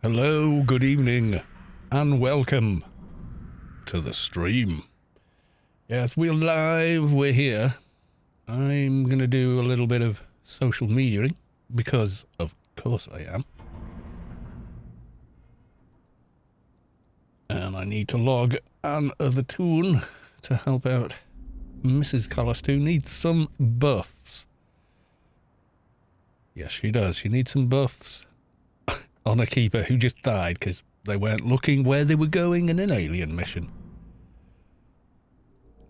Hello, good evening, and welcome to the stream. Yes, we're live, we're here. I'm going to do a little bit of social mediaing, because of course I am. And I need to log an other tune to help out Mrs. Collis, who needs some buffs. Yes, she does. She needs some buffs on a keeper who just died because they weren't looking where they were going in an alien mission.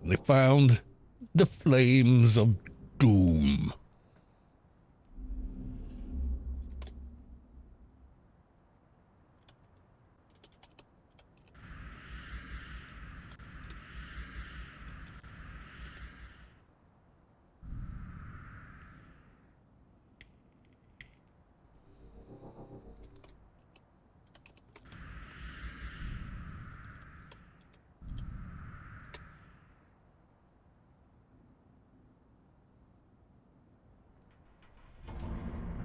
They found the flames of doom.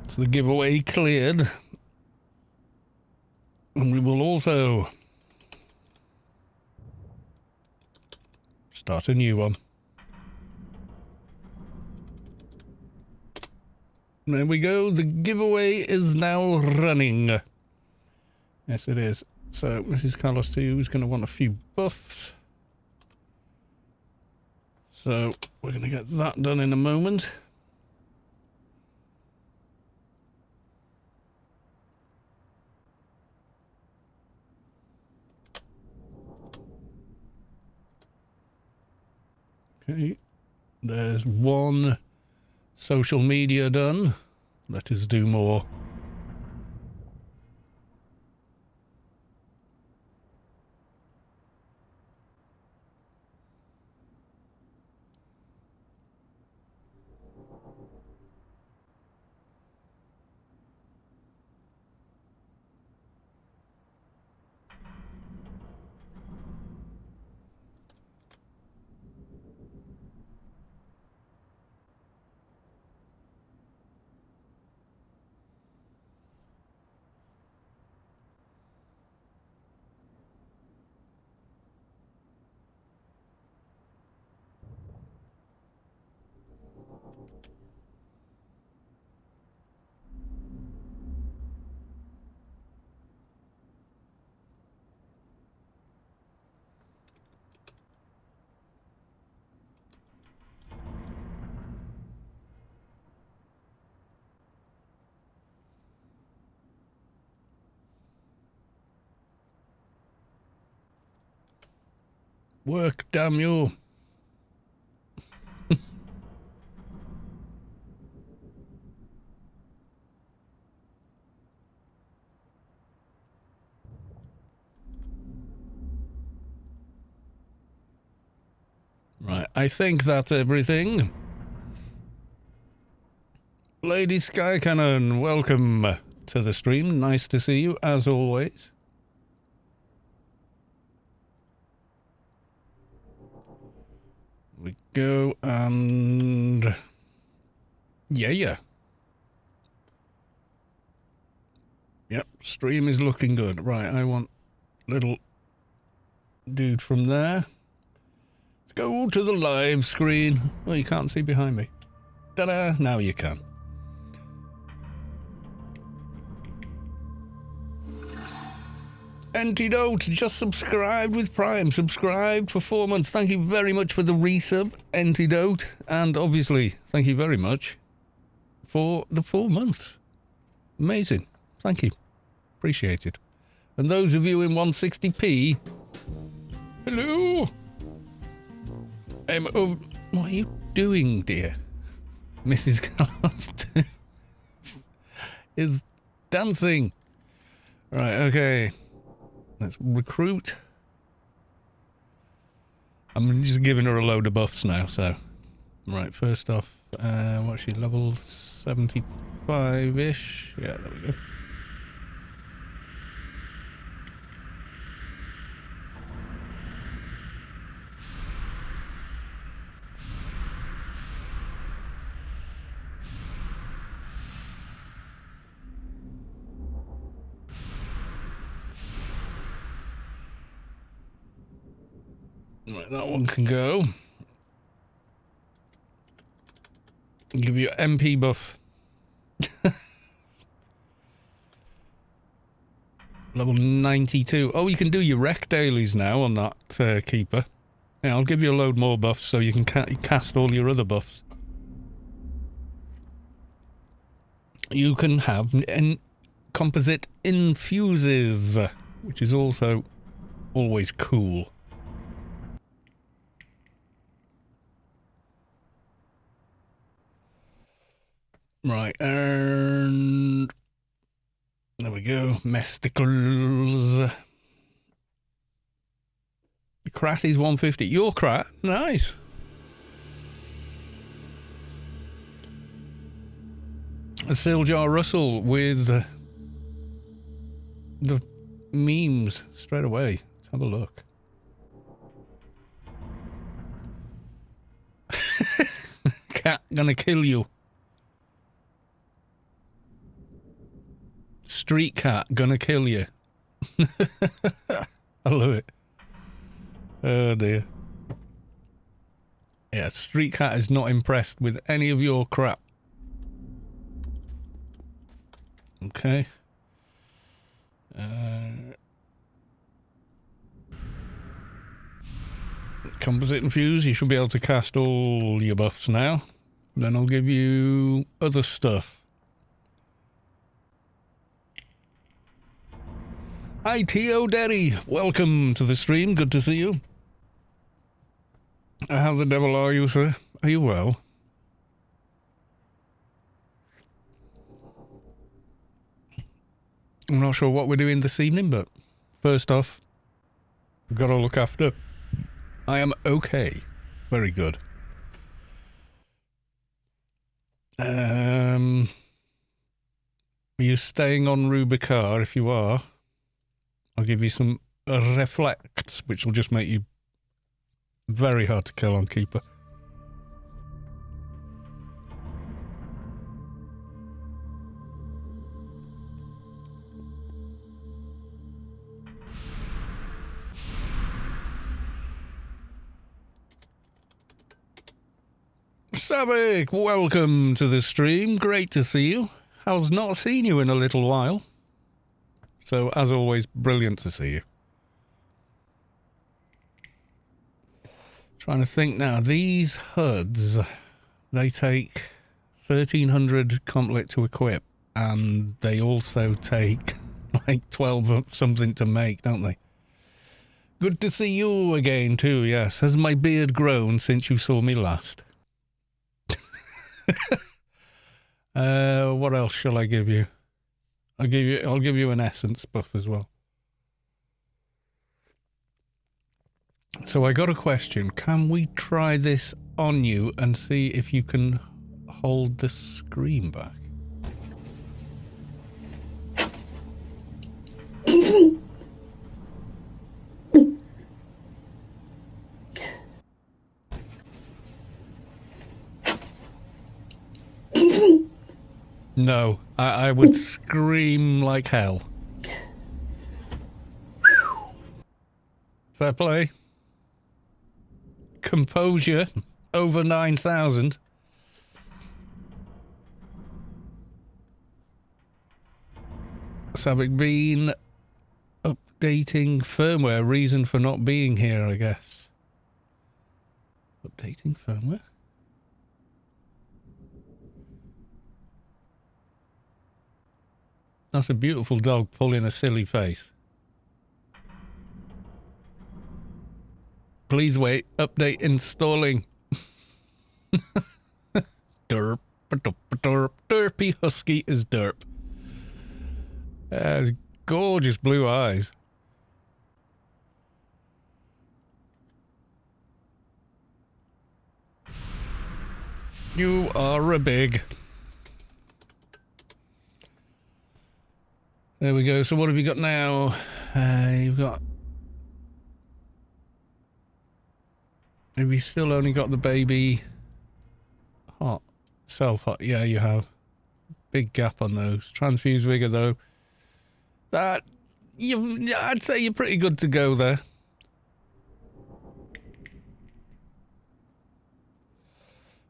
So the giveaway cleared. And we will also start a new one. There we go. The giveaway is now running. Yes, it is. So Mrs. Carlos 2 is going to want a few buffs. So we're going to get that done in a moment. Okay, there's one social media done. Let us do more. Work, damn you. Right, I think that's everything. Lady Sky Cannon, welcome to the stream. Nice to see you, as always. We go and... Yeah. Yep, stream is looking good. Right, I want little dude from there. Let's go to the live screen. Oh, you can't see behind me. Ta-da! Now you can. Antidote just subscribed with Prime. Subscribed for 4 months. Thank you very much for the resub, Antidote. And obviously, thank you very much for the 4 months. Amazing. Thank you. Appreciate it. And those of you in 160p, hello. What are you doing, dear? Mrs. Carlos is dancing. Right, okay. Let's recruit. I'm just giving her a load of buffs now, so. Right, first off, what's she, level 75-ish? Yeah, there we go. Right, that one can go. Give you MP buff. Level 92. Oh, you can do your rec dailies now on that keeper. Yeah, I'll give you a load more buffs so you can cast all your other buffs. You can have composite infuses, which is also always cool. Right, and there we go. Mesticles. The Krat is 150. Your Krat? Nice. A Siljar Russell with the memes straight away. Let's have a look. Cat gonna kill you. Street cat gonna kill you. I love it. Oh dear. Yeah, Street cat is not impressed with any of your crap. Okay. Composite infuse, you should be able to cast all your buffs now. Then I'll give you other stuff. Hi, T.O. Derry. Welcome to the stream. Good to see you. How the devil are you, sir? Are you well? I'm not sure what we're doing this evening, but first off, we've got to look after. I am okay. Very good. Are you staying on Rubicar? If you are, I'll give you some reflects, which will just make you very hard to kill on Keeper. Savik, welcome to the stream. Great to see you. How's not seen you in a little while. So, as always, brilliant to see you. Trying to think now. These HUDs, they take 1300 complet to equip, and they also take like 12 something to make, don't they? Good to see you again too, yes. Has my beard grown since you saw me last? What else shall I give you? I'll give you an essence buff as well. So I got a question. Can we try this on you and see if you can hold the screen back? No, I would scream like hell. Fair play. Composure, over 9,000. Savik been updating firmware. Reason for not being here, I guess. Updating firmware? That's a beautiful dog pulling a silly face. Please wait. Update installing. Derp, derp, derp. Derpy husky is derp. Gorgeous blue eyes. You are a big. There we go. So what have you got now? You've got... Have you still only got the baby hot? Self-hot? Yeah, you have. Big gap on those. Transfuse vigor, though. I'd say you're pretty good to go there.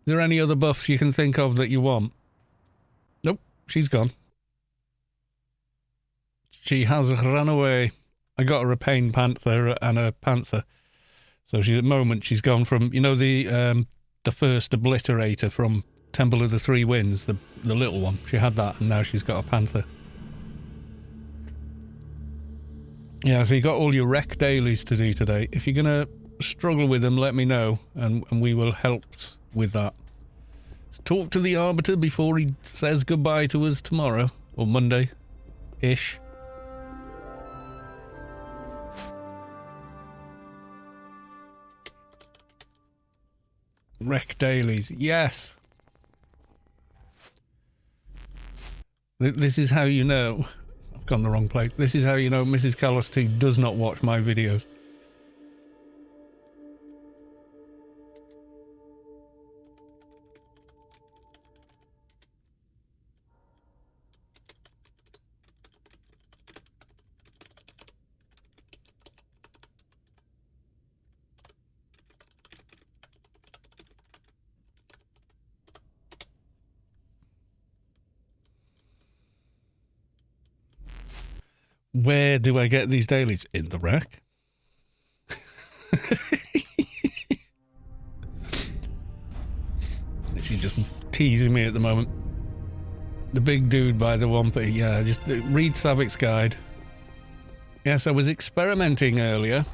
there any other buffs you can think of that you want? Nope, she's gone. She has run away. I got her a Pain Panther and a Panther. So at the moment she's gone from, you know, the first Obliterator from Temple of the Three Winds, the little one. She had that and now she's got a Panther. Yeah, so you got all your rec dailies to do today. If you're going to struggle with them, let me know and we will help with that. Let's talk to the Arbiter before he says goodbye to us tomorrow or Monday-ish. Rec dailies, yes. This is how you know. I've gone the wrong place. This is how you know Mrs. Callos 2 does not watch my videos. Where do I get these dailies? In the rec? She's just teasing me at the moment. The big dude by the Wampy. Yeah, just read Savic's guide. Yes, I was experimenting earlier.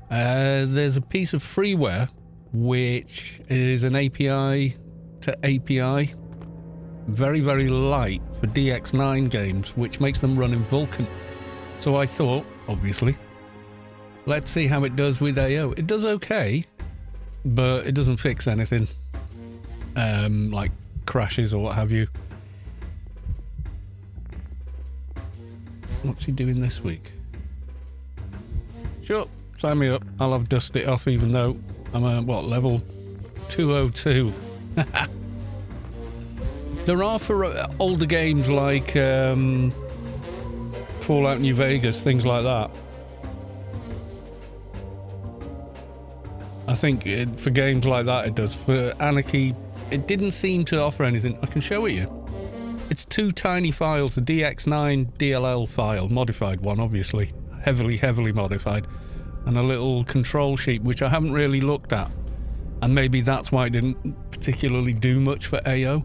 There's a piece of freeware which is an API to API. Very, very light for DX9 games, which makes them run in Vulkan. So I thought, obviously, let's see how it does with AO. It does okay, but it doesn't fix anything. Like crashes or what have you. What's he doing this week? Sure, sign me up. I'll have dust it off even though I'm level 202. There are for older games like Fallout New Vegas, things like that. I think for games like that it does. For Anarchy, it didn't seem to offer anything. I can show it you. It's 2 tiny files, a DX9 DLL file, modified one obviously, heavily modified, and a little control sheet which I haven't really looked at. And maybe that's why it didn't particularly do much for AO.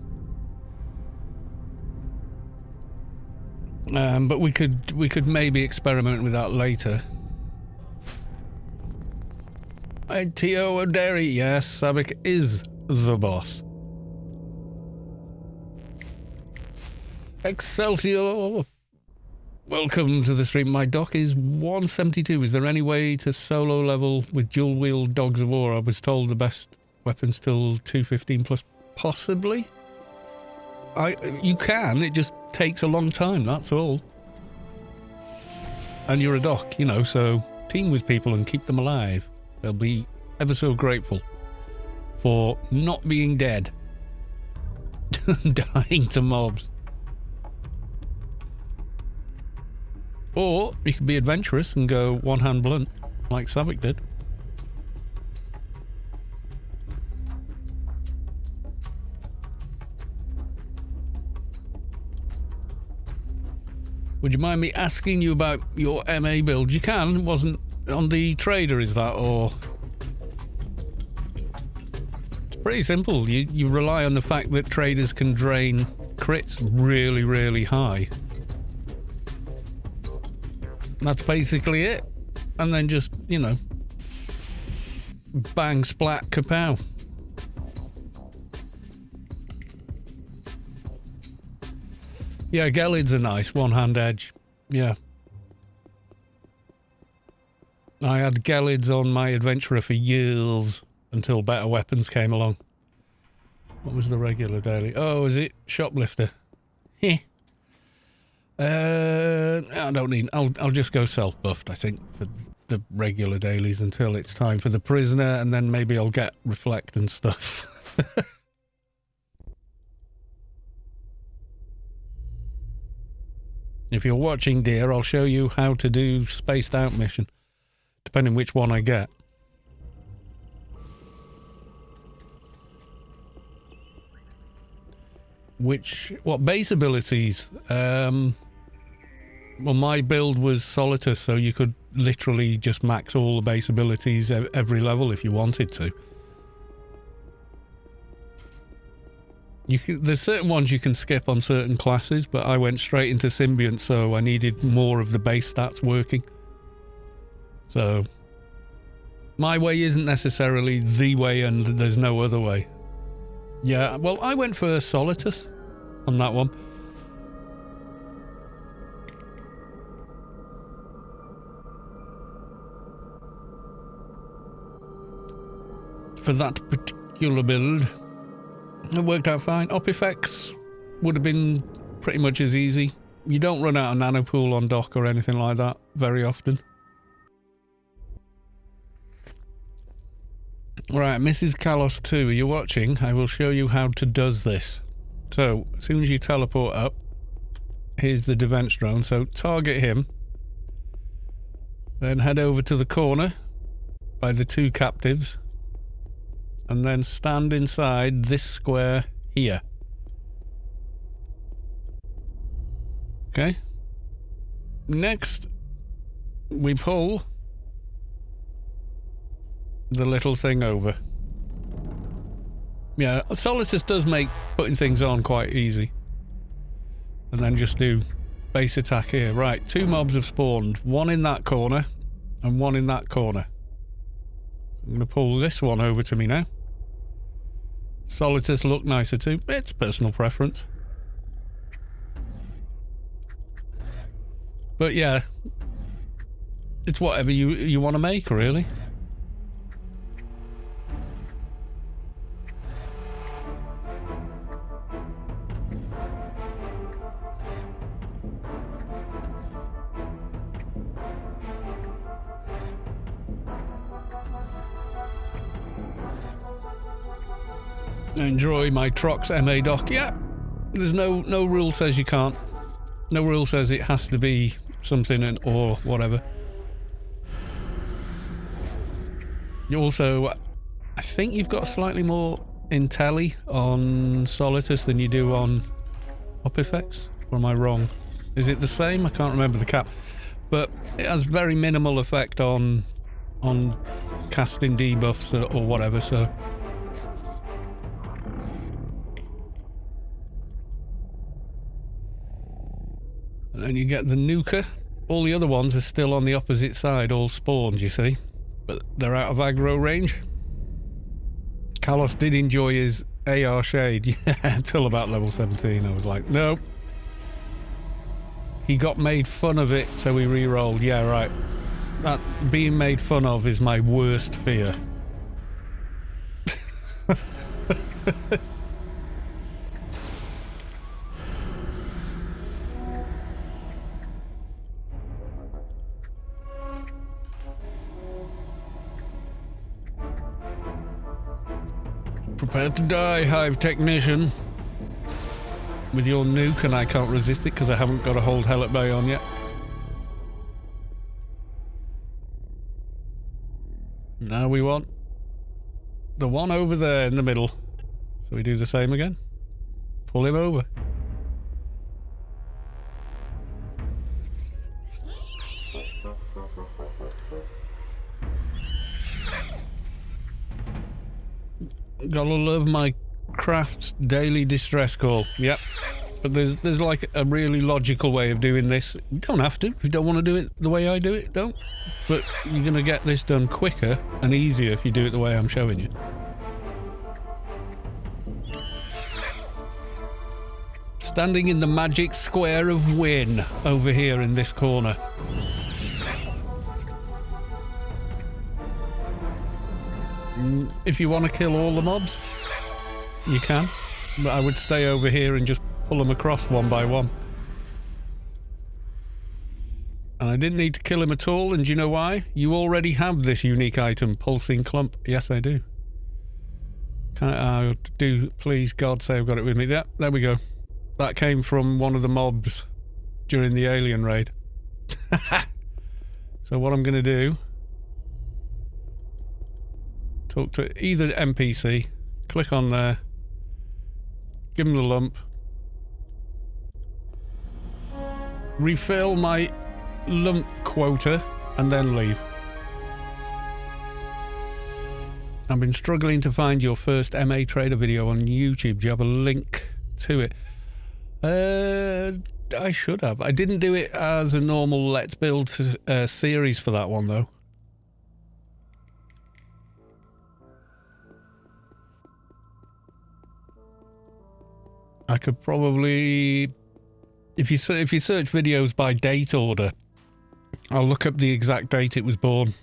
But we could maybe experiment with that later. T.O. O'Derry, yes, Savic is the boss. Excelsior! Welcome to the stream. My dock is 172. Is there any way to solo level with dual wheel Dogs of War? I was told the best weapon's still 215 plus. Possibly? You can, it just takes a long time, that's all. And you're a doc, you know, so team with people and keep them alive. They'll be ever so grateful for not being dead. Dying to mobs. Or you could be adventurous and go one-hand blunt, like Savic did. Would you mind me asking you about your MA build? You can. It wasn't on the trader, is that? Or... It's pretty simple. You rely on the fact that traders can drain crits really, really high. That's basically it. And then just, you know, bang, splat, kapow. Yeah, Gelid's a nice one-hand edge. Yeah. I had Gelids on my Adventurer for years until better weapons came along. What was the regular daily? Oh, is it Shoplifter? Heh. I don't need... I'll just go self-buffed, I think, for the regular dailies until it's time for the Prisoner, and then maybe I'll get Reflect and stuff. If you're watching, dear, I'll show you how to do Spaced Out mission, depending which one I get. What base abilities? Well, my build was Solitus, so you could literally just max all the base abilities every level if you wanted to. There's certain ones you can skip on certain classes, but I went straight into Symbiont, so I needed more of the base stats working. So my way isn't necessarily the way, and there's no other way. Yeah, well, I went for Solitus on that one. For that particular build, it worked out fine. Op effects would have been pretty much as easy. You don't run out of nanopool on dock or anything like that very often. Right, Mrs. Kalos 2, are you watching? I will show you how to does this. So, as soon as you teleport up, here's the defense drone. So, target him. Then head over to the corner by the 2 captives. And then stand inside this square here. Okay. Next, we pull the little thing over. Yeah, Solitus does make putting things on quite easy. And then just do base attack here. Right, 2 mobs have spawned. 1 in that corner and 1 in that corner. I'm going to pull this one over to me now. Solitus look nicer too. It's personal preference. But yeah, it's whatever you want to make, really. Enjoy my Atrox MA dock. Yeah, there's no rule says you can't. No rule says it has to be something or whatever. You also, I think you've got slightly more intelli on Solitus than you do on Op Effects. Or am I wrong? Is it the same? I can't remember the cap. But it has very minimal effect on casting debuffs or whatever, so... And then you get the nuker. All the other ones are still on the opposite side, all spawned, you see. But they're out of aggro range. Kalos did enjoy his AR shade, yeah, until about level 17. I was like, nope. He got made fun of it, so he re-rolled. Yeah, right. That being made fun of is my worst fear. Prepare to die, Hive Technician. With your nuke, and I can't resist it because I haven't got a hold Hell at Bay on yet. Now we want the one over there in the middle. So we do the same again. Pull him over. Gotta love my Craft's daily distress call. Yep. But there's like a really logical way of doing this. You don't have to. If you don't want to do it the way I do it, don't. But you're going to get this done quicker and easier if you do it the way I'm showing you. Standing in the magic square of win over here in this corner. If you want to kill all the mobs, you can. But I would stay over here and just pull them across one by one. And I didn't need to kill him at all, and do you know why? You already have this unique item, Pulsing Clump. Yes, I do. Please, God, say I've got it with me. Yeah, there we go. That came from one of the mobs during the alien raid. So what I'm going to do... Talk to either NPC, click on there, give them the lump, refill my lump quota, and then leave. I've been struggling to find your first MA Trader video on YouTube. Do you have a link to it? I should have. I didn't do it as a normal Let's Build series for that one, though. I could probably... If you search videos by date order, I'll look up the exact date it was born.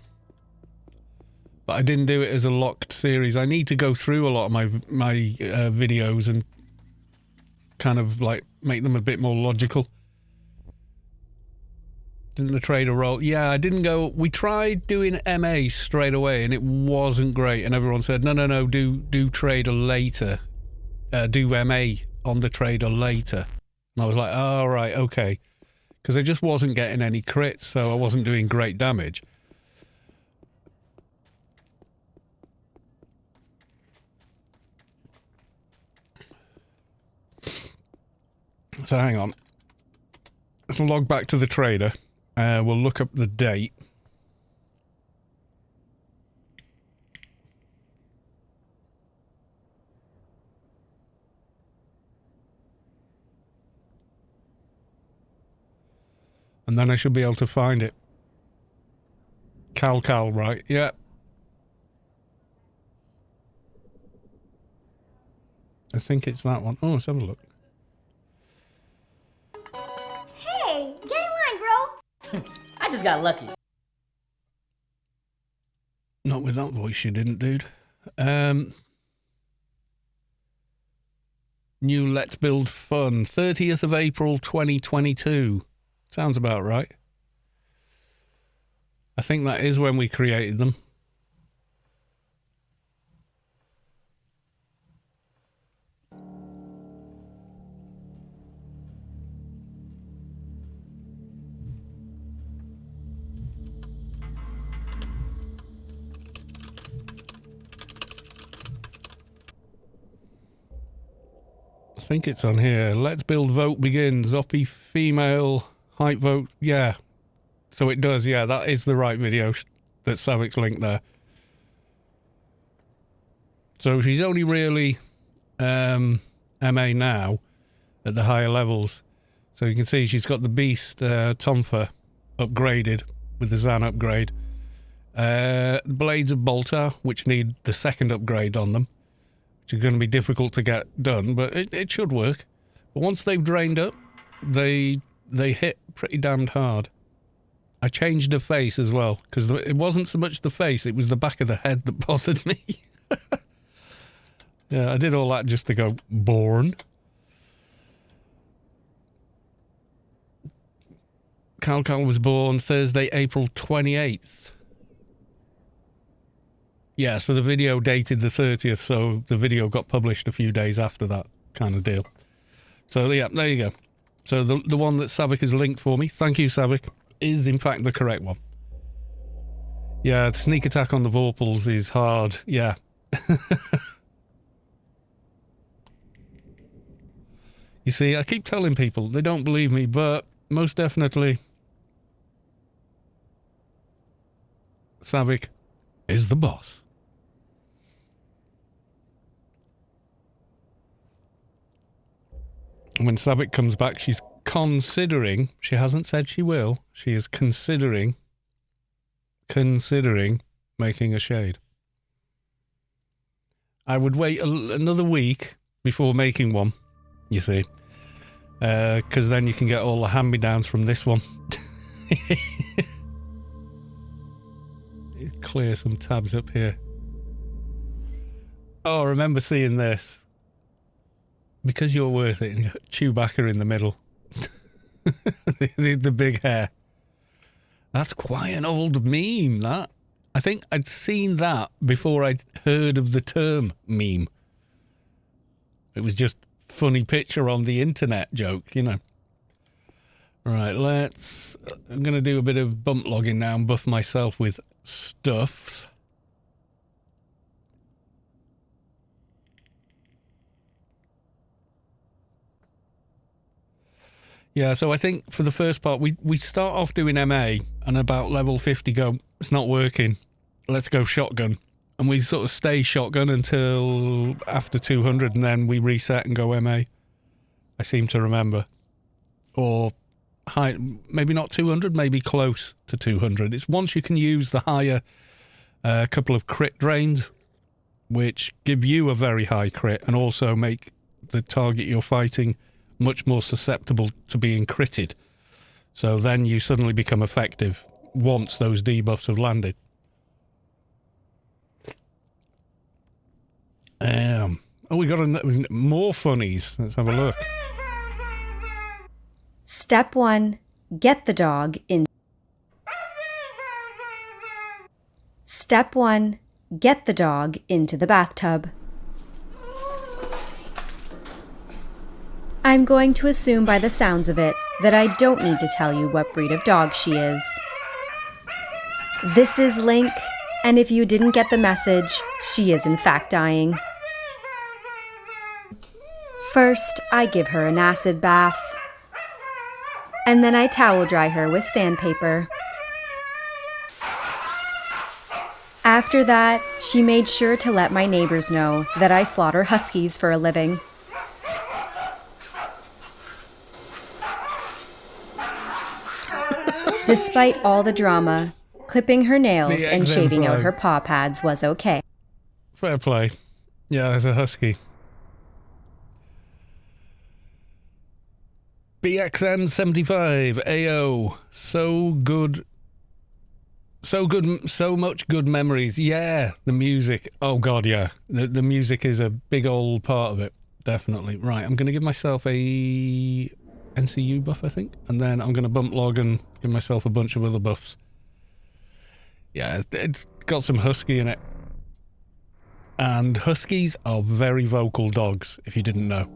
But I didn't do it as a locked series. I need to go through a lot of my videos and kind of like make them a bit more logical. Didn't the trader roll? Yeah, I didn't go... We tried doing MA straight away and it wasn't great. And everyone said, no, do trader later. Do MA on the trader later. And I was like, oh, right, okay. Because I just wasn't getting any crits, so I wasn't doing great damage. So hang on. Let's log back to the trader. We'll look up the date. And then I should be able to find it. Cal, right? Yeah. I think it's that one. Oh, let's have a look. Hey, get in line, bro. I just got lucky. Not with that voice you didn't, dude. New Let's Build Fun. 30th of April 2022. Sounds about right. I think that is when we created them. I think it's on here. Let's Build vote begins. Oppie female height vote. Yeah. So it does. Yeah, that is the right video that Savik's linked there. So she's only really MA now at the higher levels. So you can see she's got the Beast Tonfa upgraded with the Zan upgrade. Blades of Boltar, which need the second upgrade on them, which is going to be difficult to get done, but it should work. But once they've drained up, they hit pretty damned hard. I changed the face as well, because it wasn't so much the face, it was the back of the head that bothered me. Yeah, I did all that just to go, born. Cal was born Thursday, April 28th. Yeah, so the video dated the 30th, so the video got published a few days after that kind of deal. So, yeah, there you go. So the one that Savik has linked for me, thank you, Savik, is in fact the correct one. Yeah, the sneak attack on the Vorpals is hard, yeah. You see, I keep telling people, they don't believe me, but most definitely, Savik is the boss. When Savik comes back, she's considering, she hasn't said she will, she is considering making a shade. I would wait another week before making one, you see, because then you can get all the hand-me-downs from this one. Clear some tabs up here. Oh, I remember seeing this. Because you're worth it, and you got Chewbacca in the middle. the big hair. That's quite an old meme, that. I think I'd seen that before I'd heard of the term meme. It was just funny picture on the internet joke, you know. Right, I'm going to do a bit of bump logging now and buff myself with stuffs. Yeah, so I think for the first part, we start off doing MA and about level 50 go, it's not working. Let's go shotgun. And we sort of stay shotgun until after 200 and then we reset and go MA. I seem to remember. Or high, maybe not 200, maybe close to 200. It's once you can use the higher couple of crit drains, which give you a very high crit and also make the target you're fighting much more susceptible to being critted. So then you suddenly become effective once those debuffs have landed. Oh, we got more funnies. Let's have a look. Step 1. Get the dog in. Step 1. Get the dog into the bathtub. I'm going to assume by the sounds of it that I don't need to tell you what breed of dog she is. This is Link, and if you didn't get the message, she is in fact dying. First, I give her an acid bath, and then I towel dry her with sandpaper. After that, she made sure to let my neighbors know that I slaughter huskies for a living. Despite all the drama, clipping her nails and shaving out her paw pads was okay. Fair play. Yeah, there's a husky. BXN75 AO. So good. So good. So much good memories. Yeah, the music. Oh god, yeah. The music is a big old part of it. Definitely. Right, I'm going to give myself a NCU buff, I think. And then I'm going to bump log and give myself a bunch of other buffs. Yeah, it's got some husky in it. And huskies are very vocal dogs, if you didn't know.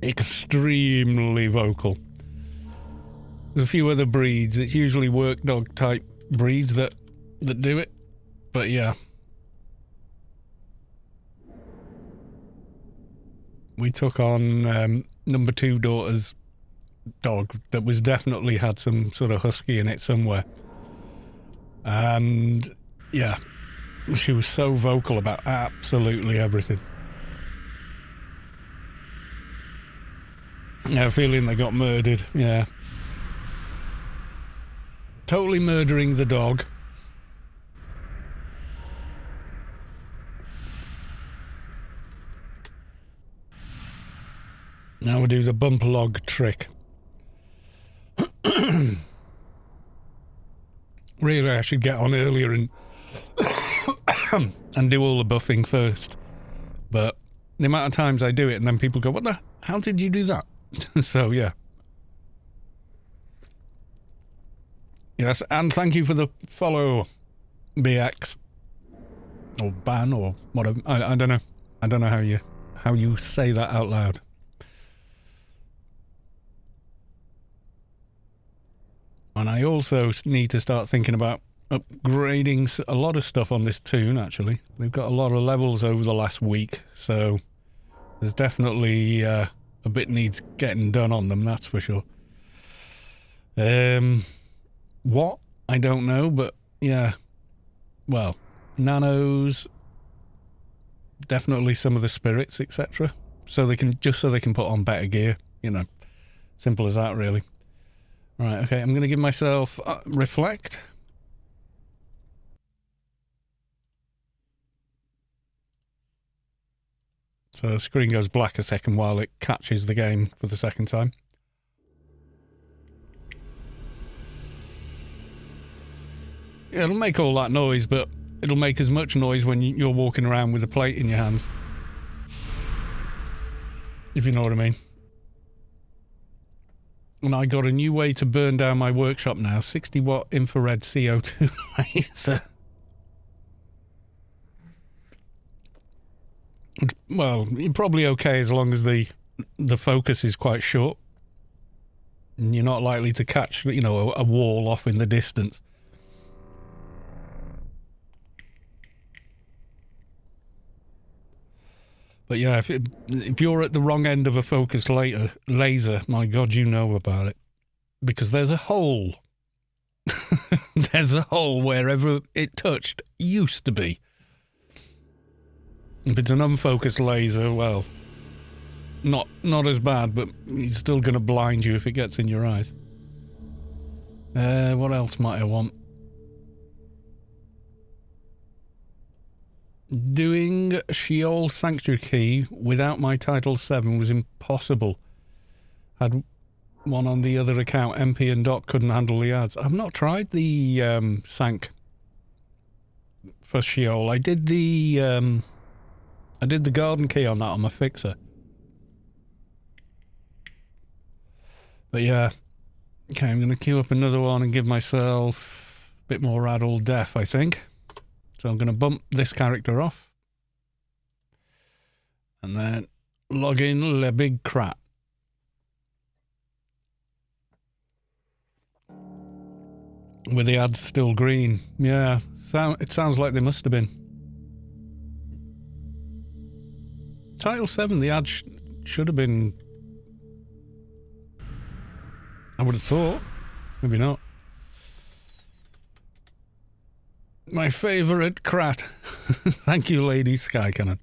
Extremely vocal. There's a few other breeds. It's usually work dog type breeds that do it. But yeah. We took on number 2 daughter's dog that was definitely had some sort of husky in it somewhere. And yeah, she was so vocal about absolutely everything. Yeah, feeling they got murdered, yeah. Totally murdering the dog. Now we'll do the bump log trick. Really, I should get on earlier and and do all the buffing first. But the amount of times I do it and then people go, how did you do that? So, yeah. Yes, and thank you for the follow, BX. Or ban, or whatever. I don't know. I don't know how you say that out loud. And I also need to start thinking about upgrading a lot of stuff on this toon, actually. They've got a lot of levels over the last week, so there's definitely a bit needs getting done on them, that's for sure. What? I don't know, but yeah. Well, nanos, definitely some of the spirits, etc. So they can put on better gear, you know. Simple as that, really. Right, okay, I'm going to give myself reflect. So the screen goes black a second while it catches the game for the second time. Yeah, it'll make all that noise, but it'll make as much noise when you're walking around with a plate in your hands. If you know what I mean. And I got a new way to burn down my workshop now. 60 watt infrared CO2 laser. Well, you're probably okay as long as the focus is quite short. And you're not likely to catch, you know, a wall off in the distance. But yeah, if you're at the wrong end of a focused laser, my God, you know about it. Because there's a hole. There's a hole wherever it touched used to be. If it's an unfocused laser, well, not as bad, but it's still going to blind you if it gets in your eyes. What else might I want? Doing Sheol Sanctuary Key without my Title 7 was impossible. Had one on the other account, MP and Doc couldn't handle the ads. I've not tried the Sank for Sheol. I did the Garden Key on that on my fixer. But yeah. Okay, I'm going to queue up another one and give myself a bit more Adult Death, I think. So I'm going to bump this character off. And then log in Le Big Crap. With the ads still green. Yeah, it sounds like they must have been. Title 7, the ad should have been... I would have thought. Maybe not. My favourite Krat. Thank you, Lady Sky Cannon.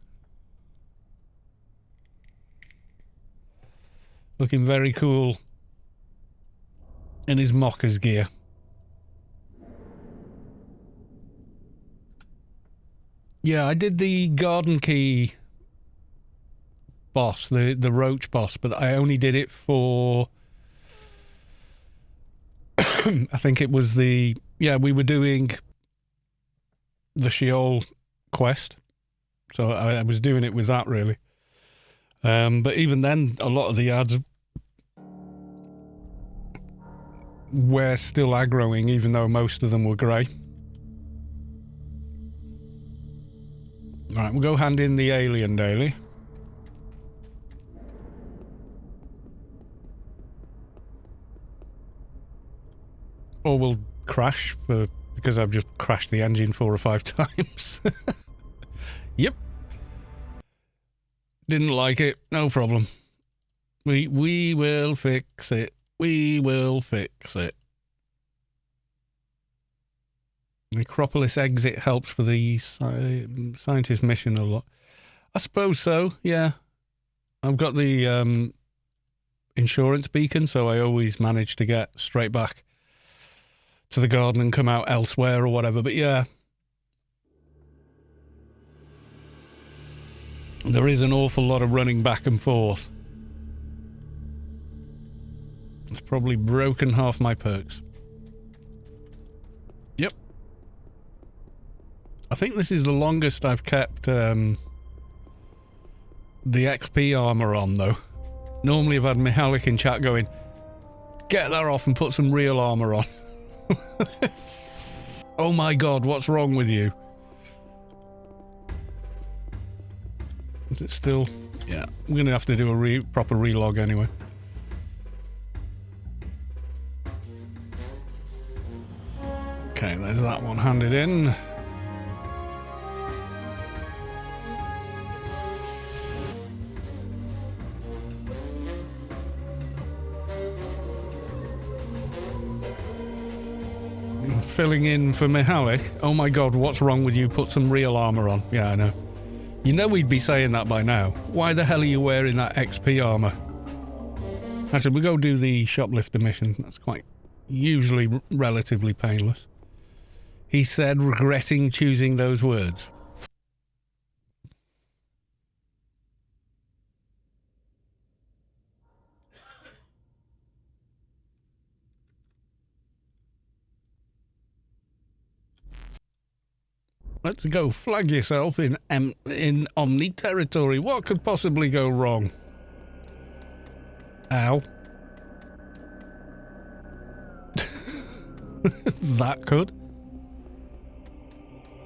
Looking very cool in his Mockers gear. Yeah, I did the Garden Key boss, the Roach boss, but I only did it for... I think it was we were doing the Sheol quest, so I was doing it with that, really. But even then, a lot of the ads were still aggroing, even though most of them were grey. Right, we'll go hand in the Alien Daily. Or we'll crash because I've just crashed the engine 4 or 5 times. Yep. Didn't like it. No problem. We will fix it. We will fix it. Necropolis exit helps for the scientist mission a lot. I suppose so, yeah. I've got the insurance beacon, so I always manage to get straight back to the garden and come out elsewhere or whatever, but yeah. There is an awful lot of running back and forth. It's probably broken half my perks. Yep. I think this is the longest I've kept the XP armor on, though. Normally I've had Mihalik in chat going, get that off and put some real armor on. Oh my God, what's wrong with you? Is it still... Yeah, I'm going to have to do a proper relog anyway. Okay, there's that one handed in. Filling in for Mihalik. Oh my God, what's wrong with you? Put some real armor on. Yeah, I know. You know we'd be saying that by now. Why the hell are you wearing that XP armor? Actually, we'll go do the shoplifter mission. That's quite usually relatively painless. He said, regretting choosing those words. Let's go flag yourself in Omni territory. What could possibly go wrong? Ow. That could.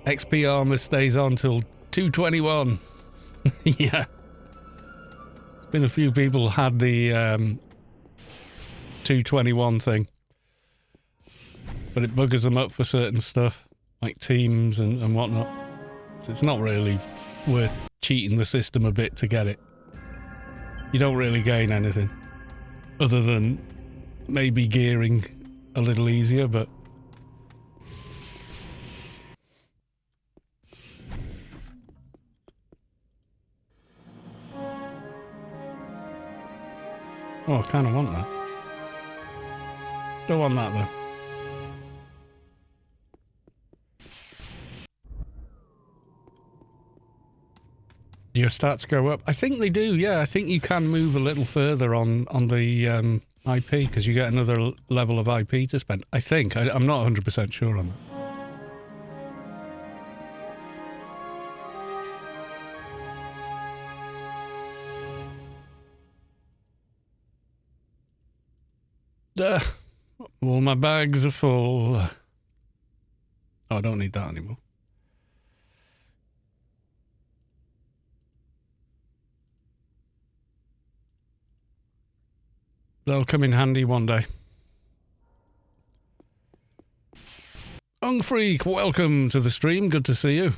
XP armor stays on till 221. Yeah. There's been a few people had the 221 thing. But it buggers them up for certain stuff. Like teams and whatnot. So it's not really worth cheating the system a bit to get it. You don't really gain anything. Other than maybe gearing a little easier, but... Oh, I kind of want that. Don't want that, though. Do your stats go up? I think they do, yeah. I think you can move a little further on the IP, because you get another level of IP to spend. I think. I'm not 100% sure on that. All my bags are full. Oh, I don't need that anymore. They'll come in handy one day. Ungfreak, welcome to the stream. Good to see you.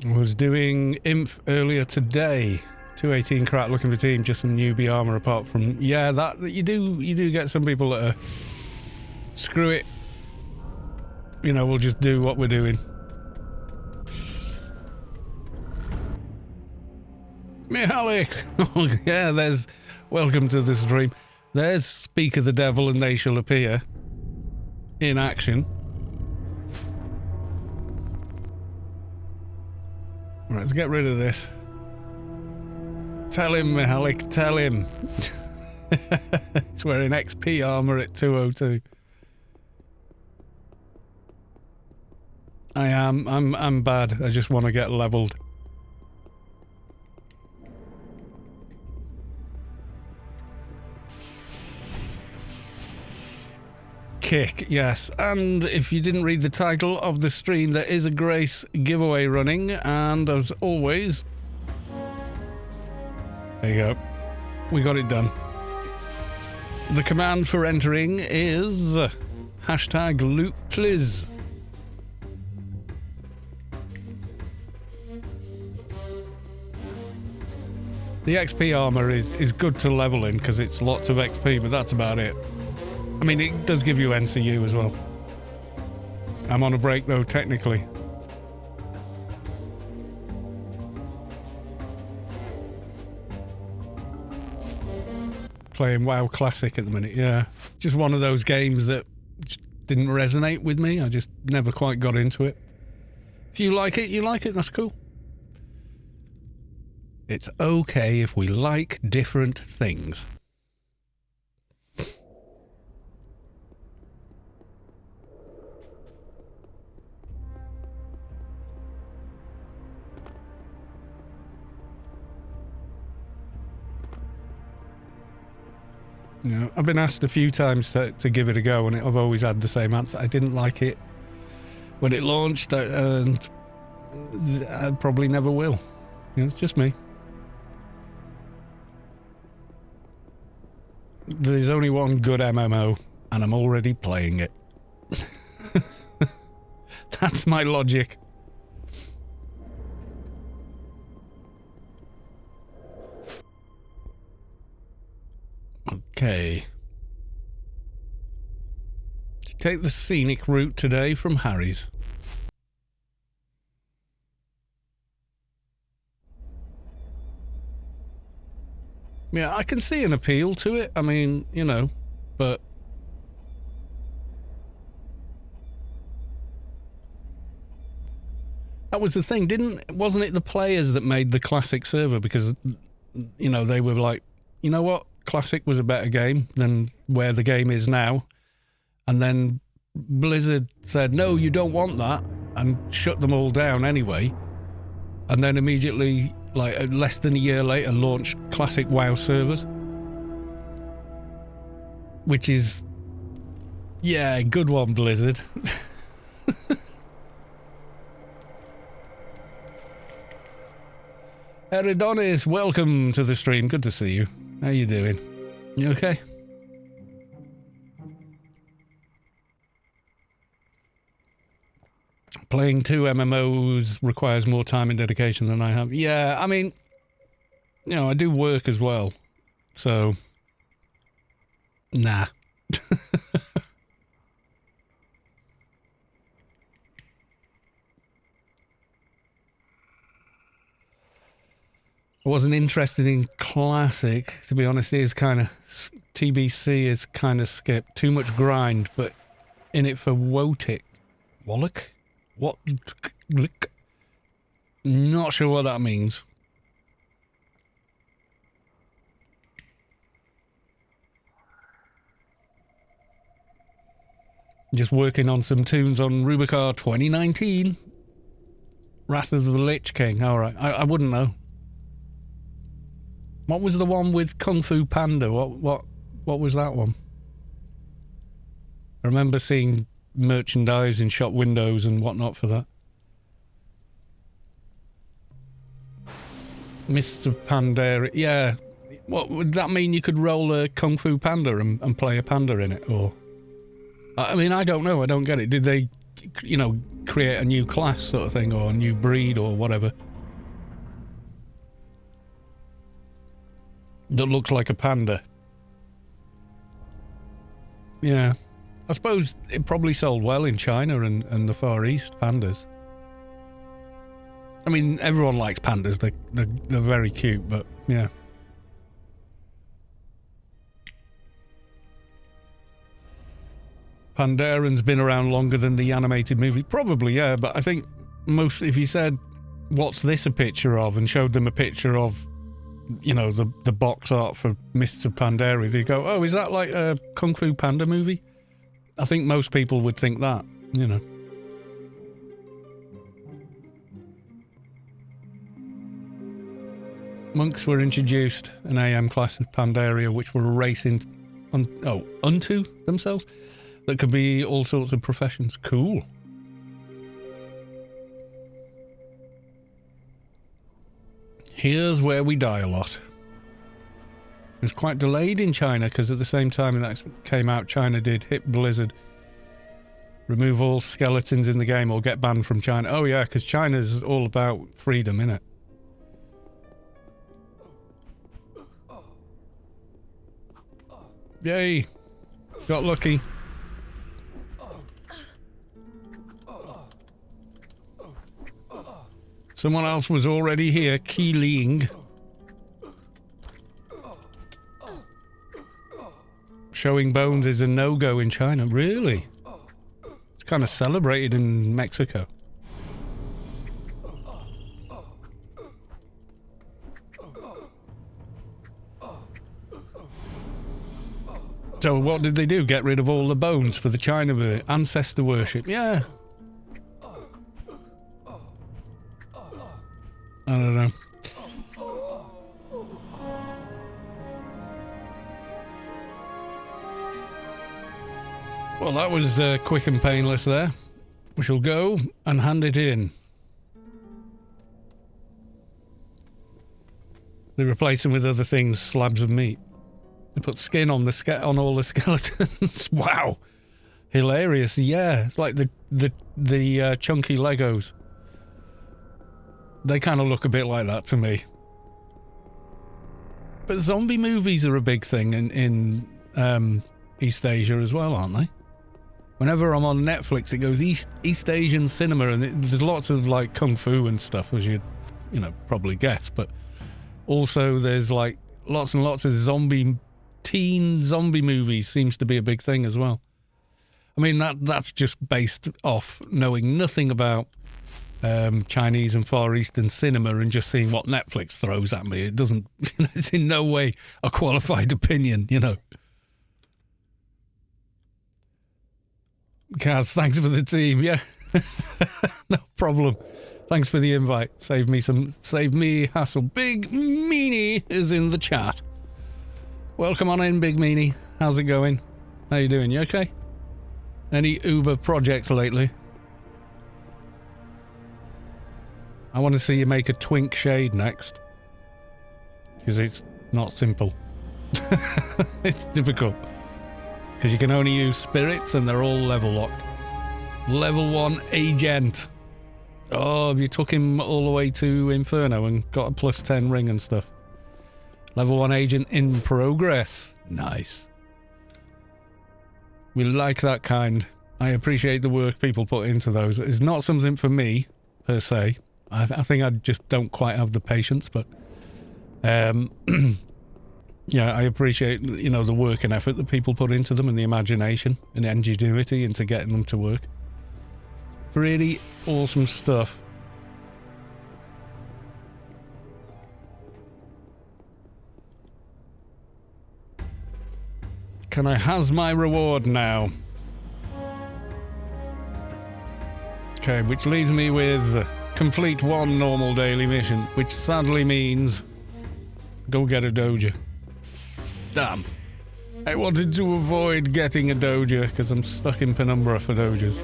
I was doing Inf earlier today. 218 crack looking for team, just some newbie armor apart from... Yeah, that you do get some people that are... Screw it. You know, we'll just do what we're doing. Mihalik! Oh, yeah, there's... Welcome to the stream. There's Speak of the Devil and They Shall Appear. In action. Right, let's get rid of this. Tell him, Mihalik, tell him. He's wearing XP armor at 202. I'm bad. I just want to get leveled. Kick, yes. And if you didn't read the title of the stream, there is a Grace giveaway running, and as always, there you go. We got it done. The command for entering is hashtag loot please. The XP armor is good to level in because it's lots of XP, but that's about it. I mean, it does give you NCU as well. I'm on a break though, technically. Playing WoW Classic at the minute, yeah. Just one of those games that just didn't resonate with me. I just never quite got into it. If you like it, you like it, that's cool. It's okay if we like different things. You know, I've been asked a few times to give it a go, and I've always had the same answer. I didn't like it when it launched, and I probably never will. You know, it's just me. There's only one good MMO, and I'm already playing it. That's my logic. Okay. Take the scenic route today from Harry's. Yeah, I can see an appeal to it. I mean, you know, but... That was the thing, wasn't it the players that made the Classic server? Because, you know, they were like, you know what? Classic was a better game than where the game is now. And then Blizzard said, no, you don't want that, and shut them all down anyway. And then immediately, like less than a year later, launched Classic WoW servers. Which is, yeah, good one, Blizzard. Eridonis, welcome to the stream. Good to see you. How you doing? You okay? Playing 2 MMOs requires more time and dedication than I have. Yeah, I mean, you know, I do work as well. So, nah. I wasn't interested in classic, to be honest. It is kind of TBC is kind of skipped. Too much grind, but in it for Wotik. Wallach? What? Not sure what that means. Just working on some tunes on Rubicar 2019. Wrath of the Lich King. Alright, I wouldn't know. What was the one with Kung Fu Panda? What was that one? I remember seeing merchandise in shop windows and whatnot for that. Mists of Pandaria. Yeah. What would that mean? You could roll a Kung Fu Panda and play a panda in it? Or I mean, I don't know. I don't get it. Did they, you know, create a new class sort of thing or a new breed or whatever that looks like a panda? Yeah. I suppose it probably sold well in China and the Far East, pandas. I mean, everyone likes pandas. They're very cute, but yeah. Pandaren been around longer than the animated movie. Probably, yeah, but I think most, if you said, what's this a picture of, and showed them a picture of, you know, the box art for Mists of Pandaria, they go, oh, is that like a Kung Fu Panda movie? I think most people would think that, you know. Monks were introduced an AM class of Pandaria which were racing unto themselves. That could be all sorts of professions. Cool. Here's where we die a lot. It was quite delayed in China because at the same time that came out, China did hit Blizzard. Remove all skeletons in the game or get banned from China. Oh yeah, because China's all about freedom, innit? Yay! Got lucky. Someone else was already here, Keeling. Showing bones is a no-go in China. Really? It's kind of celebrated in Mexico. So what did they do? Get rid of all the bones for the China ancestor worship? Yeah. I don't know. Well, that was quick and painless there. We shall go and hand it in. They replace them with other things, slabs of meat. They put skin on on all the skeletons. Wow, hilarious! Yeah, it's like the chunky Legos. They kind of look a bit like that to me. But zombie movies are a big thing in East Asia as well, aren't they? Whenever I'm on Netflix, it goes East Asian cinema, and there's lots of like kung fu and stuff, as you'd, you know, probably guess. But also there's like lots and lots of teen zombie movies. Seems to be a big thing as well. I mean that's just based off knowing nothing about Chinese and Far Eastern cinema and just seeing what Netflix throws at me. It doesn't. It's in no way a qualified opinion, you know. Kaz, thanks for the team. Yeah, no problem. Thanks for the invite. Save me hassle. Big Meanie is in the chat. Welcome on in, Big Meanie. How's it going? How you doing? You okay? Any Uber projects lately? I want to see you make a twink shade next. because it's not simple. It's difficult. Because you can only use spirits and they're all level locked. Level 1 agent. Oh, you took him all the way to Inferno and got a plus 10 ring and stuff. Level 1 agent in progress. Nice. We like that kind. I appreciate the work people put into those. It's not something for me, per se. I think I just don't quite have the patience, but... yeah, I appreciate, you know, the work and effort that people put into them and the imagination and ingenuity into getting them to work. Pretty awesome stuff. Can I has my reward now? Okay, which leaves me with complete one normal daily mission, which sadly means go get a Doja. Damn. I wanted to avoid getting a Doja because I'm stuck in Penumbra for Dojas.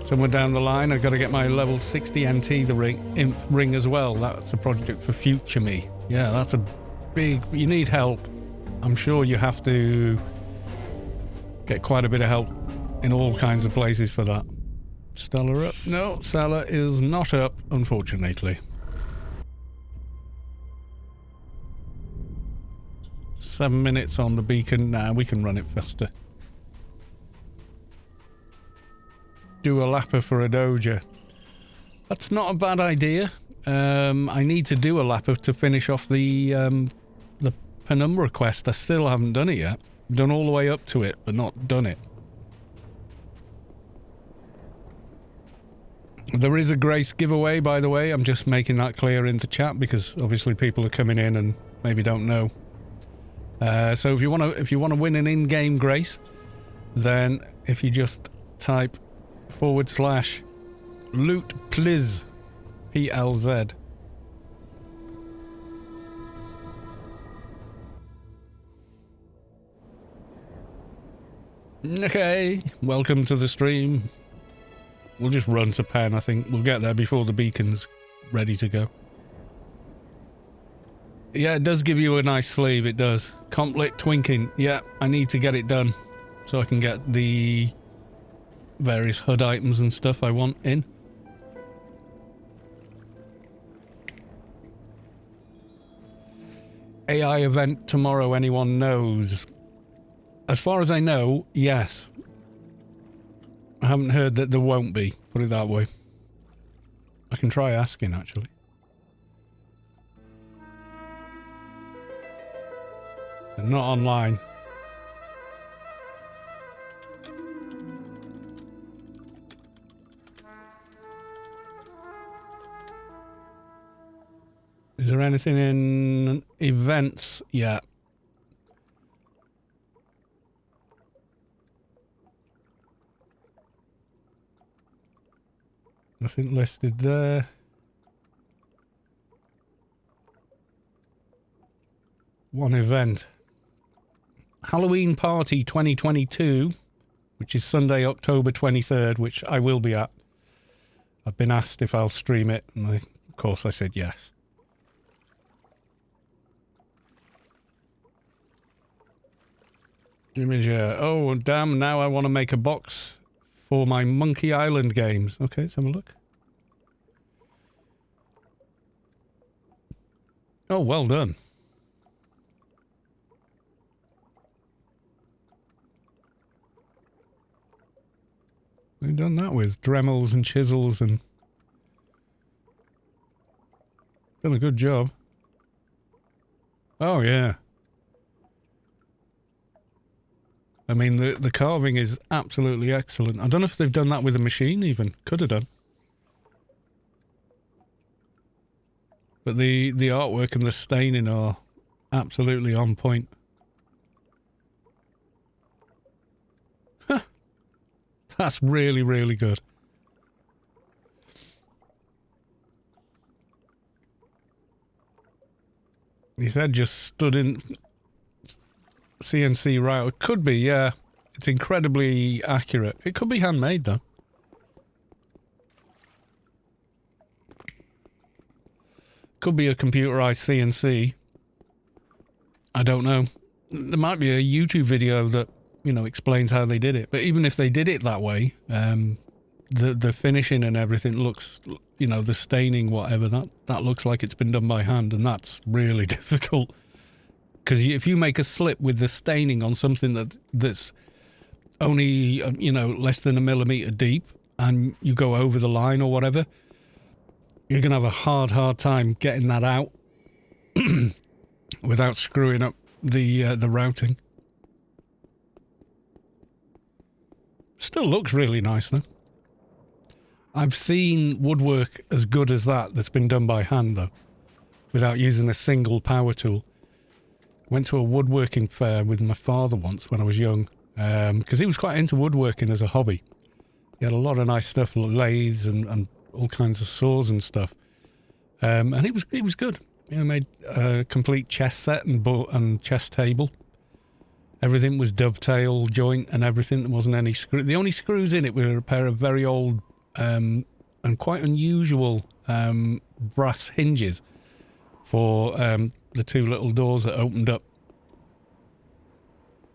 Somewhere down the line, I've got to get my level 60 NT the ring as well. That's a project for future me. Yeah, that's a big... You need help. I'm sure you have to get quite a bit of help in all kinds of places for that. Stella up? No, Stella is not up, unfortunately. 7 minutes on the beacon. Nah, we can run it faster. Do a lapper for a Doja. That's not a bad idea. I need to do a lapper to finish off the Penumbra quest. I still haven't done it yet. Done all the way up to it, but not done it. There is a Grace giveaway, by the way. I'm just making that clear in the chat because obviously people are coming in and maybe don't know. So if you want to win an in-game Grace, then if you just type / loot pliz PLZ. Okay, welcome to the stream. We'll just run to Pen, I think. We'll get there before the beacon's ready to go. Yeah, it does give you a nice sleeve, it does. Complet twinking. Yeah, I need to get it done so I can get the various HUD items and stuff I want in. AI event tomorrow, anyone knows? As far as I know, yes. I haven't heard that there won't be, put it that way. I can try asking, actually. They're not online. Is there anything in events yet? Nothing listed there. One event. Halloween Party 2022, which is Sunday, October 23rd, which I will be at. I've been asked if I'll stream it, and of course I said yes. Imager. Oh, damn, now I want to make a box for my Monkey Island games. Okay, let's have a look. Oh, well done. We've done that with Dremels and chisels and... Done a good job. Oh, yeah. I mean, the carving is absolutely excellent. I don't know if they've done that with a machine even. Could have done. But the artwork and the staining are absolutely on point. That's really, really good. His head just stood in CNC right. It could be, yeah. It's incredibly accurate. It could be handmade, though. Could be a computerized CNC. I don't know. There might be a YouTube video that, you know, explains how they did it. But even if they did it that way, the finishing and everything looks, you know, the staining, whatever, that looks like it's been done by hand, and that's really difficult. Because if you make a slip with the staining on something that's only, you know, less than a millimetre deep, and you go over the line or whatever, you're going to have a hard time getting that out without screwing up the routing. Still looks really nice though. I've seen woodwork as good as that's been done by hand though, without using a single power tool. Went to a woodworking fair with my father once when I was young, because he was quite into woodworking as a hobby. He had a lot of nice stuff, lathes and all kinds of saws and stuff. And he was good. You know, made a complete chess set and chess table. Everything was dovetail, joint and everything. There wasn't any screw. The only screws in it were a pair of very old and quite unusual brass hinges for the two little doors that opened up.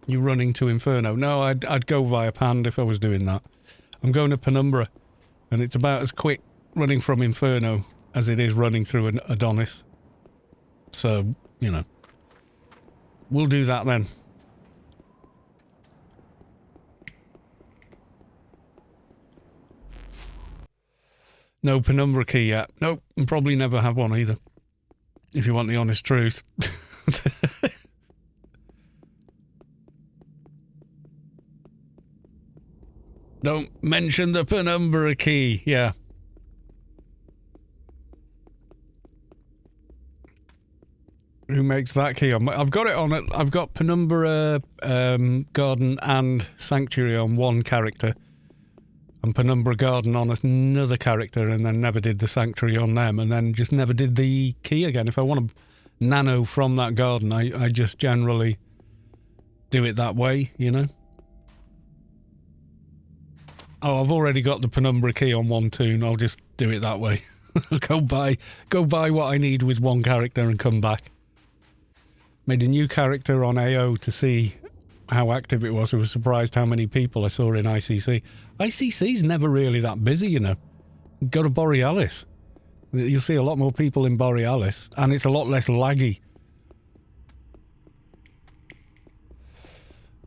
You running to Inferno? No, I'd go via Pand if I was doing that. I'm going to Penumbra, and it's about as quick running from Inferno as it is running through an Adonis. So, you know, we'll do that then. No Penumbra key yet. Nope, and probably never have one either, if you want the honest truth. Don't mention the Penumbra key, yeah. Who makes that key? I've got it on it. I've got Penumbra Garden and Sanctuary on one character, and Penumbra Garden on another character, and then never did the Sanctuary on them, and then just never did the key again. If I want to nano from that garden, I just generally do it that way, you know. Oh, I've already got the Penumbra key on one toon. I'll just do it that way. go buy what I need with one character and come back. Made a new character on AO to see how active it was. I was surprised how many people I saw in ICC. ICC's never really that busy, you know. Go to Borealis. You'll see a lot more people in Borealis, and it's a lot less laggy.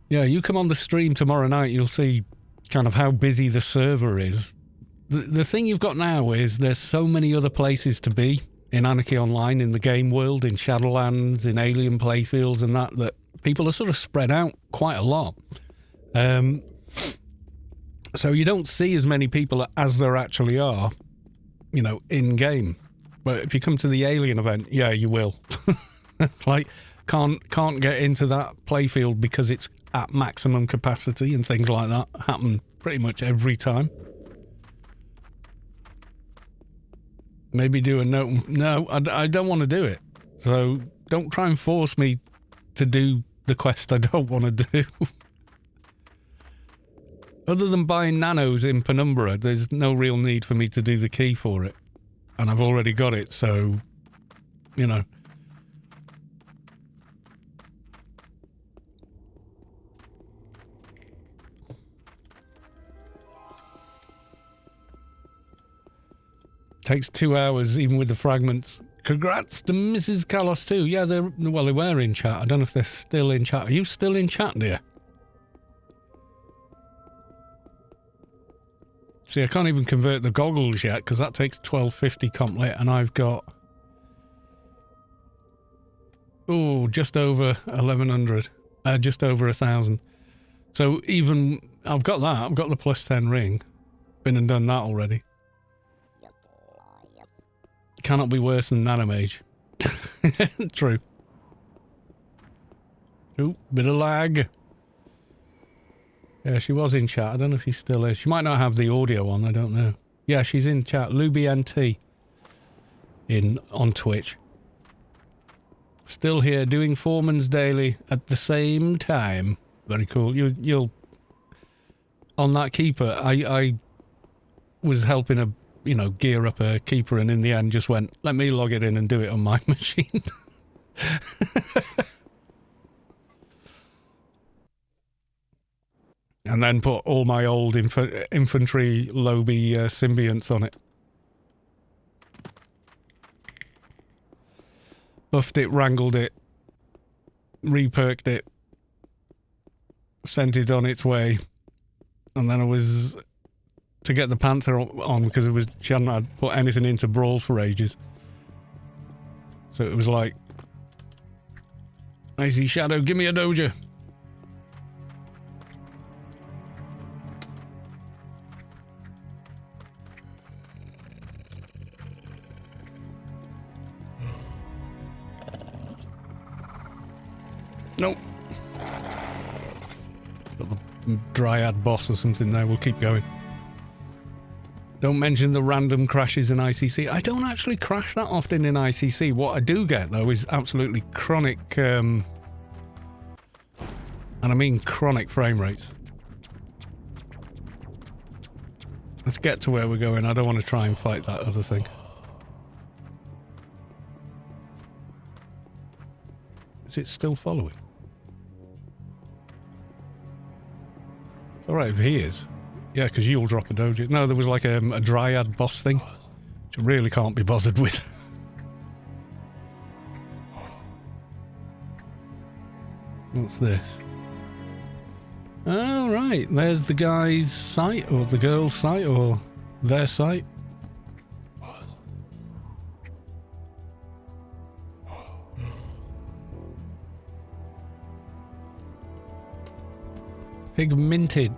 Yeah, you come on the stream tomorrow night, you'll see kind of how busy the server is. The thing you've got now is there's so many other places to be in Anarchy Online, in the game world, in Shadowlands, in Alien Playfields and that people are sort of spread out quite a lot. So you don't see as many people as there actually are, you know, in-game. But if you come to the Alien event, yeah, you will. Like, can't get into that playfield because it's at maximum capacity and things like that happen pretty much every time. Maybe do a note. No, I don't want to do it. So don't try and force me to do the quest I don't want to do. Other than buying nanos in Penumbra, there's no real need for me to do the key for it. And I've already got it, so, you know. Takes 2 hours, even with the fragments. Congrats to Mrs. Carlos too. Yeah, they were in chat. I don't know if they're still in chat. Are you still in chat, dear? See, I can't even convert the goggles yet because that takes 1250 complet, and I've got just over 1100, just over 1000. So even I've got that. I've got the plus 10 ring. Been and done that already. Cannot be worse than Nanomage. True. Ooh, bit of lag. Yeah, she was in chat. I don't know if she still is. She might not have the audio on. I don't know. Yeah, she's in chat. LubyNT on Twitch. Still here doing Foreman's Daily at the same time. Very cool. You'll on that keeper. I was helping you know, gear up a keeper, and in the end just went, let me log it in and do it on my machine. And then put all my old infantry Lobby symbionts on it. Buffed it, wrangled it, reperked it, sent it on its way, and then I was to get the Panther on because she hadn't had put anything into Brawl for ages. So it was like, I see Shadow, give me a Doja. Nope. Got the Dryad boss or something there. We'll keep going. Don't mention the random crashes in ICC. I don't actually crash that often in ICC. What I do get, though, is absolutely chronic, and I mean chronic frame rates. Let's get to where we're going. I don't want to try and fight that other thing. Is it still following? Alright, if he is. Yeah, because you'll drop a Doja. No, there was like a Dryad boss thing, which I really can't be bothered with. What's this? Oh, right. There's the guy's site, or the girl's site, or their site. Pigmented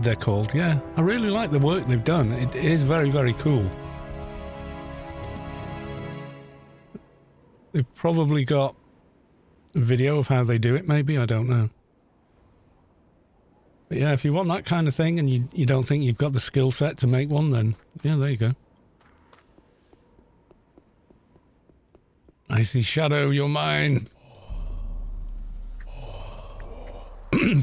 they're called. Yeah, I really like the work they've done. It is very, very cool. They've probably got a video of how they do it, maybe, I don't know. But yeah, if you want that kind of thing and you don't think you've got the skill set to make one, then yeah, there you go. I see Shadow, you're mine.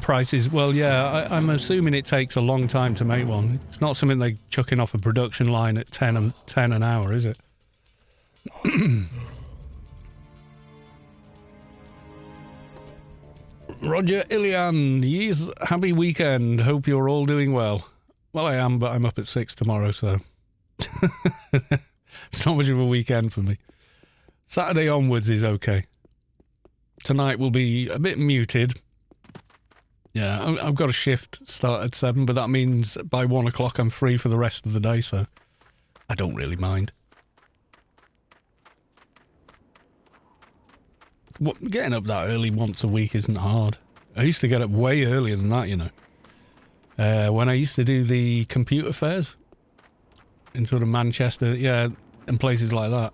Prices, well, yeah, I'm assuming it takes a long time to make one. It's not something they're chucking off a production line at 10 an hour, is it? Roger Ilian, yes, happy weekend. Hope you're all doing well. Well, I am, but I'm up at 6 tomorrow, so it's not much of a weekend for me. Saturday onwards is okay. Tonight will be a bit muted. Yeah, I've got a shift start at 7, but that means by 1 o'clock I'm free for the rest of the day, so I don't really mind. Getting up that early once a week isn't hard. I used to get up way earlier than that, you know. When I used to do the computer fairs in sort of Manchester, yeah, and places like that.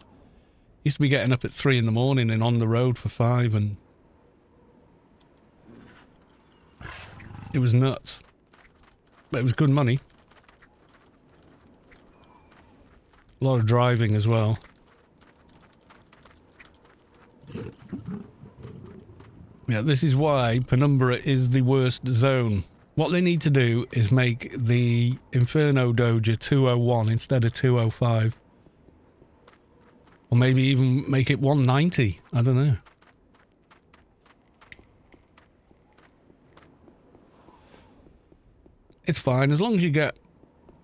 Used to be getting up at 3 in the morning and on the road for 5, and it was nuts. But it was good money. A lot of driving as well. Yeah, this is why Penumbra is the worst zone. What they need to do is make the Inferno Doja 201 instead of 205. Or maybe even make it 190. I don't know. It's fine, as long as you get,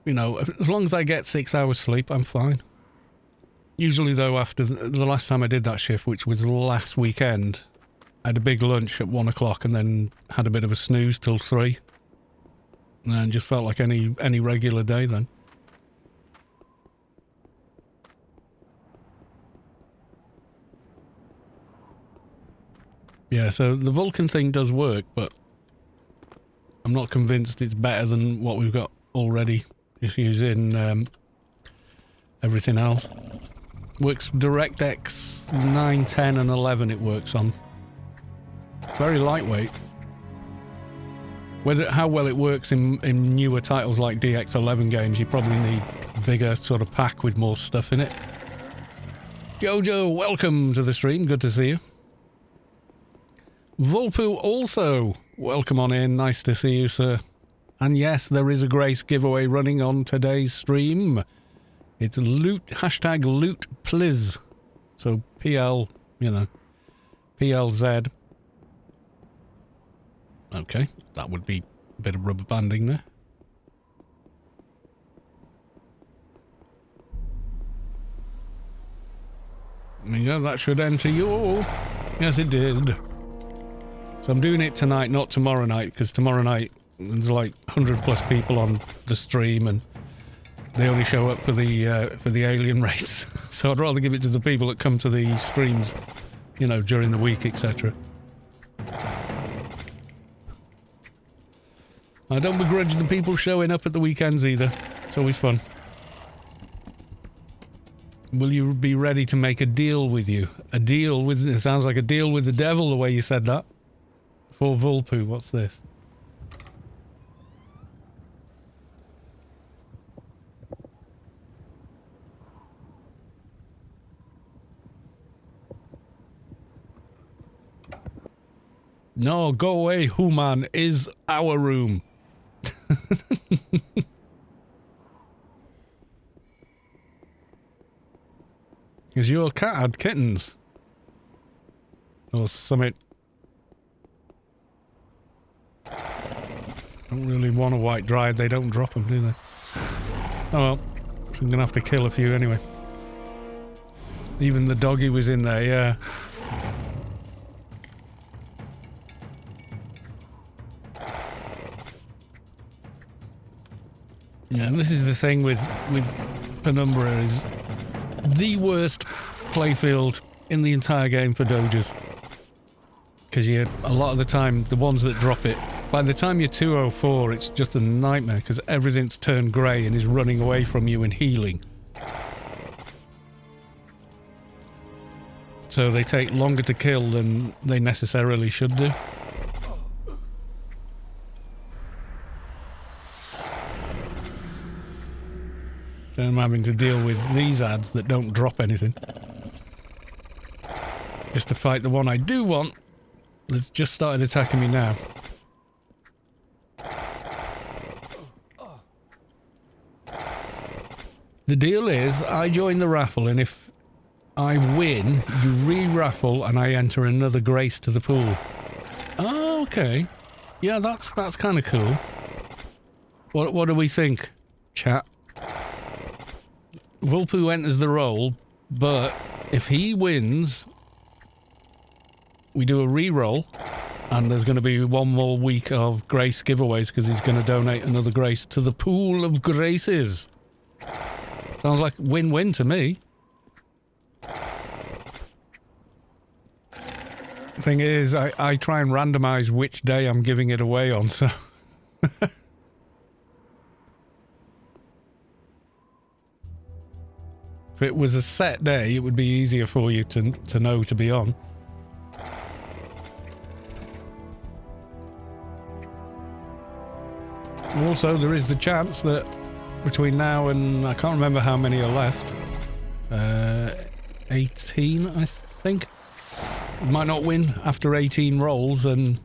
you know, as long as I get 6 hours sleep, I'm fine. Usually, though, after the last time I did that shift, which was last weekend, I had a big lunch at 1 o'clock and then had a bit of a snooze till 3. And just felt like any regular day then. Yeah, so the Vulcan thing does work, but I'm not convinced it's better than what we've got already. Just using everything else. Works DirectX 9, 10 and 11 it works on. Very lightweight. How well it works in newer titles like DX11 games, you probably need a bigger sort of pack with more stuff in it. Jojo, welcome to the stream. Good to see you. Vulpu also, welcome on in. Nice to see you, sir. And yes, there is a Grace giveaway running on today's stream. It's loot, hashtag loot pliz. So PL, PLZ. Okay, that would be a bit of rubber banding there. Yeah, that should enter you. Yes, it did. So I'm doing it tonight, not tomorrow night, because tomorrow night there's like 100 plus people on the stream and they only show up for the alien rates. So I'd rather give it to the people that come to the streams, during the week, etc. I don't begrudge the people showing up at the weekends either. It's always fun. Will you be ready to make a deal with you? A deal with... It sounds like a deal with the devil the way you said that. For Vulpu, what's this? No, go away, human is our room. Because your cat had kittens. Or something. Don't really want a white dryad, they don't drop them, do they? Oh well, so I'm gonna have to kill a few anyway. Even the doggy was in there, yeah. Yeah, and this is the thing with Penumbra is the worst playfield in the entire game for Dojas. Because a lot of the time, the ones that drop it, by the time you're 204, it's just a nightmare because everything's turned grey and is running away from you and healing. So they take longer to kill than they necessarily should do. So I'm having to deal with these ads that don't drop anything. Just to fight the one I do want that's just started attacking me now. The deal is, I join the raffle and if I win, you re-raffle and I enter another Grace to the pool. Oh, okay. Yeah, that's kind of cool. What do we think, chat? Vulpu enters the role, but if he wins, we do a re-roll, and there's going to be one more week of Grace giveaways because he's going to donate another Grace to the pool of Graces. Sounds like win-win to me. Thing is, I try and randomize which day I'm giving it away on, so... If it was a set day, it would be easier for you to know to be on. Also, there is the chance that between now and... I can't remember how many are left. 18, I think. You might not win after 18 rolls and...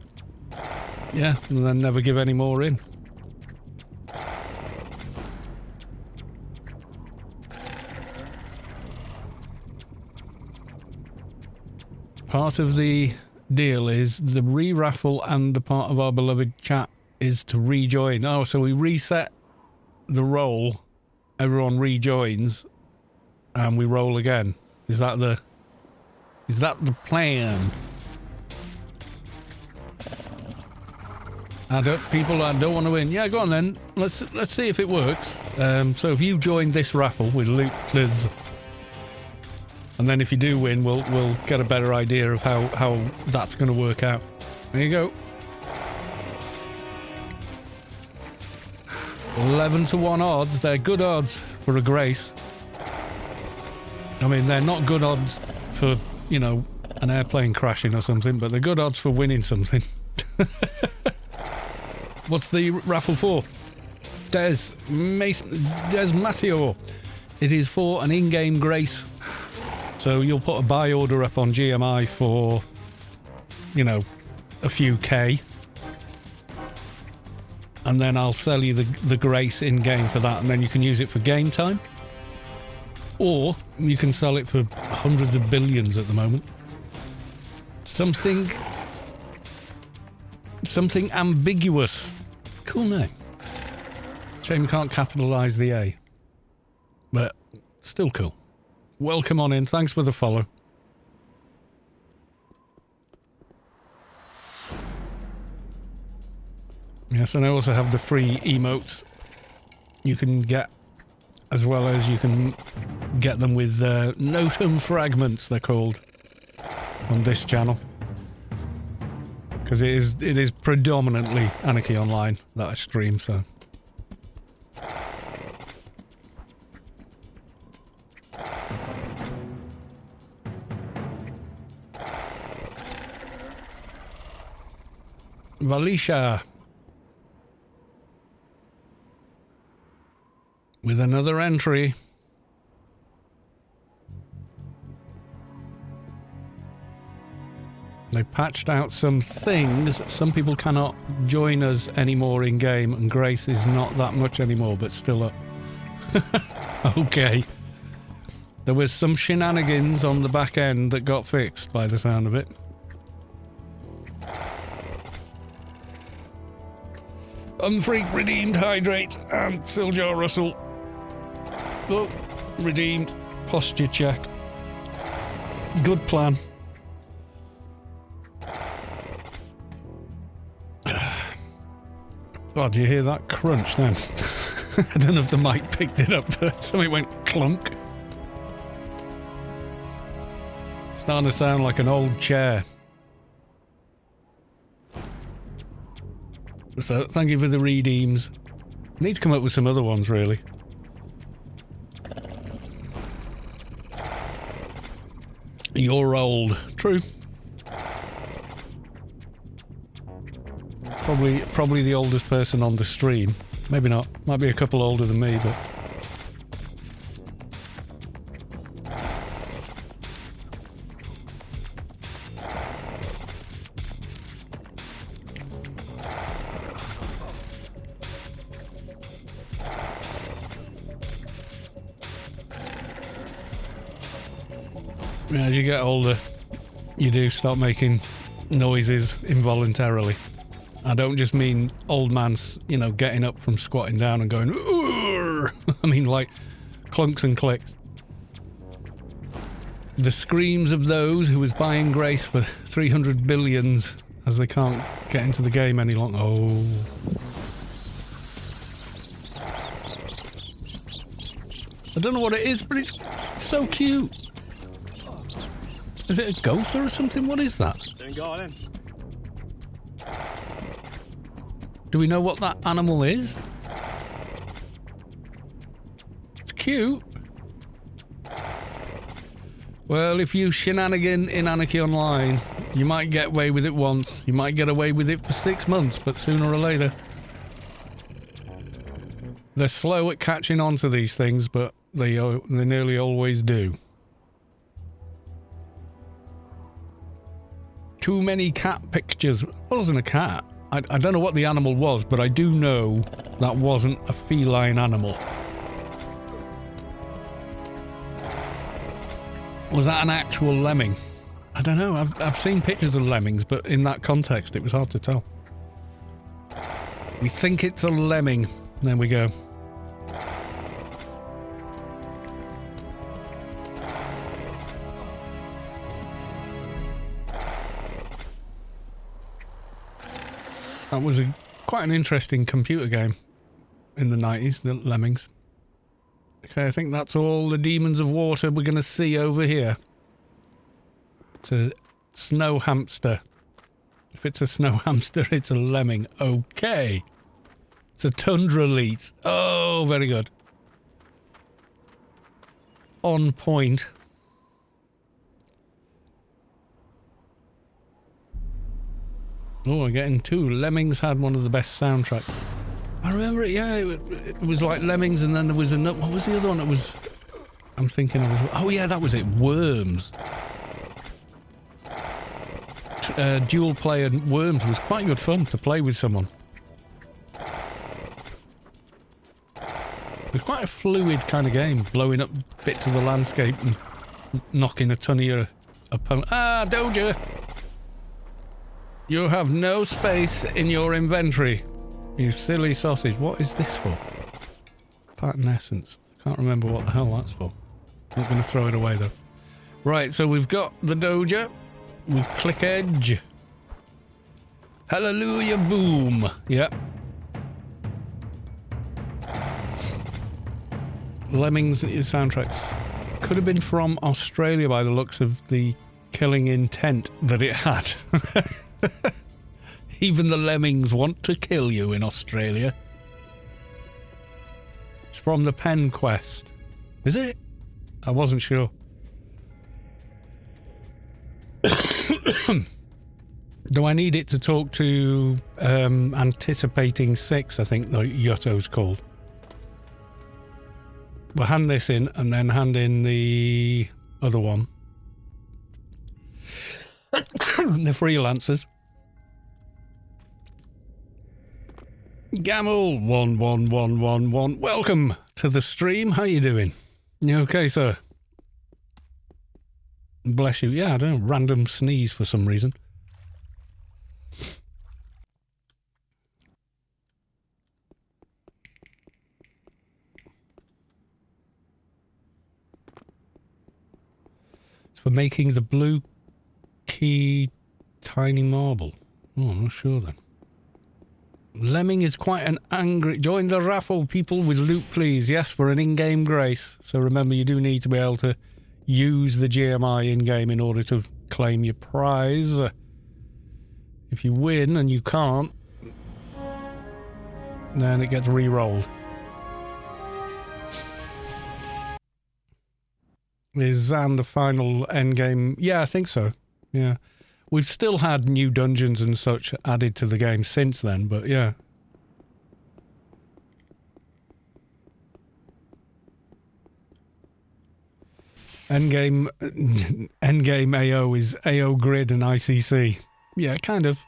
Yeah, and then never give any more in. Part of the deal is the re-raffle and the part of our beloved chat is to rejoin. Oh, so we reset the roll, everyone rejoins, and we roll again. Is that the plan? People don't want to win. Yeah, go on then. Let's see if it works. So if you join this raffle with Loot Pliz, and then if you do win, we'll get a better idea of how that's going to work out. There you go. 11-1 odds. They're good odds for a Grace. I mean, they're not good odds for, an airplane crashing or something, but they're good odds for winning something. What's the raffle for? Des Matteo. It is for an in-game Grace. So you'll put a buy order up on GMI for, a few K. and then I'll sell you the grace in game for that, and then you can use it for game time, or you can sell it for hundreds of billions at the moment. Something ambiguous. Cool name. Shame you can't capitalize the A, but still cool. Welcome on in. Thanks for the follow. Yes, and I also have the free emotes you can get, as well as you can get them with Notum fragments, they're called, on this channel. Because it is predominantly Anarchy Online that I stream, so... Valisha with another entry. They patched out some things. Some people cannot join us anymore in game, and Grace is not that much anymore, but still up. Okay. There was some shenanigans on the back end that got fixed by the sound of it. Unfreak redeemed Hydrate and Siljar Russell. Oh, redeemed. Posture check. Good plan. Oh, do you hear that crunch then? I don't know if the mic picked it up, but something went clunk. Starting to sound like an old chair. So, thank you for the redeems. Need to come up with some other ones, really. You're old. True. Probably the oldest person on the stream. Maybe not. Might be a couple older than me, but... As you get older, you do start making noises involuntarily. I don't just mean old man's, you know, getting up from squatting down and going, "Urgh!" I mean like clunks and clicks. The screams of those who was buying Grace for 300 billions as they can't get into the game any longer. Oh. I don't know what it is, but it's so cute. Is it a gopher or something? What is that? Do we know what that animal is? It's cute. Well, if you shenanigan in Anarchy Online, you might get away with it once. You might get away with it for 6 months, but sooner or later. They're slow at catching on to these things, but they nearly always do. Too many cat pictures. It wasn't a cat. I don't know what the animal was, but I do know that wasn't a feline animal. Was that an actual lemming? I don't know. I've seen pictures of lemmings, but in that context, it was hard to tell. We think it's a lemming. There we go. That was quite an interesting computer game in the 90s, the Lemmings. Okay, I think that's all the demons of water we're going to see over here. It's a snow hamster. If it's a snow hamster, it's a lemming. Okay. It's a tundra leet. Oh, very good. On point. Oh, I'm getting two. Lemmings had one of the best soundtracks. I remember it, yeah. It was like Lemmings, and then there was another... What was the other one? It was... I'm thinking it was... Oh, yeah, that was it. Worms. Dual player Worms was quite good fun to play with someone. It's quite a fluid kind of game, blowing up bits of the landscape and knocking a ton of your opponent. Ah, Doja! You have no space in your inventory. You silly sausage. What is this for? Pattern essence. Can't remember what the hell that's for. Not going to throw it away though. Right, so we've got the Doja. We click edge. Hallelujah, boom. Yep. Lemmings soundtracks. Could have been from Australia by the looks of the killing intent that it had. Even the lemmings want to kill you in Australia. It's from the Pen Quest. Is it? I wasn't sure. Do I need it to talk to Anticipating 6, I think the Yotto's called. We'll hand this in and then hand in the other one. The freelancers. Gamel 11111. Welcome to the stream. How you doing? You okay, sir? Bless you. Yeah, I don't know. Random sneeze for some reason. It's for making the blue key tiny marble. Oh, I'm not sure then. Lemming is quite an angry... Join the raffle, people, with loot, please. Yes, for an in-game grace. So remember, you do need to be able to use the GMI in-game in order to claim your prize. If you win and you can't, then it gets re-rolled. Is Zan the final endgame? Yeah, I think so. Yeah. We've still had new dungeons and such added to the game since then, but yeah. Endgame AO is AO Grid and ICC. Yeah, kind of.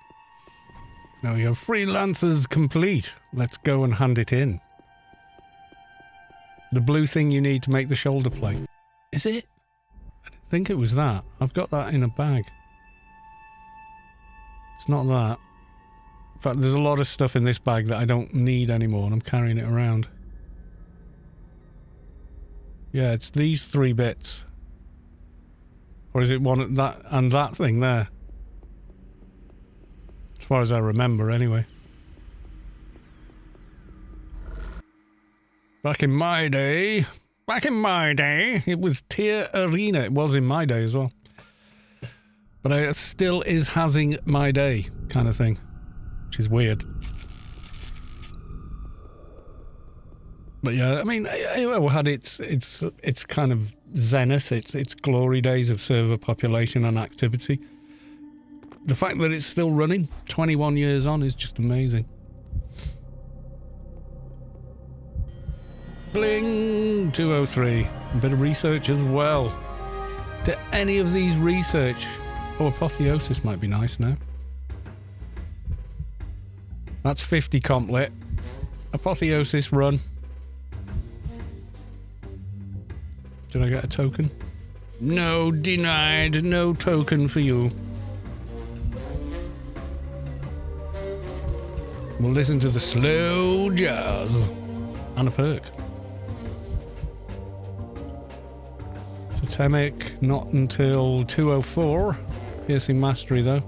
Now we go. Freelancers complete. Let's go and hand it in. The blue thing you need to make the shoulder plate. Is it? I didn't think it was that. I've got that in a bag. It's not that. In fact, there's a lot of stuff in this bag that I don't need anymore and I'm carrying it around. Yeah, it's these 3 bits. Or is it one that and that thing there? As far as I remember, anyway. Back in my day, it was Tier Arena. It was in my day as well. But it still is having my day kind of thing, which is weird. But yeah, I mean, AOL had its kind of zenith, its glory days of server population and activity. The fact that it's still running 21 years on is just amazing. Bling 203. A bit of research as well. Do any of these research? Oh, Apotheosis might be nice now. That's 50 comp lit. Apotheosis run. Did I get a token? No, denied. No token for you. We'll listen to the slow jazz. And a perk. Totemic, not until 204. Piercing Mastery, though.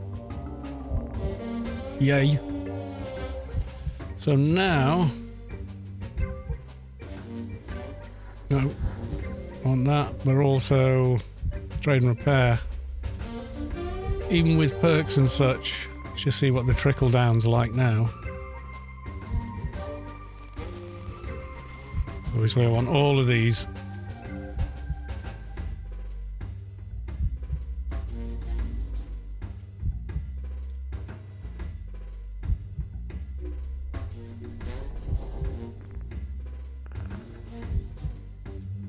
Yay. So now... No. On that, we're also... Trade and Repair. Even with perks and such. Let's just see what the trickle down's like now. Obviously, I want all of these.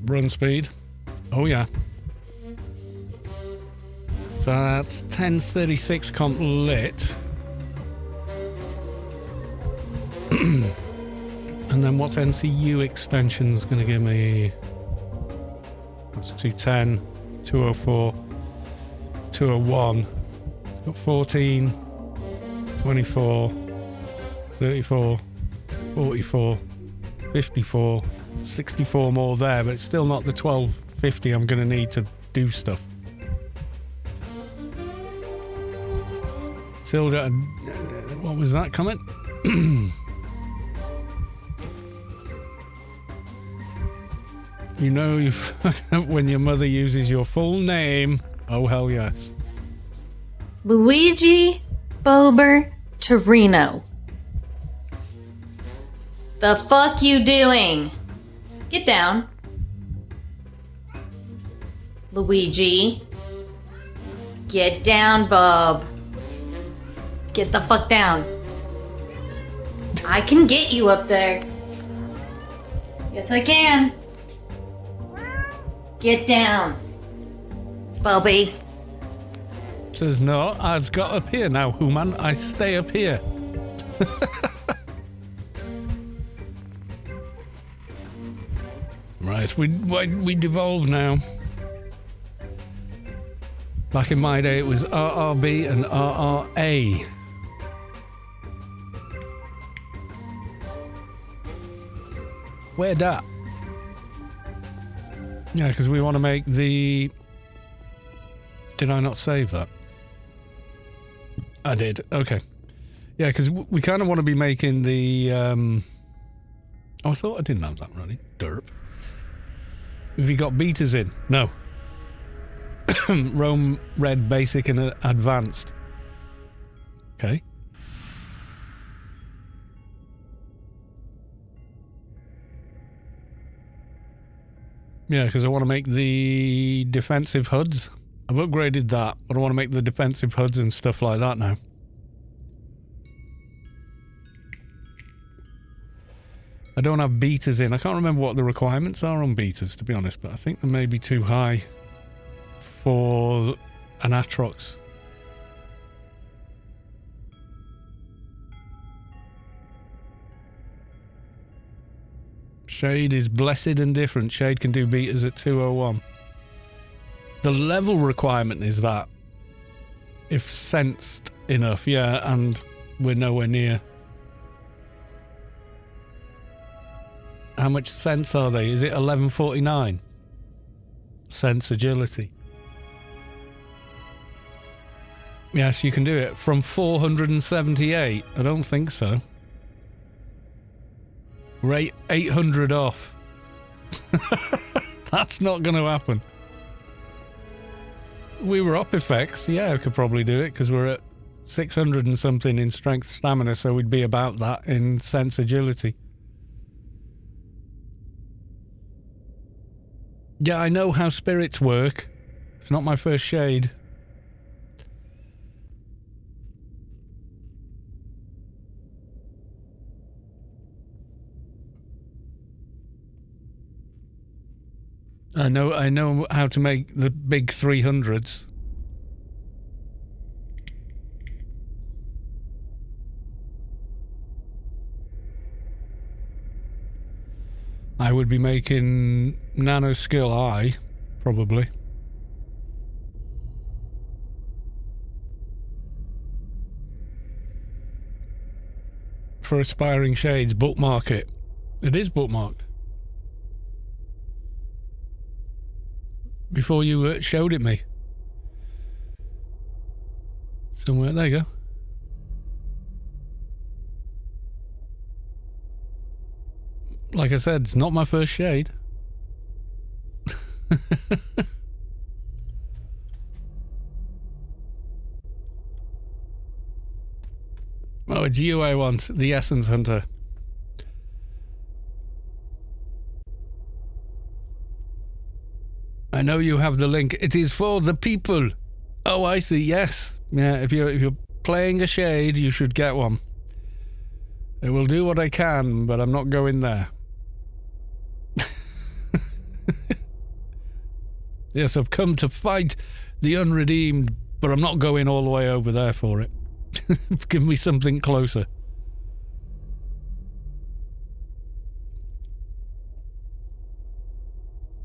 Run speed. Oh yeah. So that's 1036 comp lit. And And then what's NCU extension's going to give me? That's 210, 204, 201, 14, 24, 34, 44, 54, 64 more there, but it's still not the 1250 I'm going to need to do stuff. Still, what was that comment? You know, when your mother uses your full name. Oh, hell yes. Luigi Bober Torino. The fuck you doing? Get down. Luigi. Get down, bub. Get the fuck down. I can get you up there. Yes, I can. Get down, Bubby. Says no, I've got up here now, Human. I stay up here. Right, we devolve now. Back in my day, it was RRB and RRA. Where that? Yeah, because we want to make the... Did I not save that? I did. Okay. Yeah, because we kind of want to be making the... Oh, I thought I didn't have that running. Derp. Have you got betas in? No. Rome Red Basic and Advanced. Okay. Yeah, because I want to make the defensive HUDs. I've upgraded that, but I want to make the defensive HUDs and stuff like that now. I don't have betas in. I can't remember what the requirements are on betas, to be honest, but I think they may be too high for an Atrox. Shade is blessed and different. Shade can do betas at 201. The level requirement is that. If sensed enough, yeah, and we're nowhere near. How much sense are they? Is it 1149? Sense agility. Yes, you can do it. From 478? I don't think so. Rate 800 off. That's not going to happen. We were up effects. Yeah, I could probably do it because we're at 600 and something in strength stamina, so we'd be about that in sense agility. Yeah, I know how spirits work. It's not my first shade. I know how to make the big 300s. I would be making nano skill I, probably. For aspiring shades, bookmark it. It is bookmarked. Before you showed it me. Somewhere, there you go. Like I said, it's not my first shade. Oh, it's you I want, the Essence Hunter. I know you have the link. It is for the people. Oh, I see. Yes. Yeah, if you're playing a shade, you should get one. I will do what I can, but I'm not going there. Yes, I've come to fight the unredeemed, but I'm not going all the way over there for it. Give me something closer.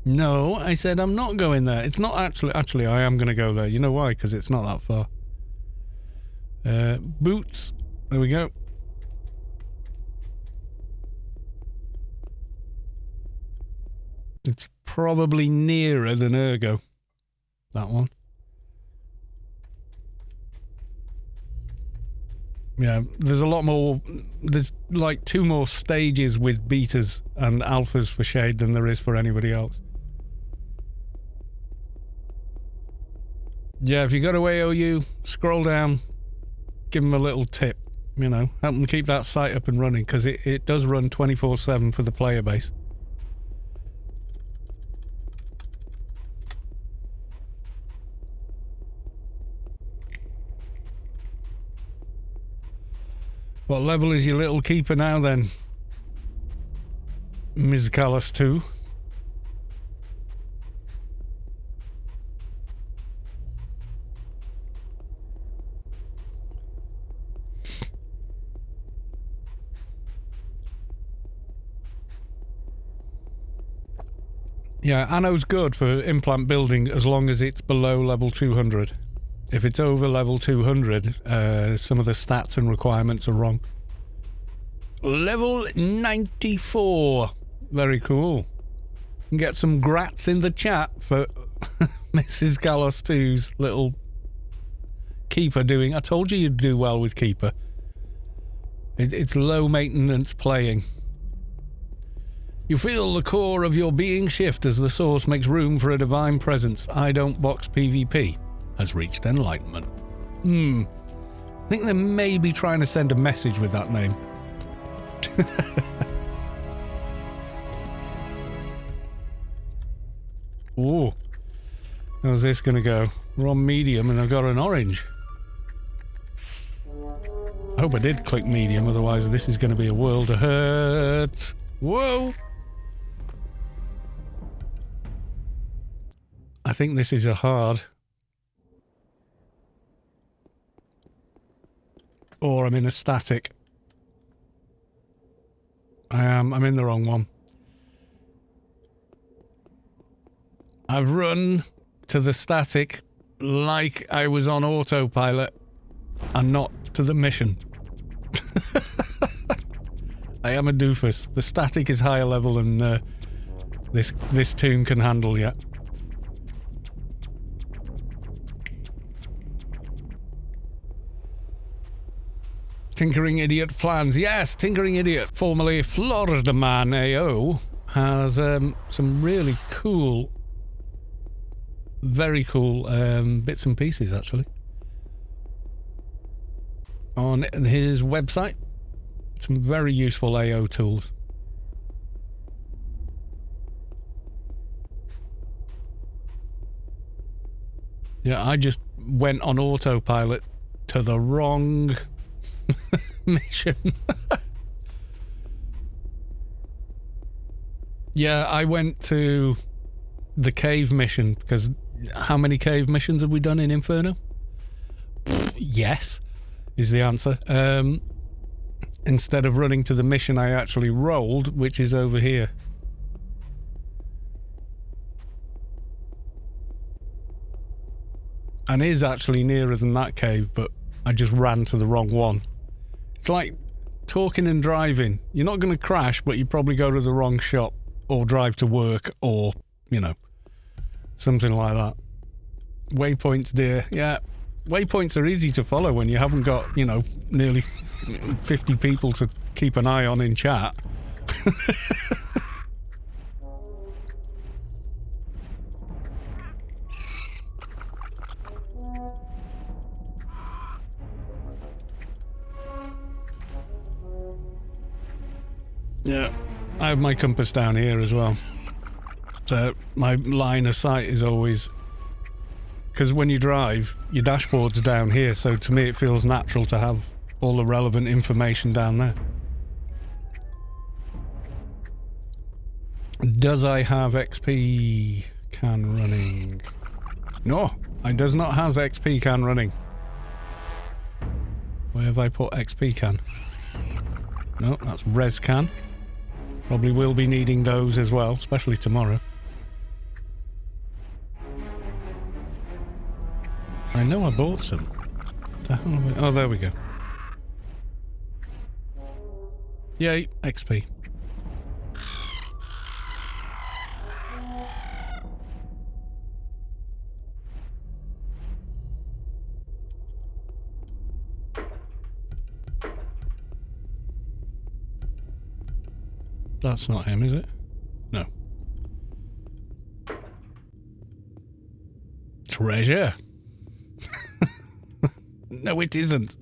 No, I said I'm not going there. It's not actually I am going to go there. You know why? Because it's not that far. Boots. There we go. It's probably nearer than Ergo. That one. Yeah, there's a lot more. There's like 2 more stages with betas and alphas for Shade than there is for anybody else. Yeah, if you go to AOU, scroll down, give them a little tip, you know, help them keep that site up and running, because it does run 24/7 for the player base. What level is your little keeper now then, Ms. Callis 2? Yeah, Anno's good for implant building as long as it's below level 200. If it's over level 200, some of the stats and requirements are wrong. Level 94. Very cool. You can get some grats in the chat for Mrs. Gallos 2's little keeper doing. I told you you'd do well with keeper. It's low maintenance playing. You feel the core of your being shift as the source makes room for a divine presence. I don't box PvP. Has reached enlightenment. I think they may be trying to send a message with that name. Ooh. How's this going to go? We're on medium and I've got an orange. I hope I did click medium, otherwise this is going to be a world of hurt. Whoa! I think this is a hard. Or I'm in a static. I'm in the wrong one. I've run to the static like I was on autopilot and not to the mission. I am a doofus. The static is higher level than this tune can handle yet. Tinkering Idiot plans. Yes, Tinkering Idiot, formerly Florida Man AO, has some really cool, very cool bits and pieces, actually, on his website. Some very useful AO tools. Yeah, I just went on autopilot to the wrong mission. Yeah, I went to the cave mission because how many cave missions have we done in Inferno? Yes, is the answer. Instead of running to the mission I actually rolled, which is over here. And is actually nearer than that cave, but I just ran to the wrong one. It's like talking and driving. You're not going to crash, but you probably go to the wrong shop or drive to work or, you know, something like that. Waypoints, dear. Yeah, waypoints are easy to follow when you haven't got, you know, nearly 50 people to keep an eye on in chat. Yeah, I have my compass down here as well. So my line of sight is always... Because when you drive, your dashboard's down here, so to me it feels natural to have all the relevant information down there. Does I have XP can running? No, I does not have XP can running. Where have I put XP can? No, that's res can. Probably will be needing those as well, especially tomorrow. I know I bought some. The hell am I- Oh, there we go. Yay, XP. That's not him, is it? No. Treasure. No, it isn't.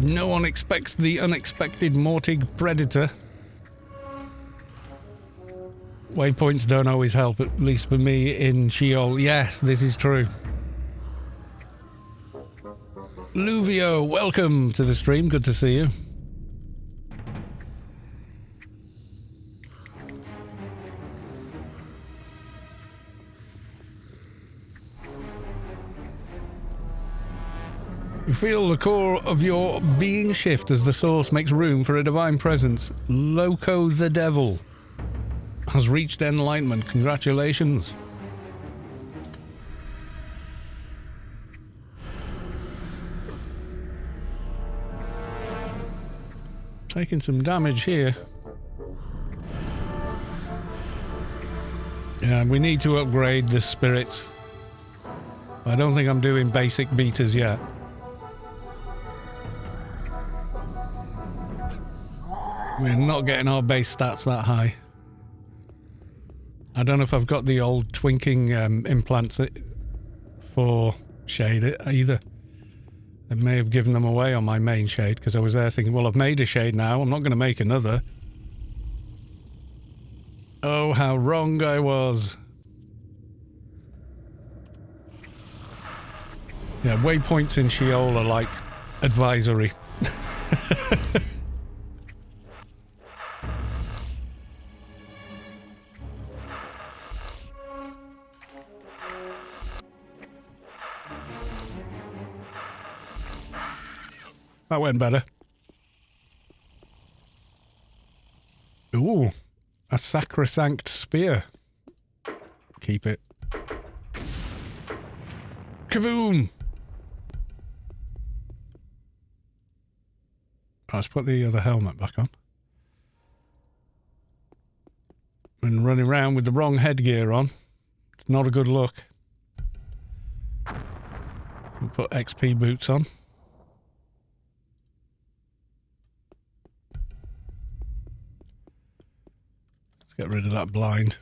No one expects the unexpected Mortig predator. Waypoints don't always help, at least for me in Sheol. Yes, this is true. Luvio, welcome to the stream. Good to see you. You feel the core of your being shift as the source makes room for a divine presence. Loco the Devil has reached enlightenment. Congratulations. Taking some damage here. Yeah, we need to upgrade the spirits. I don't think I'm doing basic beaters yet. We're not getting our base stats that high. I don't know if I've got the old twinking implants for shade either. I may have given them away on my main shade because I was there thinking, well, I've made a shade now. I'm not going to make another. Oh, how wrong I was. Yeah, waypoints in Sheol are like advisory. That went better. Ooh, a sacrosanct spear. Keep it. Kaboom! Let's put the other helmet back on. Been running around with the wrong headgear on. It's not a good look. We'll put XP boots on. Get rid of that blind.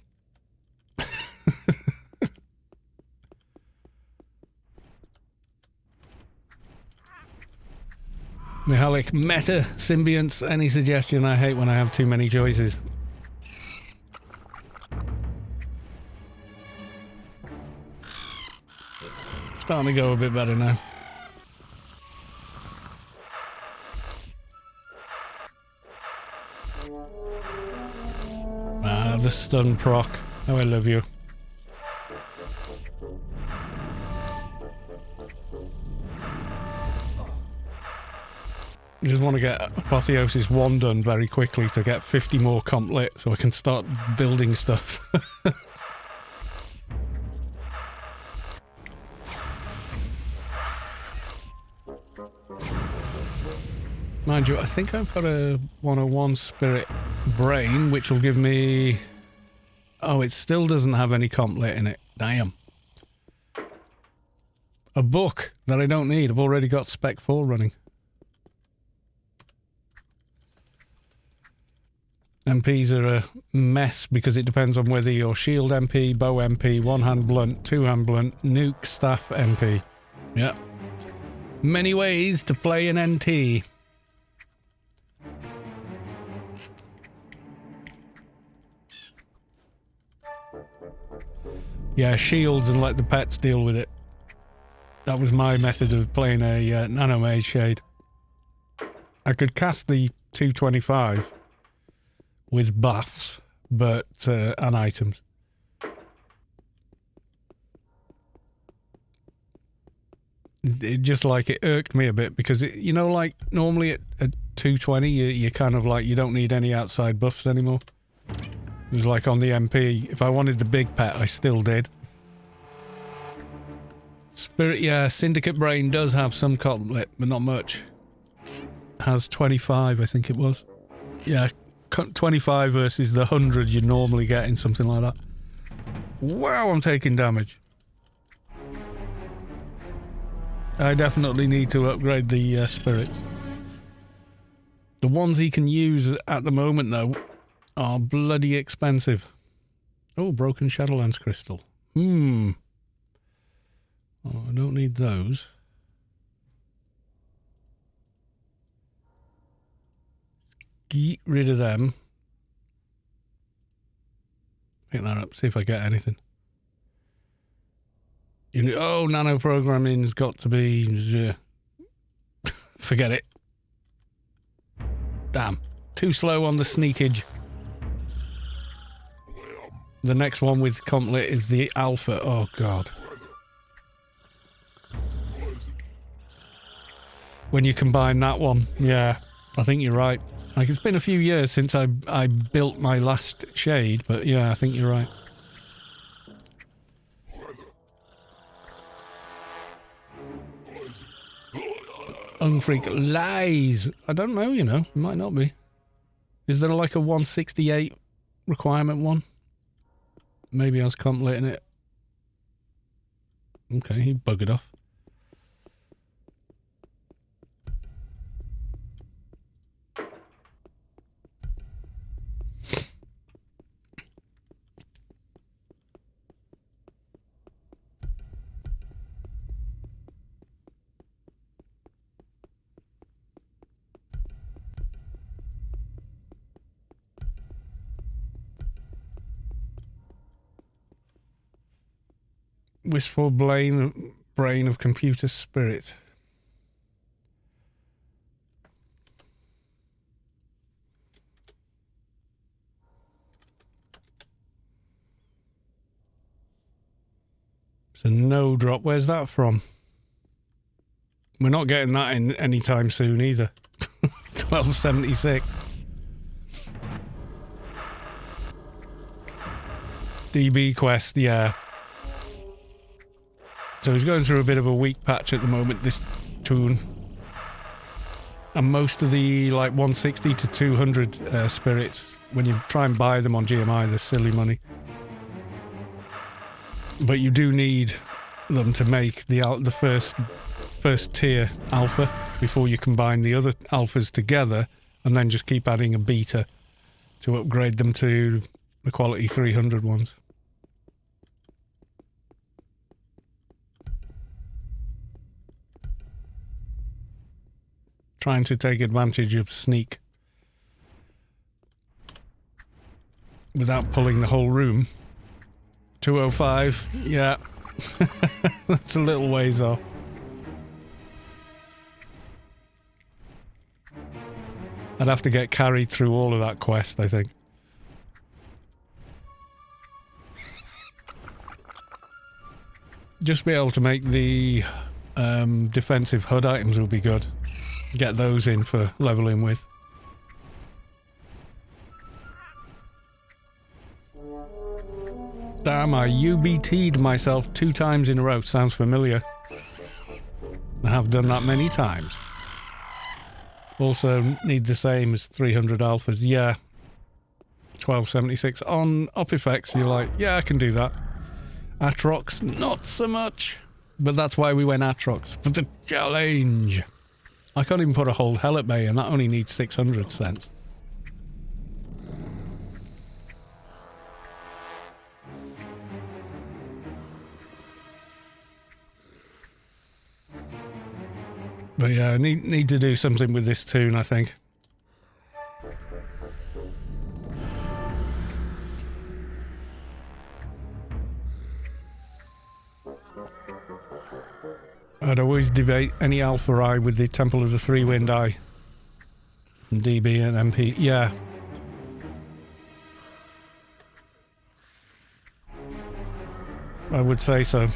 Mihalik, meta, symbionts, any suggestion? I hate when I have too many choices. Starting to go a bit better now. Ah, the stun proc. Oh, I love you. I just want to get Apotheosis 1 done very quickly to get 50 more comp lit so I can start building stuff. Mind you, I think I've got a 101 Spirit Brain, which will give me... Oh, it still doesn't have any comp lit in it. Damn. A book that I don't need. I've already got Spec 4 running. MPs are a mess because it depends on whether you're shield MP, bow MP, one-hand blunt, two-hand blunt, nuke, staff MP. Yep. Many ways to play an NT. Yeah, shields and let the pets deal with it. That was my method of playing a Nano Mage Shade. I could cast the 225 with buffs, but and items. It just like it irked me a bit because it, you know, like normally at 220 you kind of like you don't need any outside buffs anymore. It was like on the MP. If I wanted the big pet, I still did. Spirit, yeah, Syndicate Brain does have some cottonlet, but not much. Has 25, I think it was. Yeah, 25 versus the 100 you normally get in something like that. Wow, I'm taking damage. I definitely need to upgrade the spirits. The ones he can use at the moment, though, are bloody expensive. Oh, broken Shadowlands crystal. Oh, I don't need those. Get rid of them. Pick that up, see if I get anything. Oh, nano programming's got to be... forget it. Damn. Too slow on the sneakage. The next one with Complet is the Alpha. Oh, God. When you combine that one, yeah, I think you're right. Like, it's been a few years since I built my last shade, but yeah, I think you're right. Unfreak lies. I don't know, you know. It might not be. Is there like a 168 requirement one? Maybe I was completing it. Okay, he buggered off. Wistful brain of computer spirit. It's a no drop. Where's that from? We're not getting that in anytime soon either. 1276. DB quest, yeah. So he's going through a bit of a weak patch at the moment, this toon. And most of the like 160 to 200 spirits, when you try and buy them on GMI, they're silly money. But you do need them to make the first tier alpha before you combine the other alphas together, and then just keep adding a beta to upgrade them to the quality 300 ones. Trying to take advantage of sneak without pulling the whole room. 205, yeah. That's a little ways off. I'd have to get carried through all of that quest, I think. Just be able to make the defensive HUD items will be good. Get those in for leveling with. Damn, I UBT'd myself 2 times in a row. Sounds familiar. I have done that many times. Also need the same as 300 alphas. Yeah. 1276. On up effects, you're like, yeah, I can do that. Atrox, not so much. But that's why we went Atrox. For the challenge. I can't even put a whole hell at bay, and that only needs 600 cents. But yeah, I need to do something with this toon, I think. I'd always debate any Alpha Eye with the Temple of the Three-Wind Eye. From DB and MP, yeah. I would say so.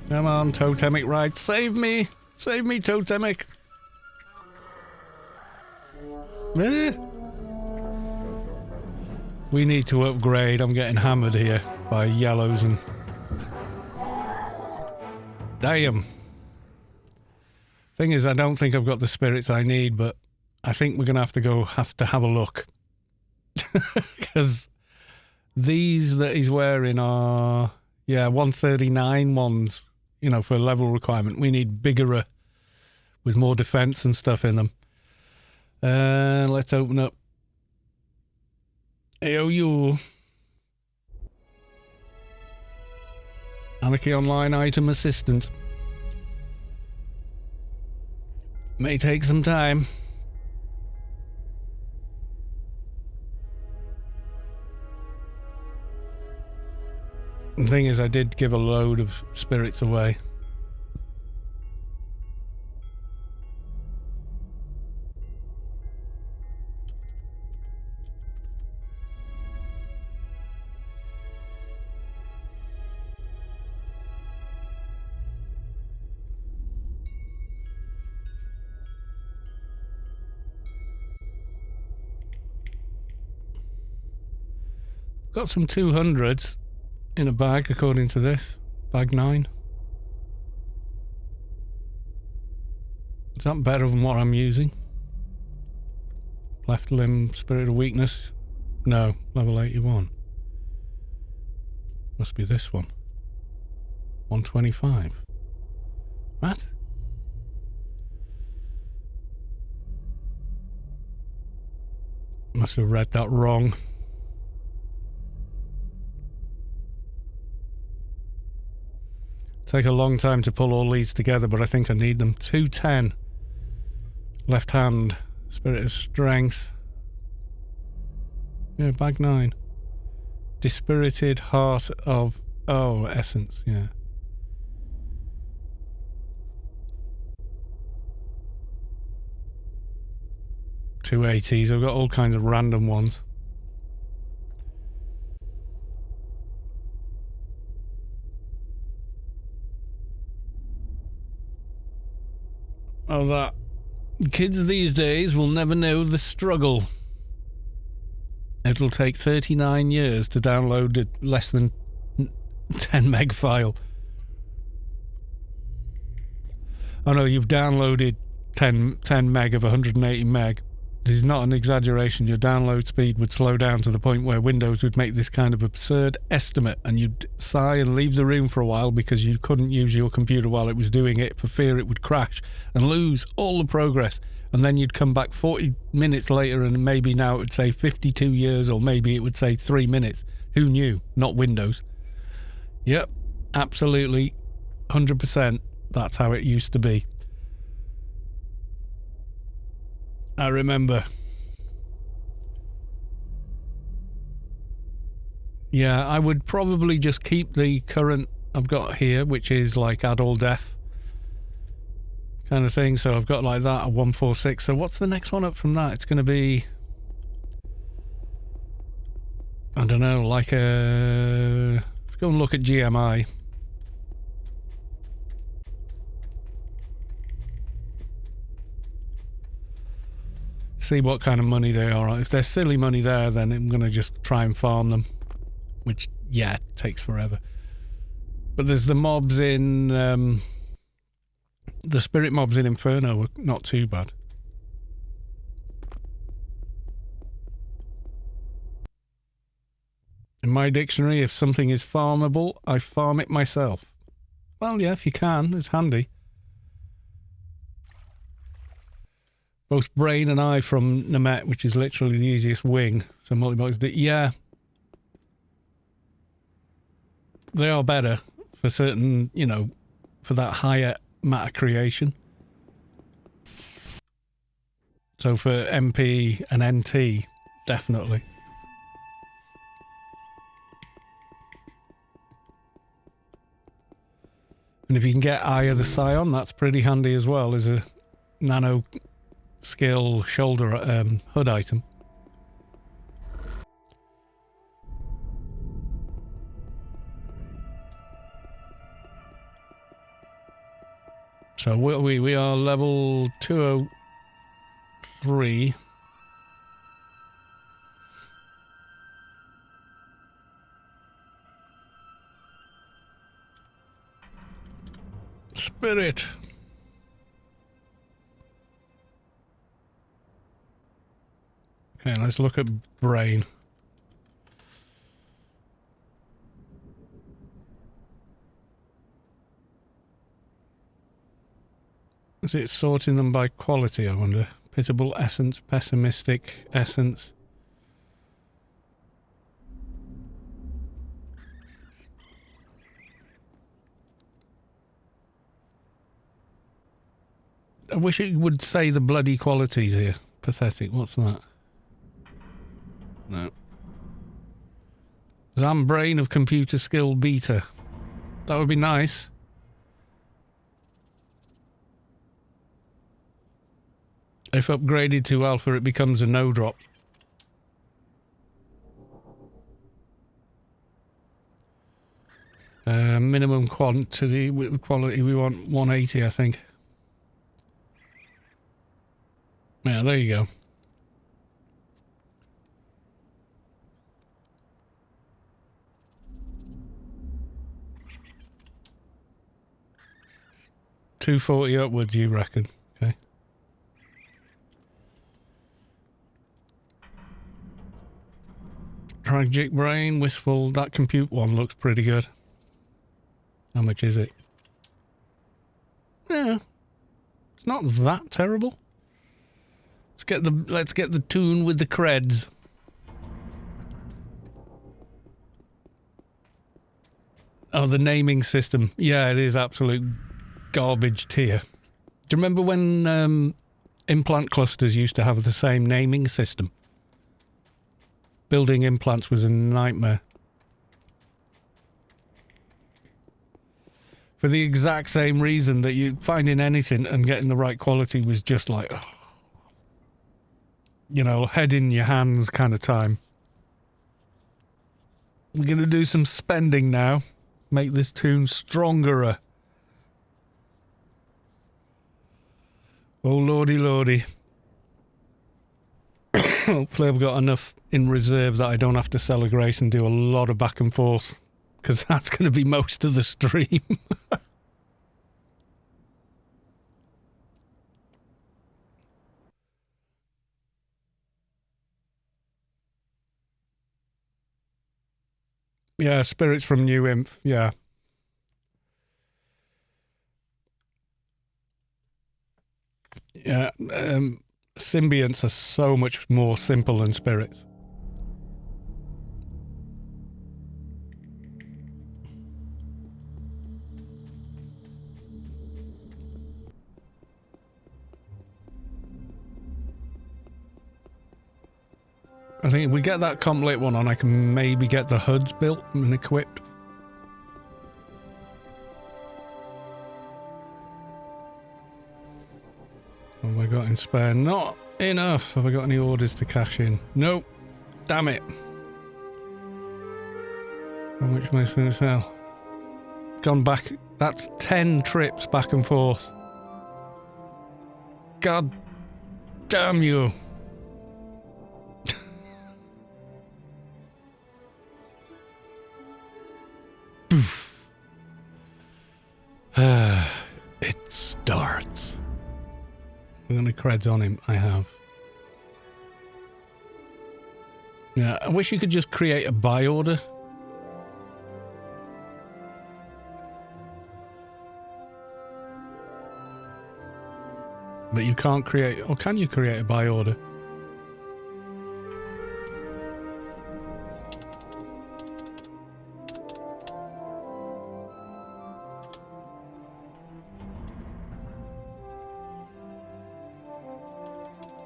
Come on, Totemic Ride, save me! Save me, Totemic! We need to upgrade. I'm getting hammered here by yellows and... Damn. Thing is, I don't think I've got the spirits I need, but I think we're going to have to have a look. Because these that he's wearing are, 139 ones, for a level requirement. We need bigger with more defense and stuff in them. Let's open up AOU. Anarchy Online Item Assistant. May take some time. The thing is, I did give a load of spirits away. Got some 200s in a bag, according to this. Bag 9. Is that better than what I'm using? Left limb, spirit of weakness. No, level 81. Must be this one. 125. What? Must have read that wrong. Take a long time to pull all these together, but I think I need them. 210. Left hand. Spirit of strength. Yeah, bag 9. Dispirited heart of... Oh, essence, yeah. Two 80s. I've got all kinds of random ones. Oh, that. Kids these days will never know the struggle. It'll take 39 years to download a less than 10 meg file. Oh no, you've downloaded 10 meg of 180 meg. This is not an exaggeration. Your download speed would slow down to the point where Windows would make this kind of absurd estimate, and you'd sigh and leave the room for a while because you couldn't use your computer while it was doing it for fear it would crash and lose all the progress. And then you'd come back 40 minutes later and maybe now it would say 52 years, or maybe it would say 3 minutes. Who knew? Not Windows. Yep, absolutely 100%. That's how it used to be. I remember. Yeah, I would probably just keep the current I've got here, which is like add all def kind of thing. So I've got like that, a 146. So what's the next one up from that? It's going to be, I don't know, like a... Let's go and look at GMI. See what kind of money they are. If they're silly money there, then I'm going to just try and farm them, which, yeah, takes forever. But there's the mobs in the spirit mobs in Inferno are not too bad. In my dictionary, if something is farmable, I farm it myself. Well, yeah, if you can, it's handy. Both brain and eye from Namet, which is literally the easiest wing. So multi-box, yeah. They are better for certain, you know, for that higher matter creation. So for MP and NT, definitely. And if you can get Eye of the Scion, that's pretty handy as well as a nano skill shoulder hood item. So we are level 203. Spirit. Okay, let's look at brain. Is it sorting them by quality, I wonder? Pitiable essence, pessimistic essence. I wish it would say the bloody qualities here. Pathetic. What's that? No. Zam brain of computer skill beta. That would be nice. If upgraded to alpha, it becomes a no drop. Minimum quality we want 180, I think. Yeah, there you go. $240 upwards, you reckon? Okay. Tragic brain, wistful. That compute one looks pretty good. How much is it? Yeah, it's not that terrible. Let's get the tune with the creds. Oh, the naming system. Yeah, it is absolute garbage tier. Do you remember when implant clusters used to have the same naming system? Building implants was a nightmare. For the exact same reason that you finding anything and getting the right quality was just like, you know, head in your hands kind of time. We're going to do some spending now. Make this tune stronger. Oh, lordy, lordy. Hopefully I've got enough in reserve that I don't have to sell a Grace and do a lot of back and forth. Because that's going to be most of the stream. Yeah, spirits from New Imp. Yeah. Yeah. Symbionts are so much more simple than spirits. I think if we get that complete one on, I can maybe get the HUDs built and equipped. What have I got in spare? Not enough. Have I got any orders to cash in? Nope. Damn it. How much am I going to sell? Gone back. That's 10 trips back and forth. God damn you. It starts. I'm gonna creds on him. I have. Yeah, I wish you could just create a buy order. But you can't create, or can you create a buy order?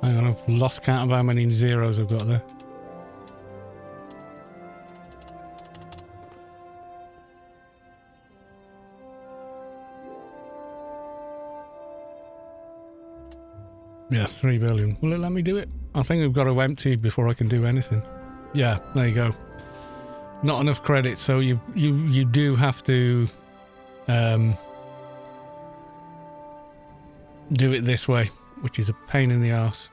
Hang on, I've lost count of how many zeros I've got there. Yeah, 3 billion. Will it let me do it? I think we've got to empty before I can do anything. Yeah, there you go. Not enough credit, so you do have to do it this way, which is a pain in the arse.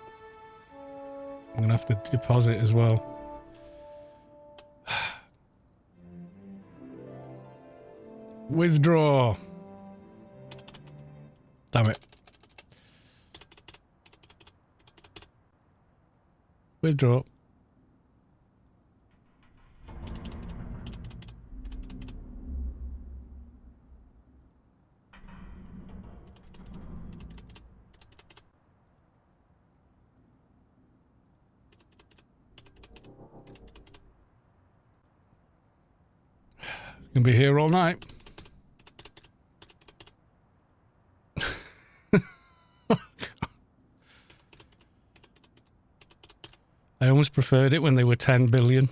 I'm gonna have to deposit as well. Withdraw. Damn it. Withdraw. Gonna be here all night. I almost preferred it when they were 10 billion.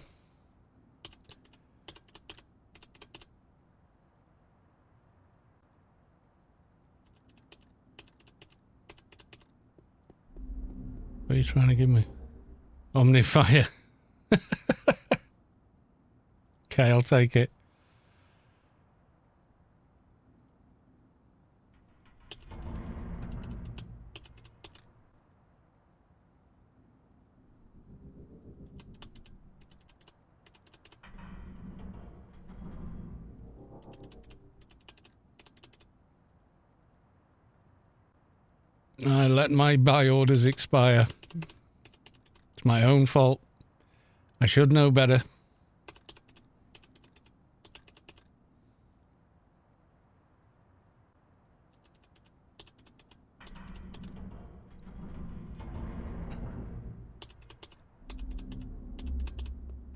What are you trying to give me? Omnifire. Okay, I'll take it. I let my buy orders expire. It's my own fault. I should know better.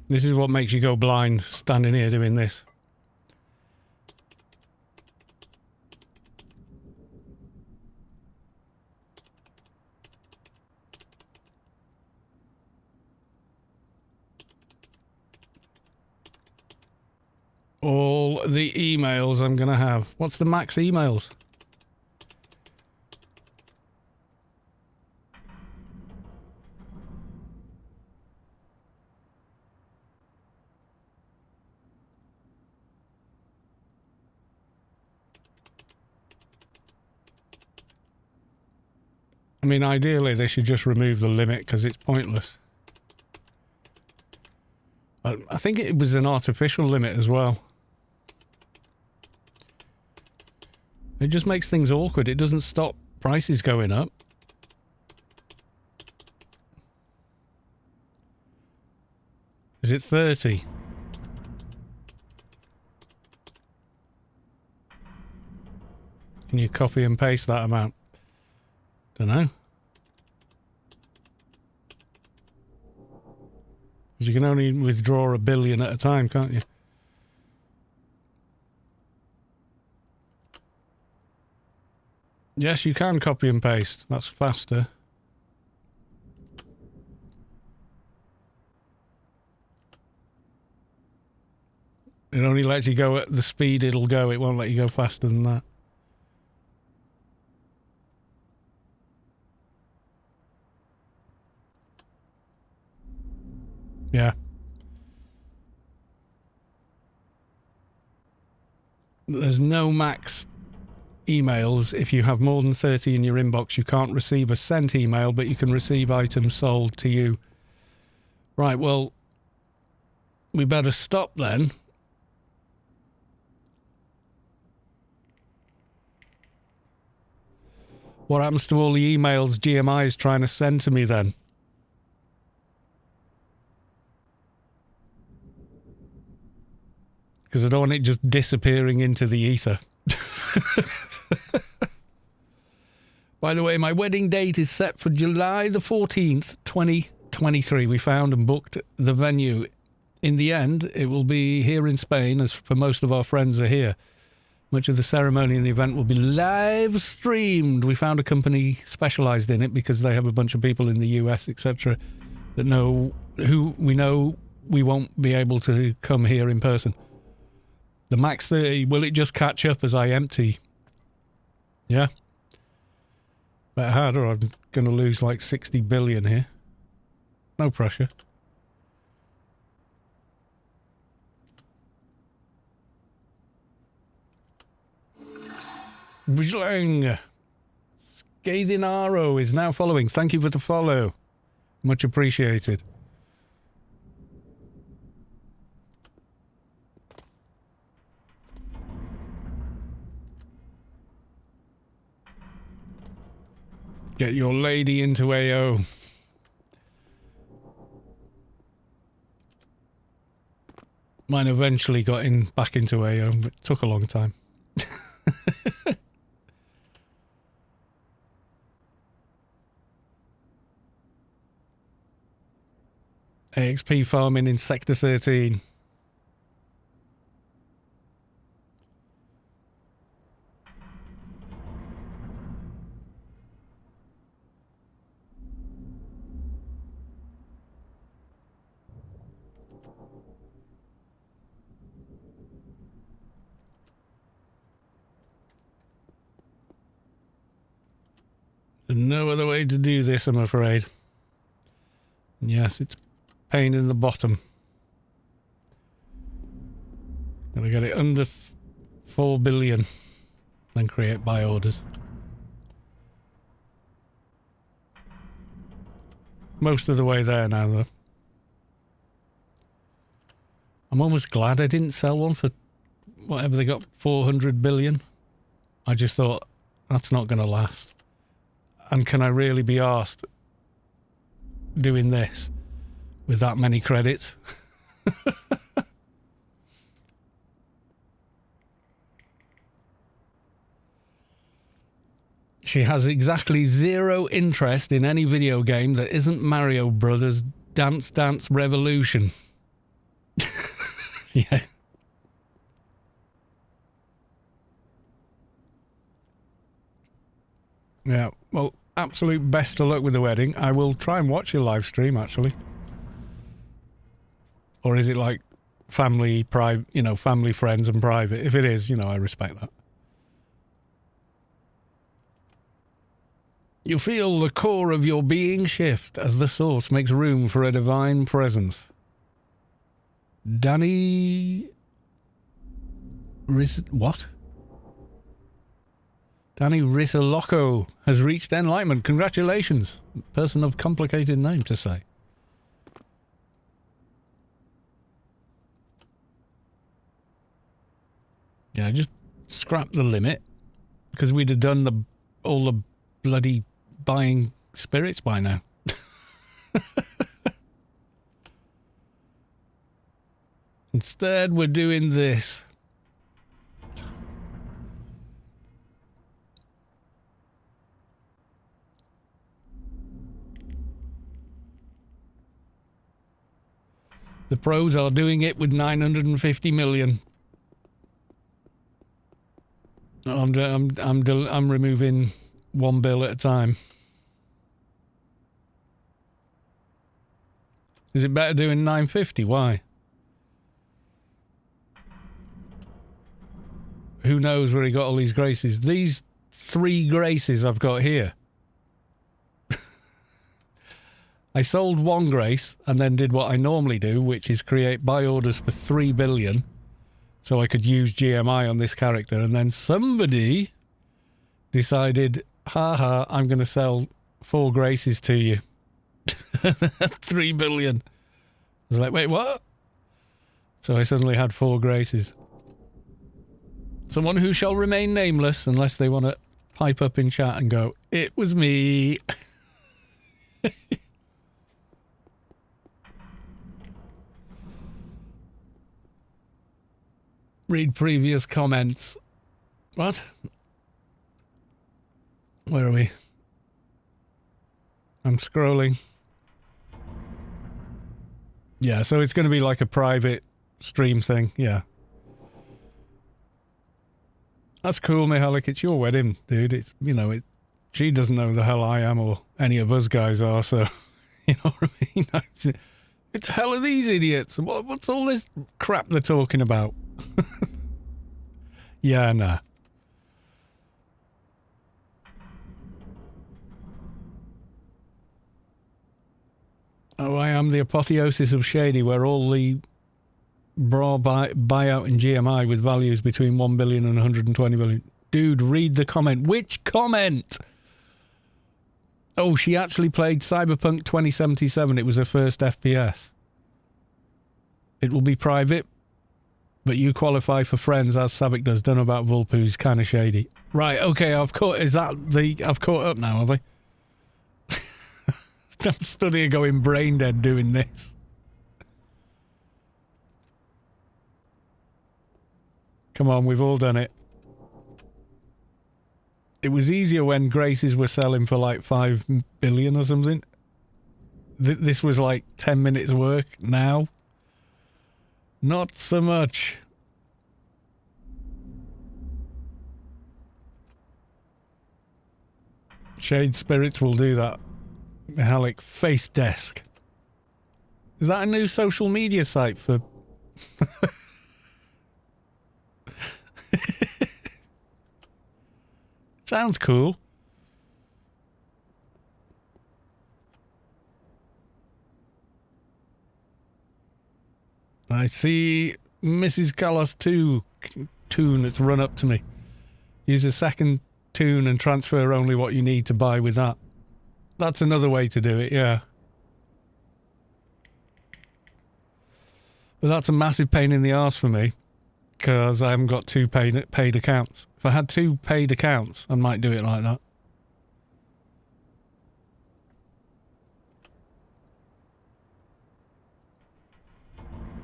This is what makes you go blind, standing here doing this. All the emails I'm going to have. What's the max emails? I mean, ideally, they should just remove the limit because it's pointless. I think it was an artificial limit as well. It just makes things awkward. It doesn't stop prices going up. Is it 30? Can you copy and paste that amount? Don't know. Because you can only withdraw 1 billion at a time, can't you? Yes, you can copy and paste. That's faster. It only lets you go at the speed it'll go. It won't let you go faster than that. Yeah. There's no max emails. If you have more than 30 in your inbox, you can't receive a sent email, but you can receive items sold to you. Right, well, we better stop then. What happens to all the emails GMI is trying to send to me then? Because I don't want it just disappearing into the ether. By the way, my wedding date is set for July the 14th, 2023. We found and booked the venue. In the end, it will be here in Spain, as for most of our friends are here. Much of the ceremony and the event will be live streamed. We found a company specialised in it because they have a bunch of people in the US, etc., that know who we know we won't be able to come here in person. The max 30, will it just catch up as I empty? Yeah. Better hard or I'm going to lose like 60 billion here. No pressure. Bjlang. Scathing Arrow is now following. Thank you for the follow. Much appreciated. Get your lady into AO. Mine eventually got back into AO, but it took a long time. AXP farming in Sector 13. No other way to do this, I'm afraid. Yes, it's pain in the bottom. Gotta get it under 4 billion, then create buy orders. Most of the way there now, though. I'm almost glad I didn't sell one for whatever they got, 400 billion. I just thought, that's not going to last. And can I really be arsed doing this with that many credits? She has exactly 0 interest in any video game that isn't Mario Brothers Dance Dance Revolution. Yeah. Yeah, well, absolute best of luck with the wedding. I will try and watch your live stream, actually. Or is it like family, family, friends and private? If it is, I respect that. You feel the core of your being shift as the source makes room for a divine presence. Danny... What? Danny Risoloco has reached enlightenment. Congratulations. Person of complicated name to say. Yeah, just scrap the limit. Because we'd have done all the bloody buying spirits by now. Instead, we're doing this. The pros are doing it with 950 million. I'm removing 1 bill at a time. Is it better doing 950? Why? Who knows where he got all these graces? These 3 graces I've got here. I sold 1 grace and then did what I normally do, which is create buy orders for 3 billion so I could use GMI on this character. And then somebody decided, haha, I'm going to sell 4 graces to you. 3 billion. I was like, wait, what? So I suddenly had 4 graces. Someone who shall remain nameless unless they want to pipe up in chat and go, it was me. Read previous comments. What? Where are we? I'm scrolling. Yeah, so it's going to be like a private stream thing. Yeah. That's cool, Mihalik. It's your wedding, dude. It's, she doesn't know who the hell I am or any of us guys are, so, you know what I mean? What the hell are these idiots? What's all this crap they're talking about? Yeah, nah. Oh, I am the apotheosis of Shady, where all the bra buyout in GMI with values between 1 billion and 120 billion. Dude, read the comment. Which comment? Oh, she actually played Cyberpunk 2077. It was her first FPS. It will be private, but you qualify for friends as Savick does. Don't know about Vulpu's kind of shady. Right, okay, I've caught up now, have I? I'm stood here going brain dead doing this. Come on, we've all done it. It was easier when Graces were selling for like 5 billion or something. This was like 10 minutes work now. Not so much. Shade Spirits will do that. Mihalik Face Desk. Is that a new social media site for... Sounds cool. I see Mrs. Callos 2 tune that's run up to me. Use a second tune and transfer only what you need to buy with that. That's another way to do it, yeah. But that's a massive pain in the arse for me because I haven't got 2 paid accounts. If I had 2 paid accounts, I might do it like that.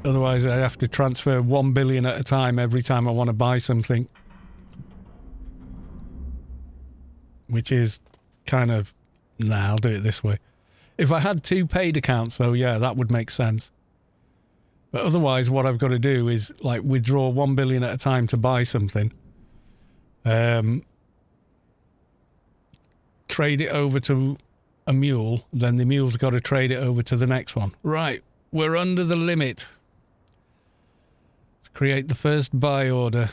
Otherwise, I have to transfer 1 billion at a time every time I want to buy something. Which is kind of... Nah, I'll do it this way. If I had 2 paid accounts, though, yeah, that would make sense. But otherwise, what I've got to do is, like, withdraw 1 billion at a time to buy something. Trade it over to a mule, then the mule's got to trade it over to the next one. Right, we're under the limit. Let's create the first buy order.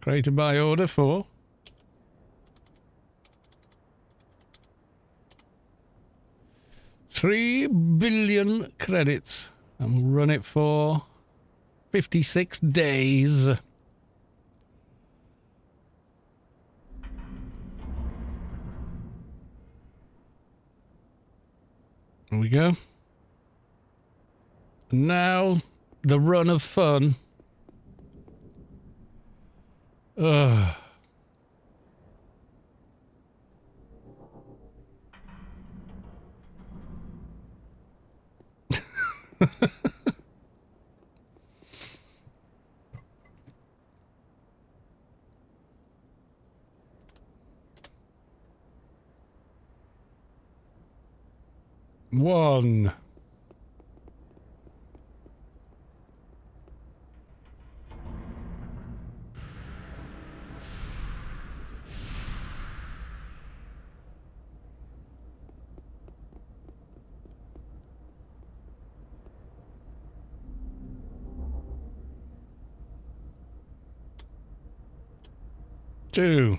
Create a buy order for... $3 billion credits. And we'll run it for 56 days. There we go. And now, the run of fun. Ugh. One. Two.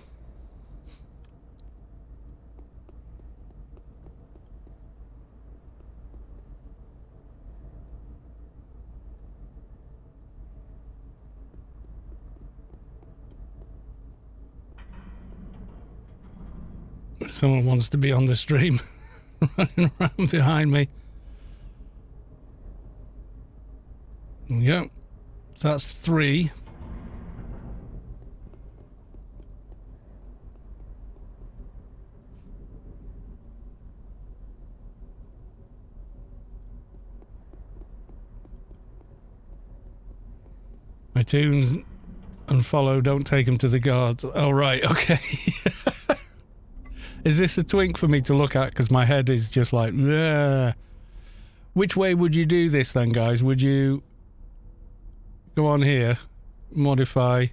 Someone wants to be on the stream running around behind me. Yep. So that's 3. iTunes unfollow, don't take them to the guards. Oh, right, okay. Is this a twink for me to look at? Because my head is just like, bleh. Which way would you do this then, guys? Would you go on here, modify...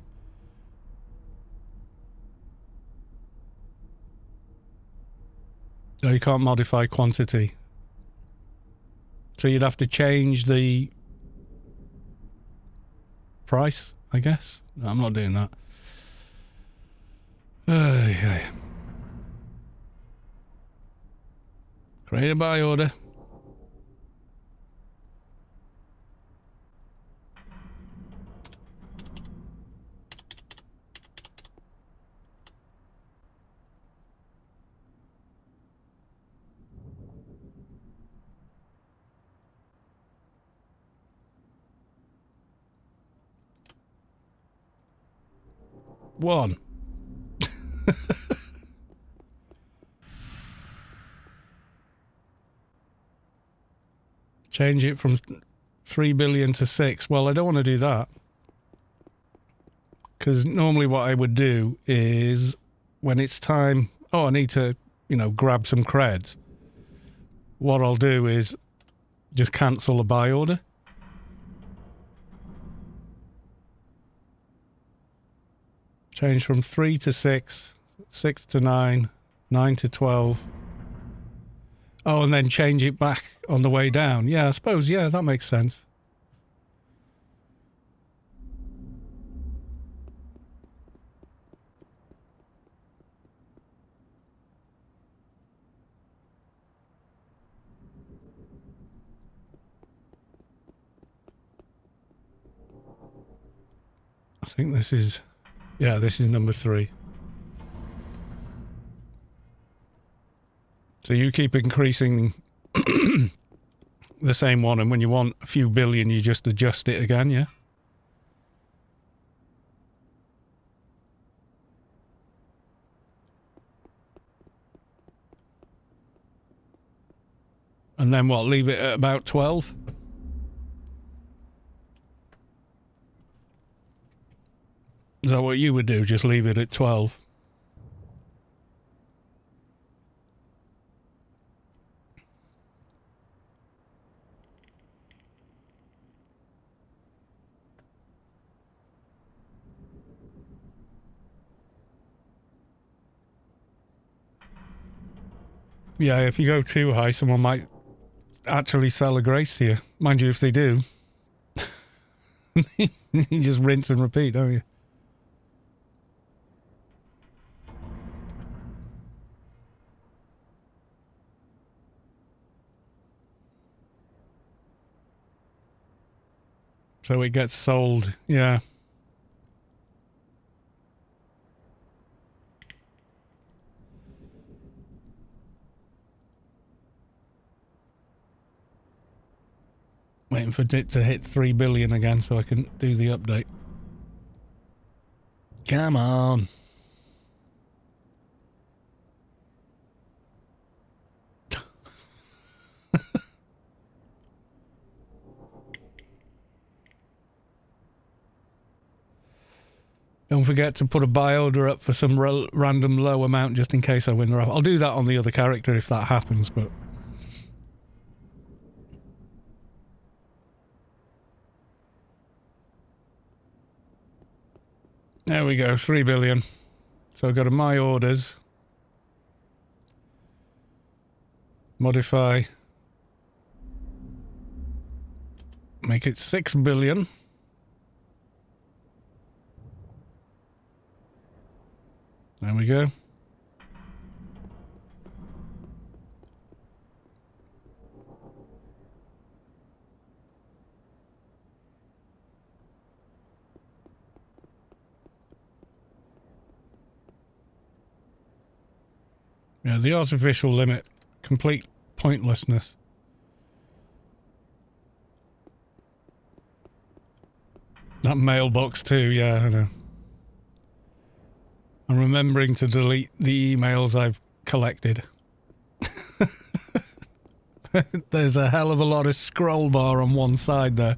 No, you can't modify quantity. So you'd have to change the price, I guess. No, I'm not doing that. Okay. Create a buy order. One. Change it from 3 billion to 6. Well, I don't want to do that. Because normally what I would do is when it's time, I need to, grab some creds. What I'll do is just cancel a buy order. Change from 3 to 6, 6 to 9, 9 to 12. Oh, and then change it back on the way down. Yeah, I suppose, that makes sense. I think this is number 3. So you keep increasing the same one, and when you want a few billion, you just adjust it again, yeah? And then what, leave it at about 12? Is that what you would do? Just leave it at 12? Yeah, if you go too high, someone might actually sell a Grace to you. Mind you, if they do, you just rinse and repeat, don't you? So it gets sold, yeah. Waiting for it to hit 3 billion again so I can do the update. Come on. Don't forget to put a buy order up for some random low amount just in case I win the raffle. I'll do that on the other character if that happens, but... There we go, 3 billion. So I've got a my orders. Modify. Make it 6 billion. There we go. Yeah, the artificial limit, complete pointlessness. That mailbox too, yeah, I know. I'm remembering to delete the emails I've collected. There's a hell of a lot of scroll bar on one side there.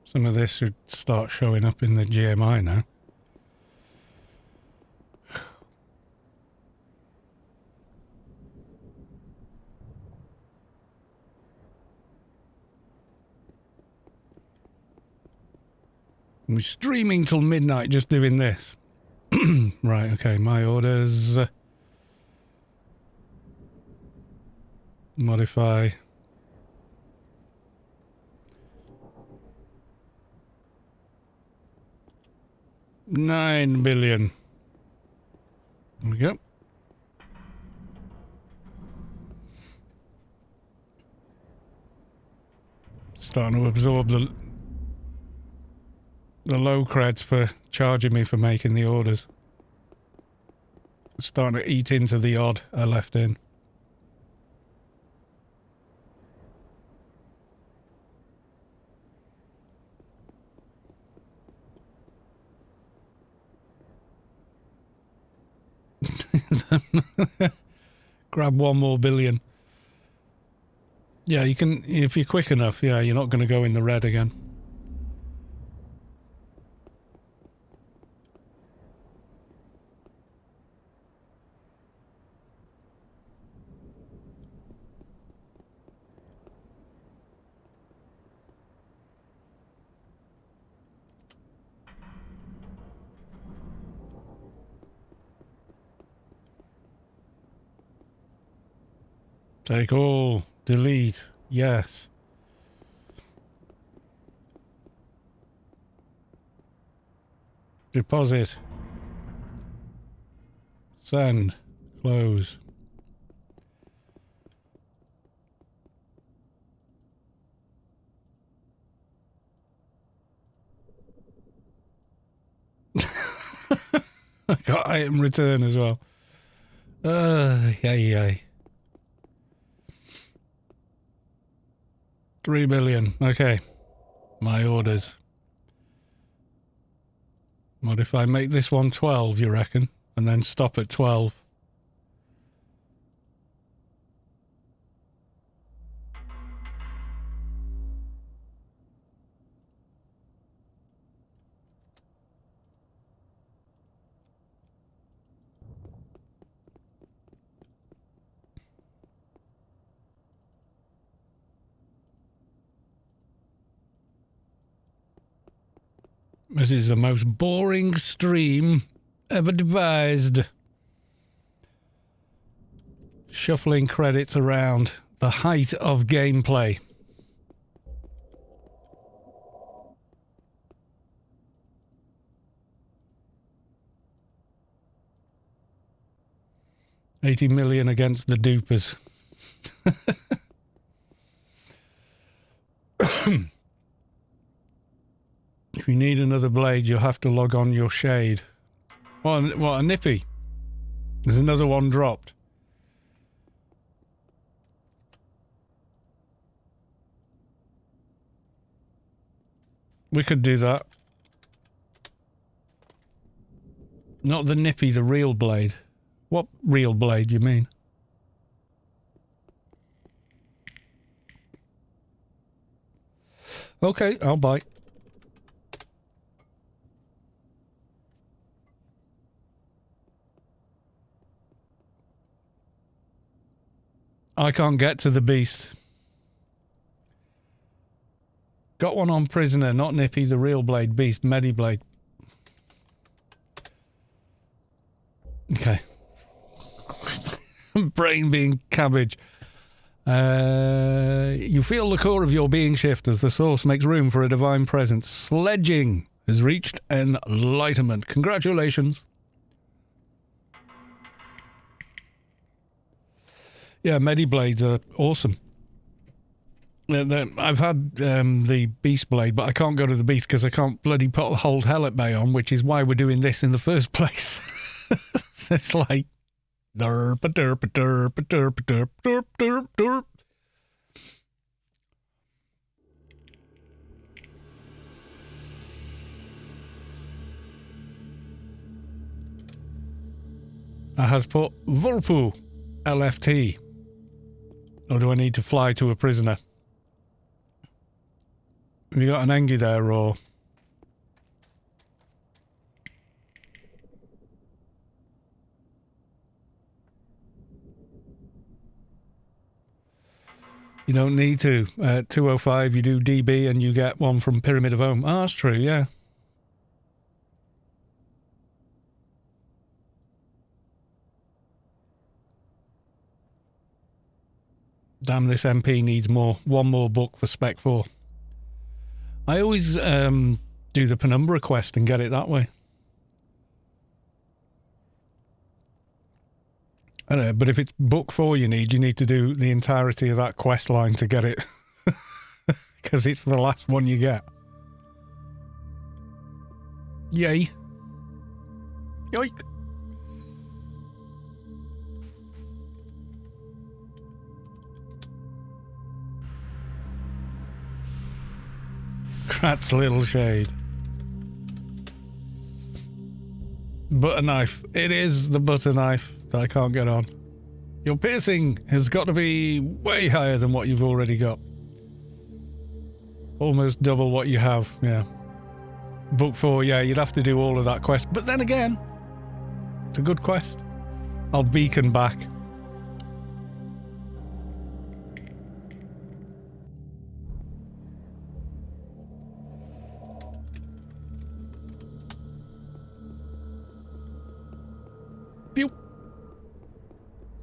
Some of this should start showing up in the GMI now. We're streaming till midnight just doing this. Right, okay, my orders. Modify. $9 billion. There we go. Starting to absorb the low creds for charging me for making the orders. Starting to eat into the odd I left in. Grab one more billion. Yeah, you can, if you're quick enough, yeah, you're not going to go in the red again. Take all. Delete. Yes. Deposit. Send. Close. I got item return as well. Yay. 3 billion. Okay. My orders. What if I make this one 12, you reckon? And then stop at 12? This is the most boring stream ever devised. Shuffling credits around. The height of gameplay. $80 million against the dupers. If you need another blade, you'll have to log on your shade. What a nippy. There's another one dropped. We could do that. Not the nippy, the real blade. What real blade do you mean? Okay, I'll buy. I can't get to the beast. Got one on prisoner, not nippy, the real blade, beast, Mediblade. Okay. Brain being cabbage. You feel the core of your being shift as the source makes room for a divine presence. Sledging has reached enlightenment. Congratulations. Yeah, Mediblades are awesome. I've had the Beast Blade, but I can't go to the Beast because I can't bloody put Hold Hell at Bay on, which is why we're doing this in the first place. It's like... derp, derp, derp, derp, derp, derp, derp, derp. I has put Vulpu LFT. Or do I need to fly to a prisoner? Have you got an Engie there, or... You don't need to. 205, you do DB and you get one from Pyramid of Home. Oh, that's true, yeah. Damn, this MP needs one more book for Spec 4. I always do the Penumbra quest and get it that way. I know, but if it's book 4 you need to do the entirety of that quest line to get it. Because it's the last one you get. Yay. Yoink. Krat's little shade. Butter knife. It is the butter knife that I can't get on. Your piercing has got to be way higher than what you've already got. Almost double what you have, yeah. Book 4, yeah, you'd have to do all of that quest. But then again, it's a good quest. I'll beacon back. Pew.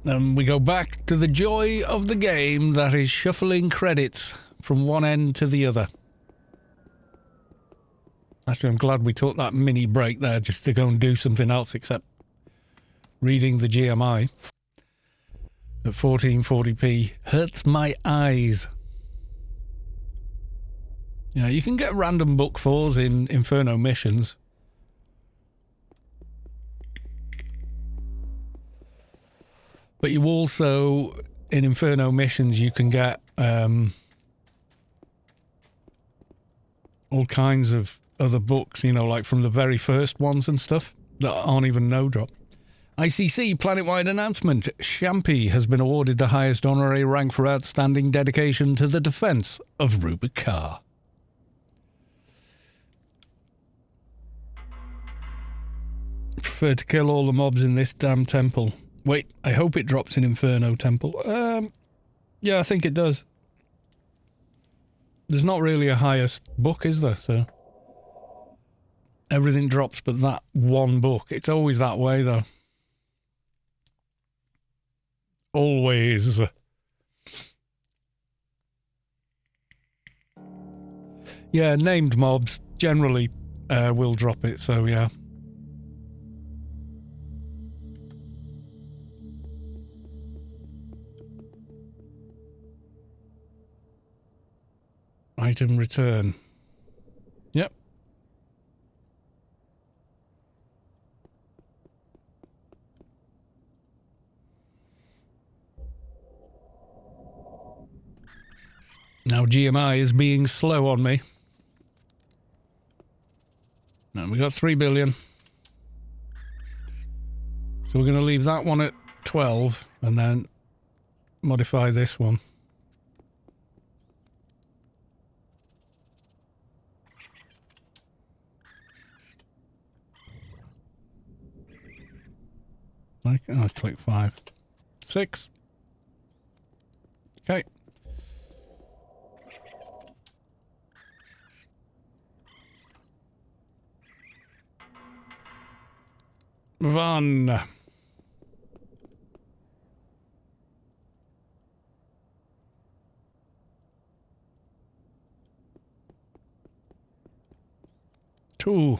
Then we go back to the joy of the game that is shuffling credits from one end to the other. Actually, I'm glad we took that mini break there just to go and do something else except reading the GMI at 1440p. Hurts my eyes. Yeah, you can get random book 4s in Inferno missions. But you also, in Inferno missions, you can get all kinds of other books, you know, like from the very first ones and stuff that aren't even no drop. ICC planet-wide announcement. Champy has been awarded the highest honorary rank for outstanding dedication to the defense of Rubicar. Prefer to kill all the mobs in this damn temple. Wait, I hope it drops in Inferno Temple. Yeah, I think it does. There's not really a highest book, is there? So everything drops but that one book. It's always that way, though. Always. Yeah, named mobs generally will drop it, so yeah. Item return. Yep. Now GMI is being slow on me. Now we got 3 billion. So we're going to leave that one at 12 and then modify this one. I'll click 5. 6. Okay. One. Two.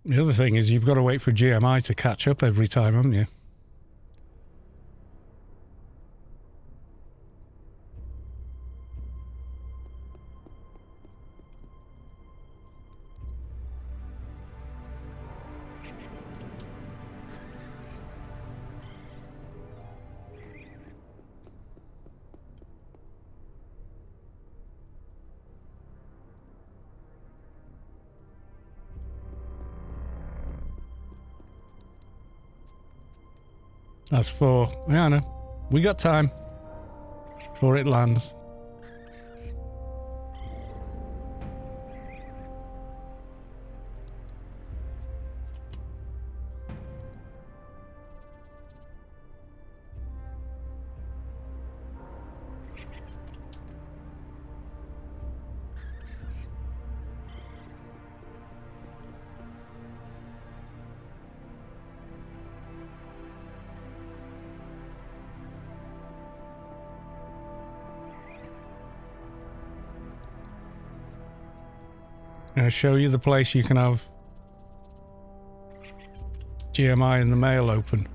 The other thing is you've got to wait for GMI to catch up every time, haven't you? That's 4. Yeah, I know. We got time. before it lands. I'll show you the place you can have GMI in the mail open.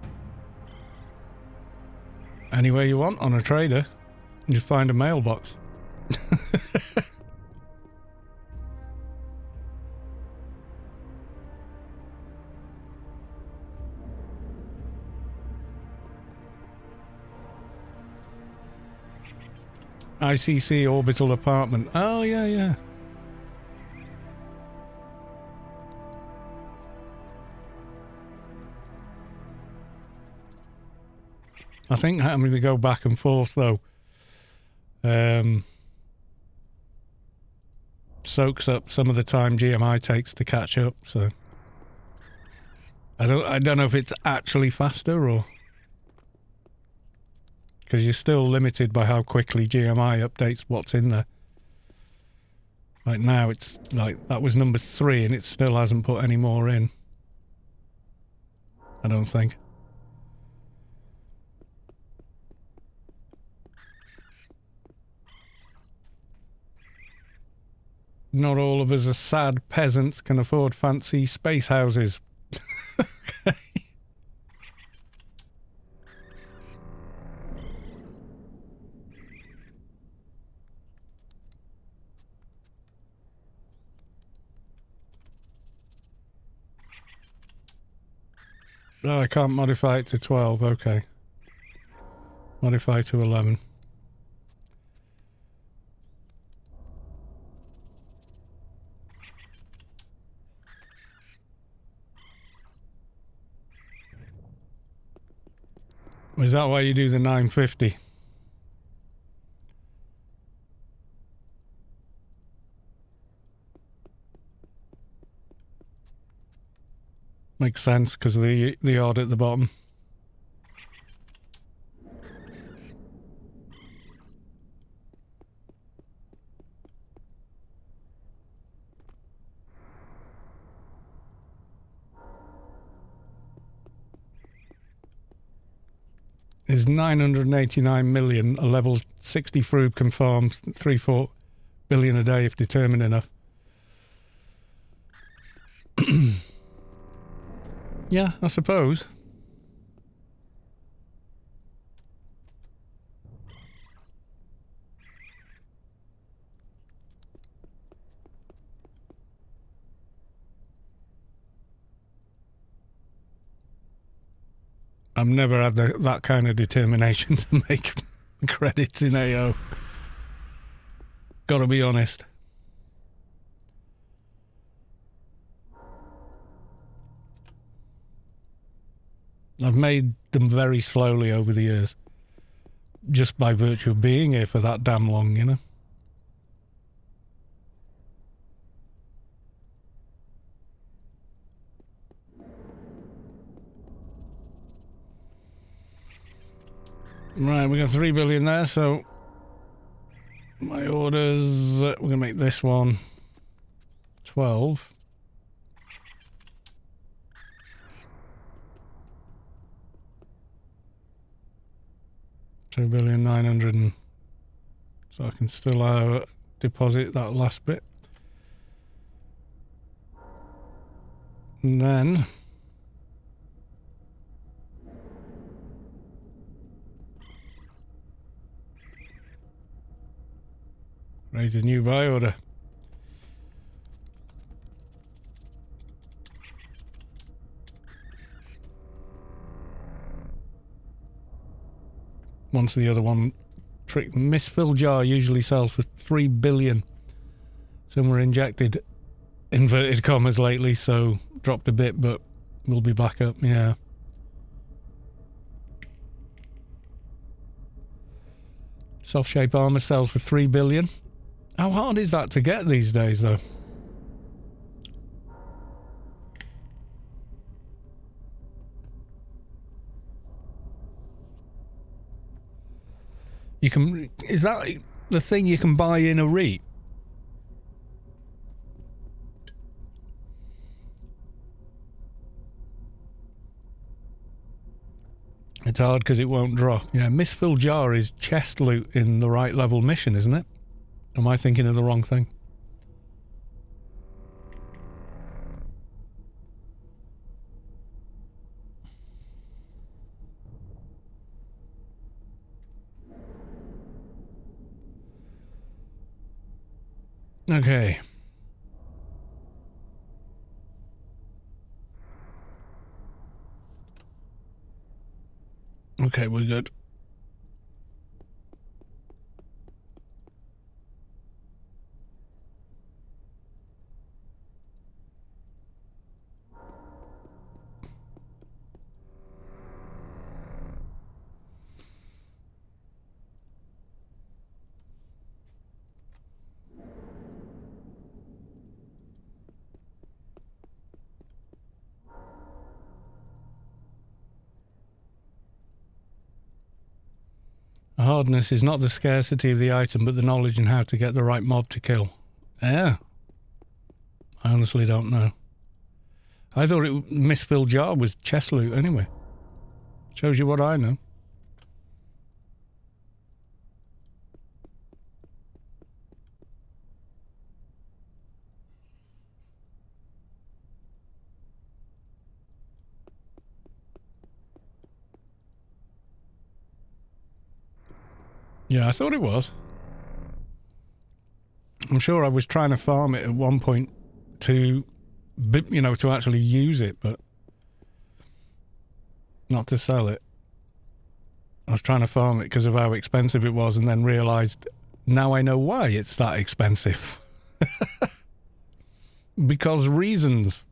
Anywhere you want on a trader. You just find a mailbox. ICC orbital apartment. Oh, yeah, yeah. I think having to go back and forth though soaks up some of the time GMI takes to catch up, so I don't know if it's actually faster or because you're still limited by how quickly GMI updates what's in there. Like now it's like that was number 3 and it still hasn't put any more in. I don't think. Not all of us are sad peasants can afford fancy space houses. Okay. Oh, I can't modify it to 12, okay. Modify to 11. Is that why you do the 950? Makes sense because of the odd at the bottom. Is 989 million a level 60 Froob confirmed 3-4 billion a day if determined enough. Yeah, I suppose. I've never had that kind of determination to make credits in AO. Gotta be honest. I've made them very slowly over the years. Just by virtue of being here for that damn long, you know? Right, we got 3 billion there, so my orders, we're gonna make this one 12. $2,900,000, and so I can still deposit that last bit. And then create a new buy order. Once the other one trick misfill jar usually sells for 3 billion. Some were injected inverted commas lately, so dropped a bit, but we'll be back up, yeah. Soft shape armor sells for 3 billion. How hard is that to get these days, though? You can... Is that the thing you can buy in a REIT? It's hard because it won't drop. Yeah, Misfilled Jar is chest loot in the right level mission, isn't it? Am I thinking of the wrong thing? Okay. Okay, we're good. Hardness is not the scarcity of the item, but the knowledge and how to get the right mob to kill. Yeah. I honestly don't know. I thought Misfilled Jar was chest loot anyway. Shows you what I know. Yeah, I thought it was. I'm sure I was trying to farm it at one point to, you know, to actually use it, but not to sell it. I was trying to farm it because of how expensive it was and then realised now I know why it's that expensive. Because reasons.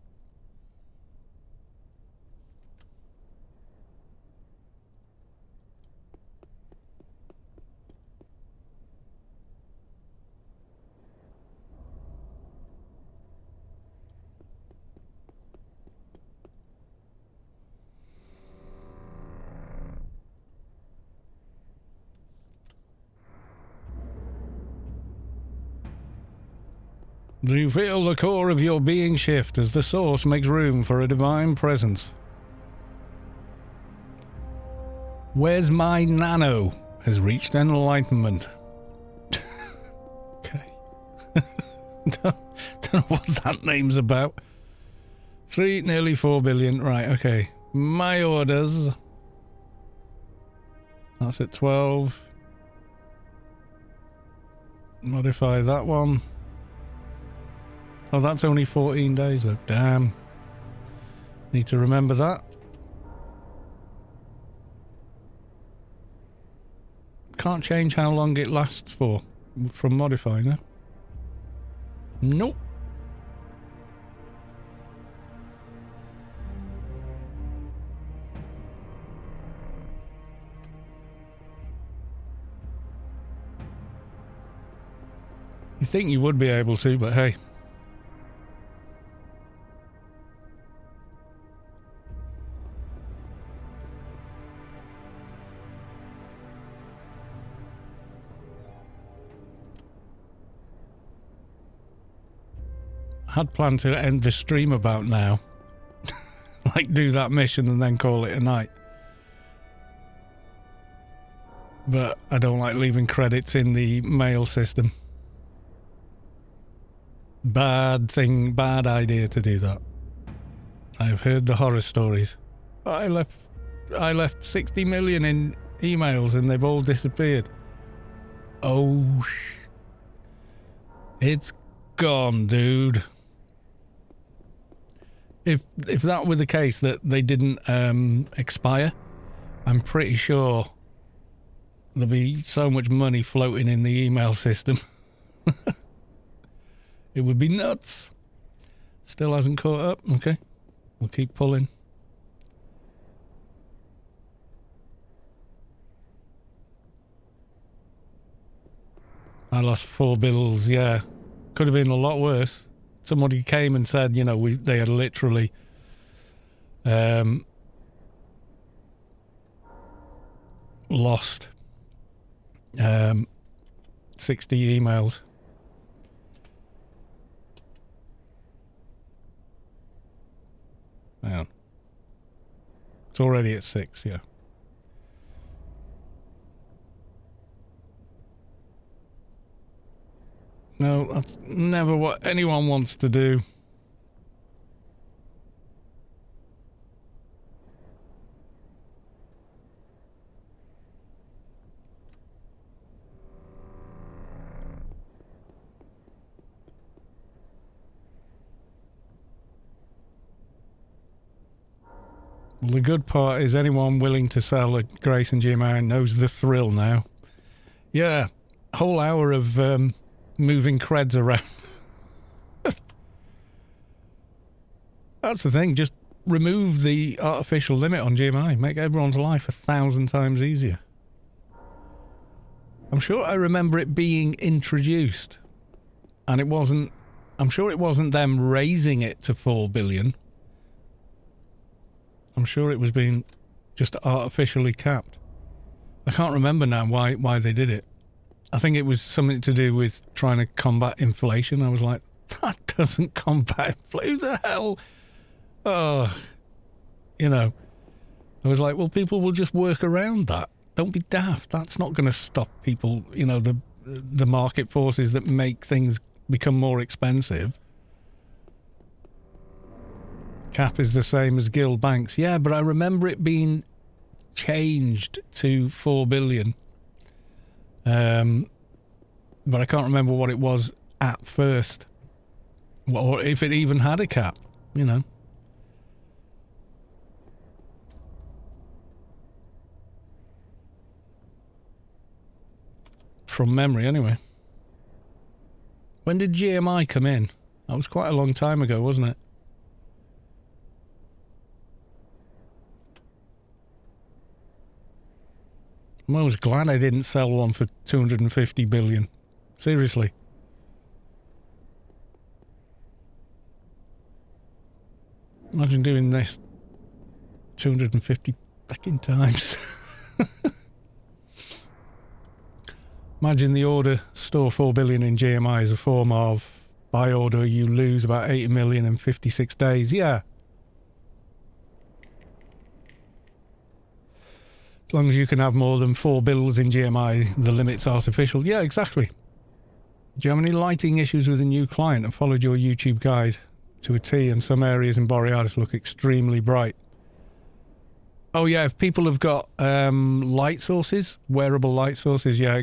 Do you feel the core of your being shift as the source makes room for a divine presence? Where's my nano has reached enlightenment. Okay. don't know what that name's about. Nearly 4 billion. Right, okay. My orders. That's at 12. Modify that one. Oh, that's only 14 days though. Damn. Need to remember that. Can't change how long it lasts for from modifying it. Nope. You think you would be able to, but hey. I had planned to end the stream about now. Like do that mission and then call it a night. But I don't like leaving credits in the mail system. Bad idea to do that. I've heard the horror stories. I left 60 million in emails and they've all disappeared. Oh, it's gone, dude. If that were the case that they didn't expire, I'm pretty sure there'll be so much money floating in the email system. It would be nuts. Still hasn't caught up. Okay. We'll keep pulling. I lost 4 bills, yeah. Could have been a lot worse. Somebody came and said, you know, they had literally lost 60 emails. Hang on. It's already at 6, yeah. No, that's never what anyone wants to do. Well, the good part is anyone willing to sell at Grace and GMI knows the thrill now. Yeah, whole hour of moving creds around. That's the thing, just remove the artificial limit on GMI. Make everyone's life 1,000 times easier. I'm sure I remember it being introduced. And it wasn't... I'm sure it wasn't them raising it to 4 billion. I'm sure it was being just artificially capped. I can't remember now why they did it. I think it was something to do with trying to combat inflation. I was like, that doesn't combat inflation. Who the hell? Oh, you know. I was like, well, people will just work around that. Don't be daft. That's not going to stop people, you know, the market forces that make things become more expensive. Cap is the same as Guild Banks. Yeah, but I remember it being changed to 4 billion. But I can't remember what it was at first. Or if it even had a cap, you know. From memory, anyway. When did GMI come in? That was quite a long time ago, wasn't it? I was glad I didn't sell one for 250 billion. Seriously. Imagine doing this 250 fucking times. Imagine the order store 4 billion in GMI as a form of buy order, you lose about 80 million in 56 days. Yeah. As long as you can have more than 4 bills in GMI, the limit's artificial. Yeah, exactly. Do you have any lighting issues with a new client? I followed your YouTube guide to a T, and some areas in Borealis look extremely bright. Oh yeah, if people have got light sources, wearable light sources, yeah,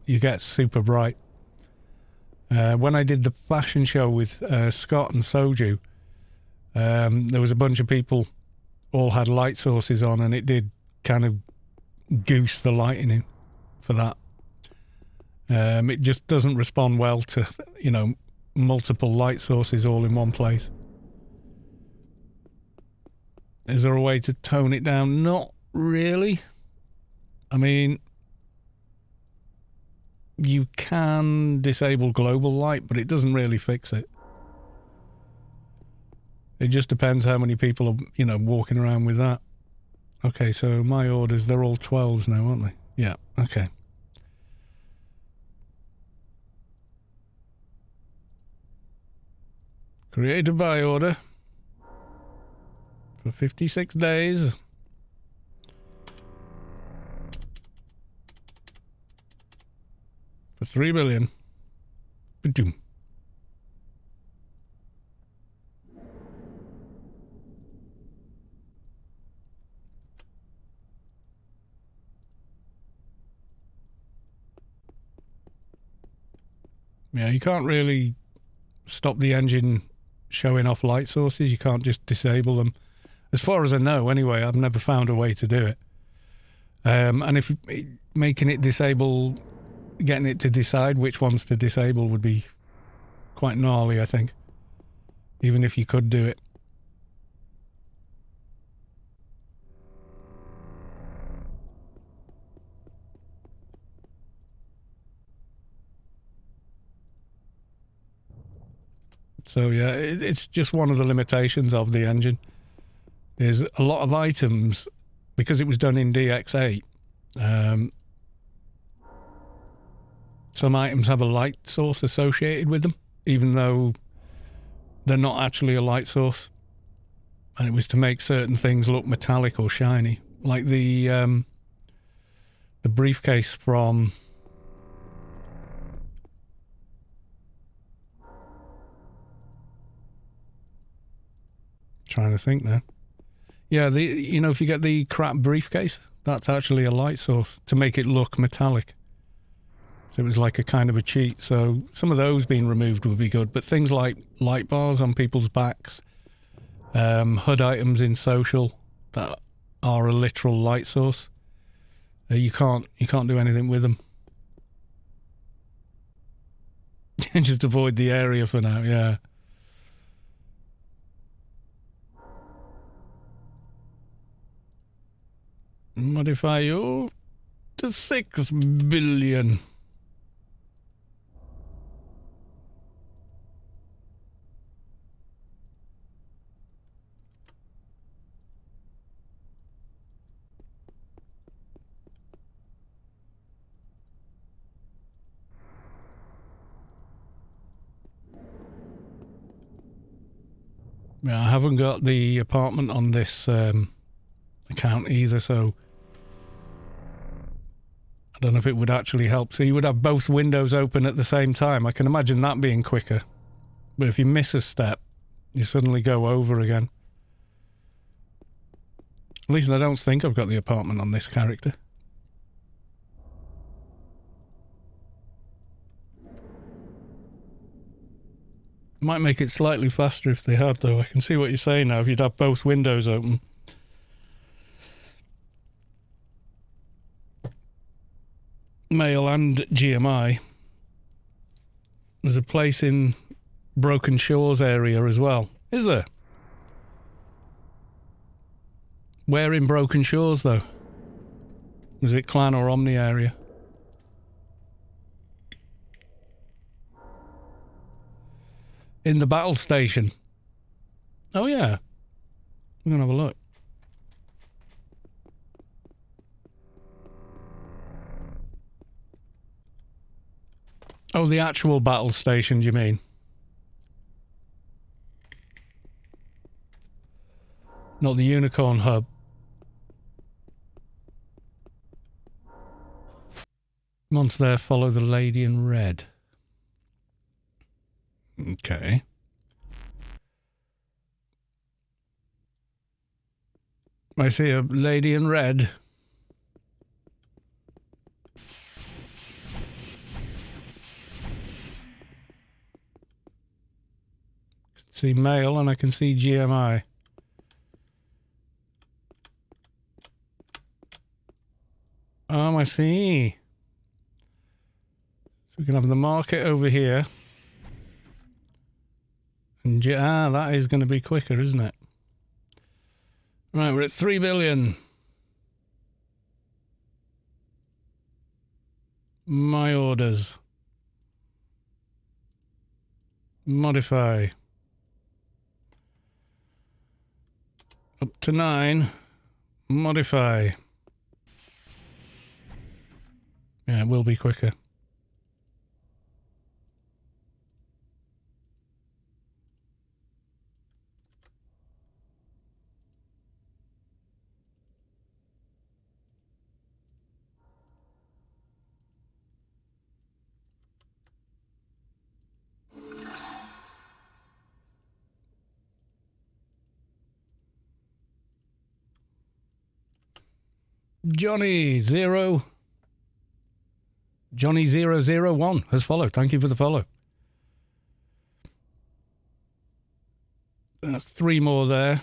you get super bright. When I did the fashion show with Scott and Soju, there was a bunch of people all had light sources on, and it did kind of goose the lighting in for that. It just doesn't respond well to, you know, multiple light sources all in one place. Is there a way to tone it down? Not really. I mean, you can disable global light, but it doesn't really fix it. It just depends how many people are, you know, walking around with that. Okay, so my orders, they're all 12s now, aren't they? Yeah, okay. Create a buy order for 56 days. For 3 billion. Ba-doom. Yeah, you can't really stop the engine showing off light sources. You can't just disable them. As far as I know, anyway, I've never found a way to do it. And if making it disable, getting it to decide which ones to disable would be quite gnarly, I think. Even if you could do it. So yeah, it's just one of the limitations of the engine. Is a lot of items, because it was done in DX8, some items have a light source associated with them, even though they're not actually a light source. And it was to make certain things look metallic or shiny, like the briefcase from trying to think now. Yeah, if you get the crap briefcase, that's actually a light source to make it look metallic. So it was like a kind of a cheat. So some of those being removed would be good, but things like light bars on people's backs, HUD items in social that are a literal light source, you can't do anything with them. Just avoid the area for now. Yeah. Modify you to 6 billion. Yeah, I haven't got the apartment on this account either, so I don't know if it would actually help. So you would have both windows open at the same time. I can imagine that being quicker. But if you miss a step, you suddenly go over again. At least I don't think I've got the apartment on this character. Might make it slightly faster if they had, though. I can see what you're saying now, if you'd have both windows open. Mail and GMI. There's a place in Broken Shores area as well. Is there? Where in Broken Shores, though? Is it Clan or Omni area? In the battle station. Oh, yeah. I'm going to have a look. Oh, the actual battle station, do you mean? Not the Unicorn Hub. Once there, follow the lady in red. Okay. I see a lady in red. See mail and I can see GMI. I see. So we can have the market over here. And that is going to be quicker, isn't it? Right, we're at 3 billion. My orders. Modify. Up to 9. Modify. Yeah, it will be quicker. Johnny001 has followed. Thank you for the follow. That's 3 more there.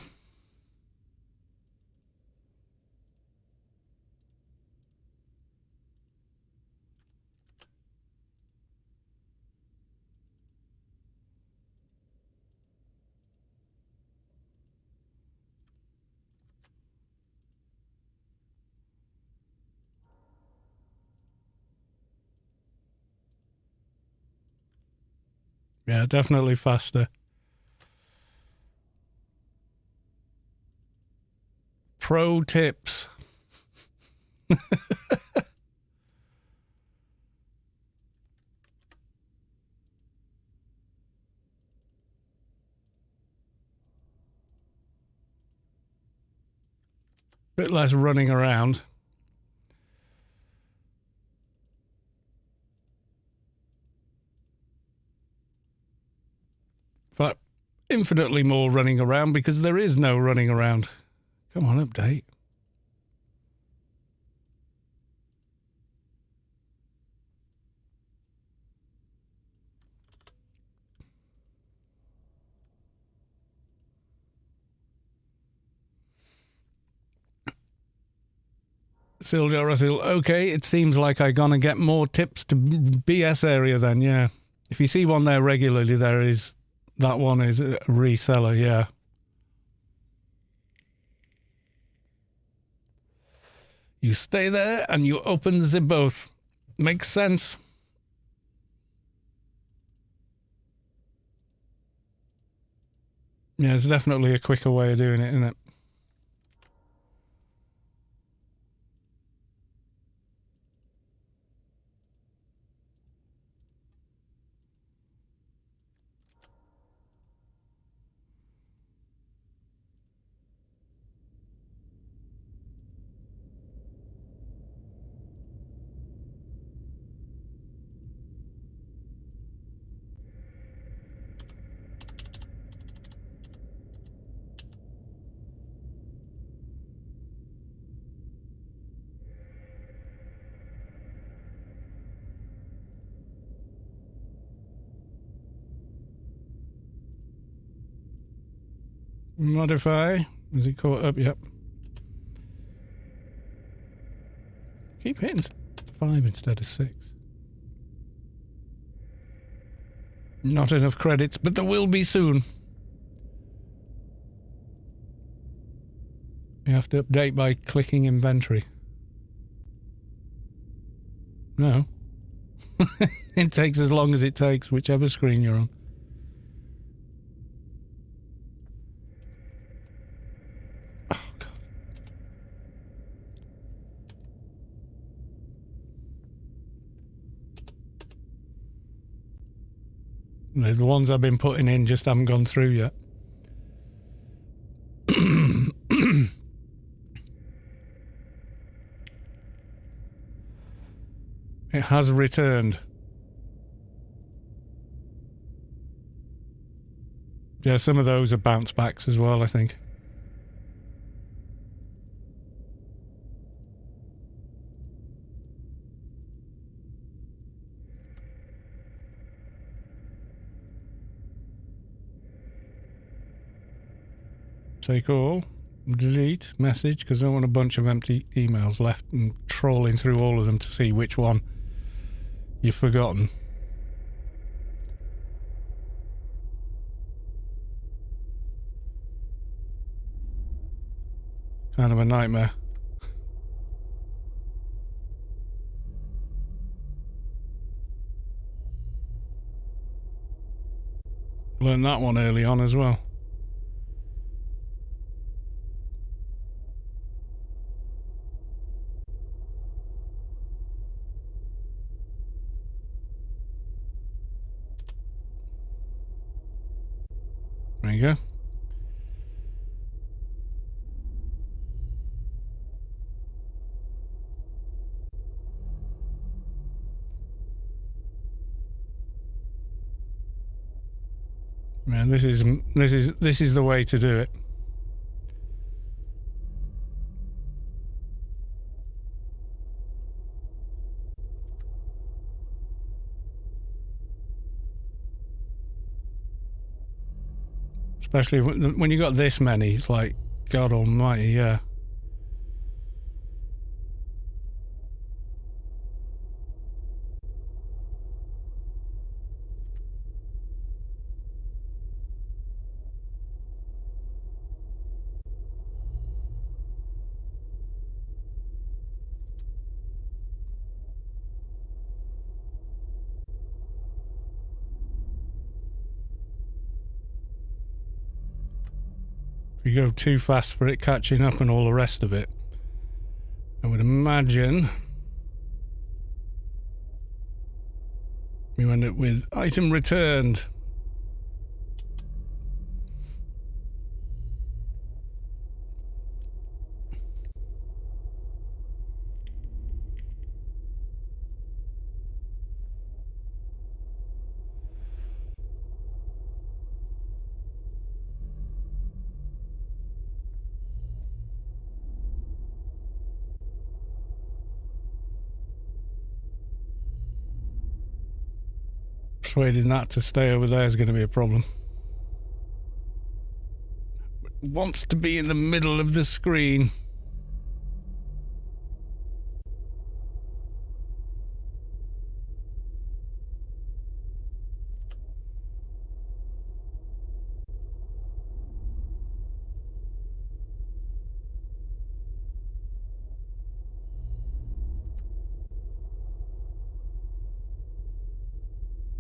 Yeah, definitely faster. Pro tips. Bit less running around. But infinitely more running around because there is no running around. Come on, update. Silja Russell, okay, it seems like I'm gonna get more tips to BS area then, yeah. If you see one there regularly, that one is a reseller, yeah. You stay there and you open the both. Makes sense. Yeah, it's definitely a quicker way of doing it, isn't it? Modify. Is it caught up? Yep. Keep hitting 5 instead of 6. Not enough credits, but there will be soon. You have to update by clicking inventory. No. It takes as long as it takes, whichever screen you're on. Oh, God. The ones I've been putting in just haven't gone through yet. It has returned. Yeah, some of those are bounce backs as well, I think. Take all. Delete message, because I don't want a bunch of empty emails left and trawling through all of them to see which one you've forgotten. Kind of a nightmare. Learned that one early on as well. There you go. Man, this is the way to do it. Especially when you got this many, it's like, God almighty, yeah. If we go too fast for it catching up and all the rest of it, I would imagine we end up with item returned. Persuading that to stay over there is going to be a problem. It wants to be in the middle of the screen.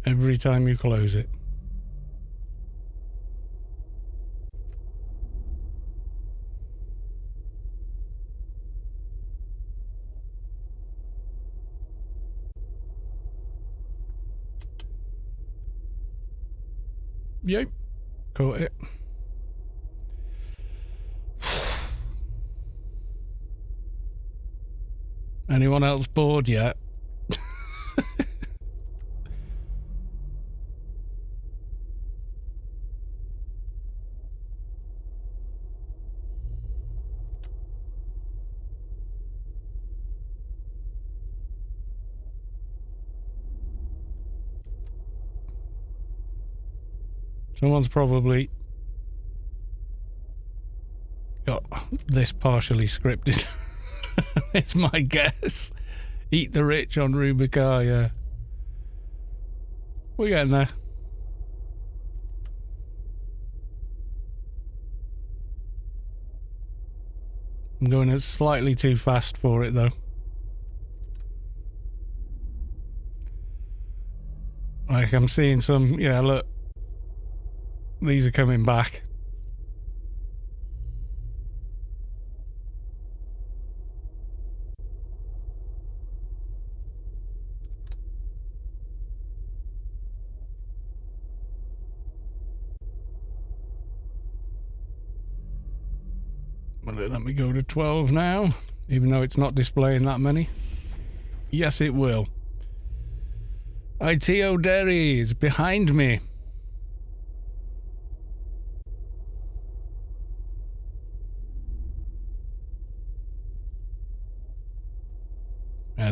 Every time you close it. Yep, caught it. Anyone else bored yet? Someone's probably got this partially scripted. It's my guess. Eat the rich on Rubicar, yeah. We're getting there. I'm going slightly too fast for it though. Like I'm seeing some, yeah, look. These are coming back. Will it let me go to 12 now? Even though it's not displaying that many? Yes, it will. ITO Derry is behind me.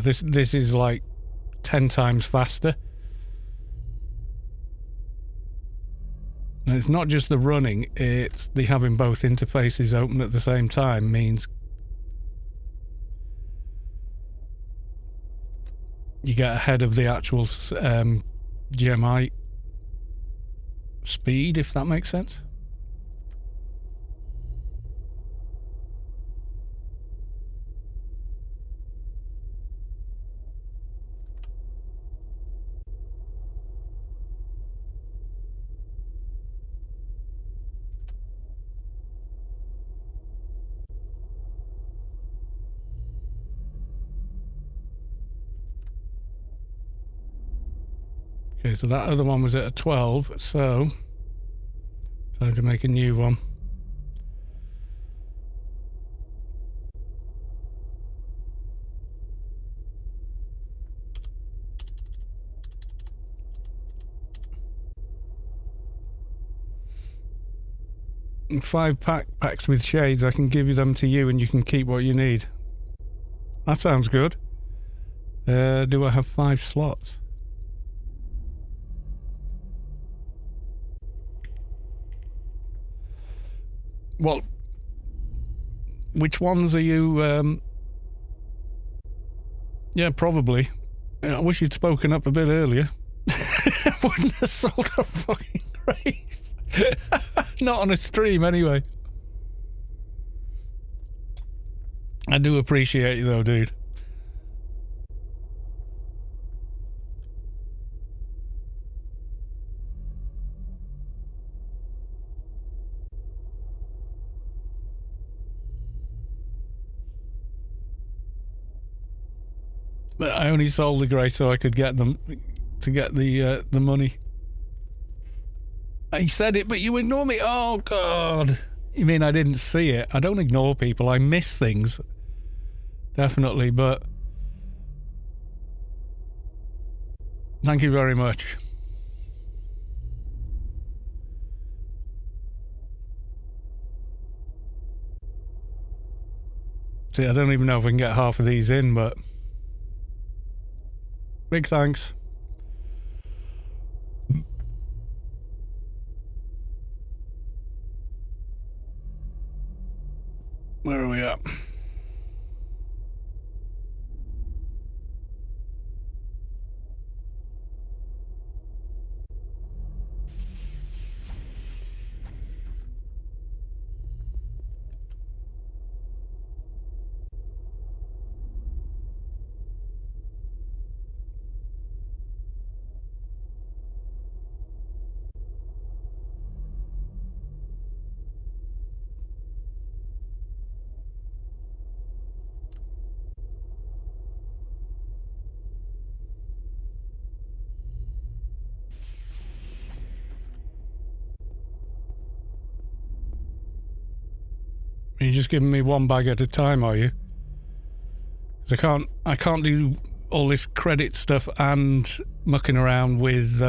This is like 10 times faster. And it's not just the running, it's the having both interfaces open at the same time means you get ahead of the actual GMI speed, if that makes sense. Okay, so that other one was at a 12, so time to make a new one. And 5 packs with shades, I can give you them to you and you can keep what you need. That sounds good. Do I have 5 slots? Well, which ones are you? Yeah, probably. I wish you'd spoken up a bit earlier. Wouldn't have sold a fucking race. Not on a stream, anyway. I do appreciate you, though, dude. But I only sold the grey so I could get them to get the money. I said it, but you ignore me. Oh God! You mean I didn't see it? I don't ignore people. I miss things, definitely. But thank you very much. See, I don't even know if I can get half of these in, but big thanks. Where are we at? You're just giving me one bag at a time, are you? Because I can't do all this credit stuff and mucking around with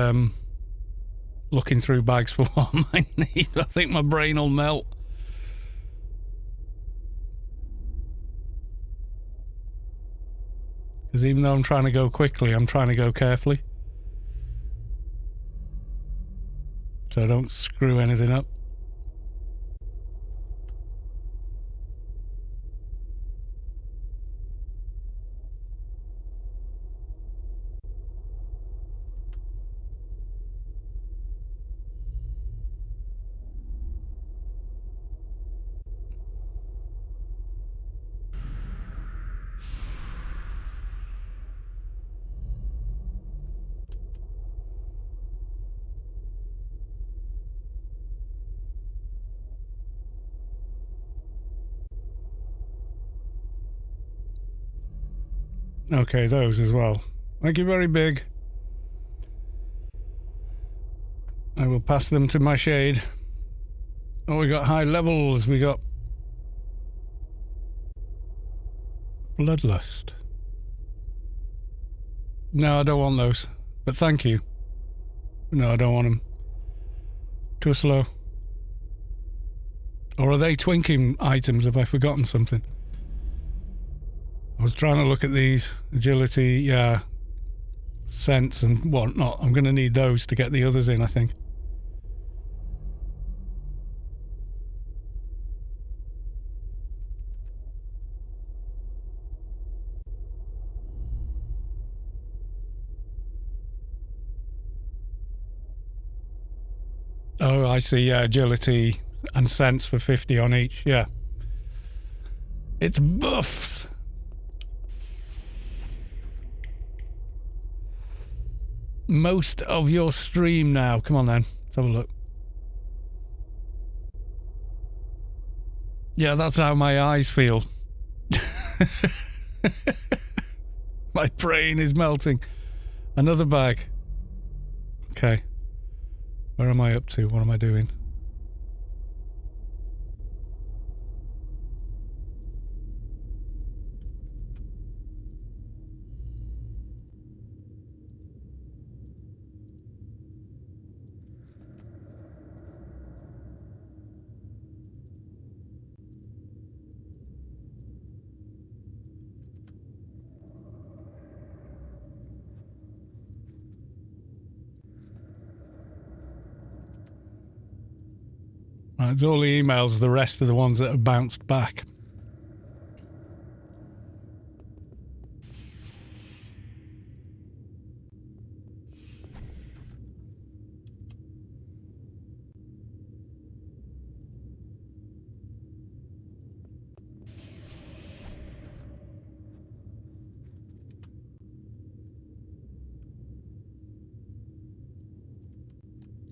looking through bags for what I might need. I think my brain will melt. Because even though I'm trying to go quickly, I'm trying to go carefully. So I don't screw anything up. Okay, those as well. Thank you very big. I will pass them to my shade. Oh, we got high levels. We got bloodlust. No, I don't want those. But thank you. No, I don't want them. Too slow. Or are they twinking items? Have I forgotten something? I was trying to look at these. Agility, yeah. Sense and whatnot. I'm going to need those to get the others in, I think. Oh, I see. Yeah, agility and sense for 50 on each. Yeah. It's buffs. Most of your stream now. Come on then. Let's have a look. Yeah, that's how my eyes feel. My brain is melting. Another bag. Okay. Where am I up to? What am I doing? Right, it's all the emails, the rest are the ones that have bounced back.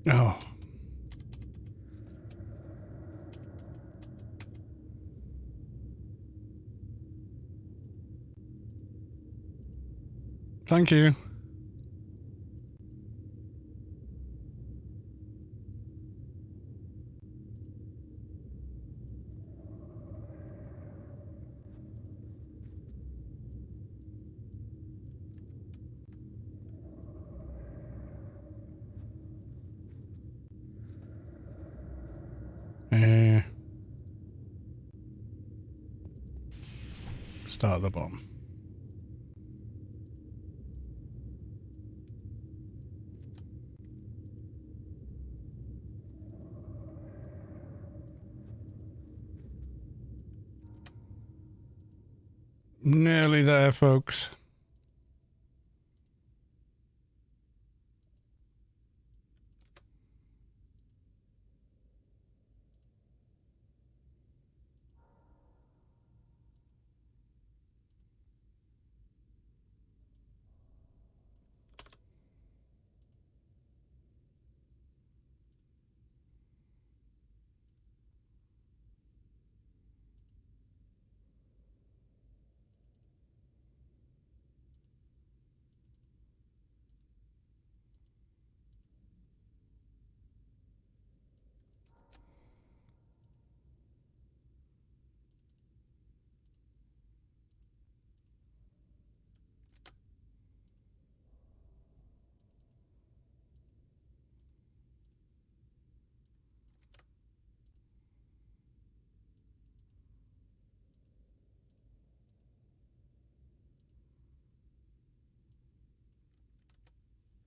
Oh. Thank you. Start at the bottom. Nearly there, folks.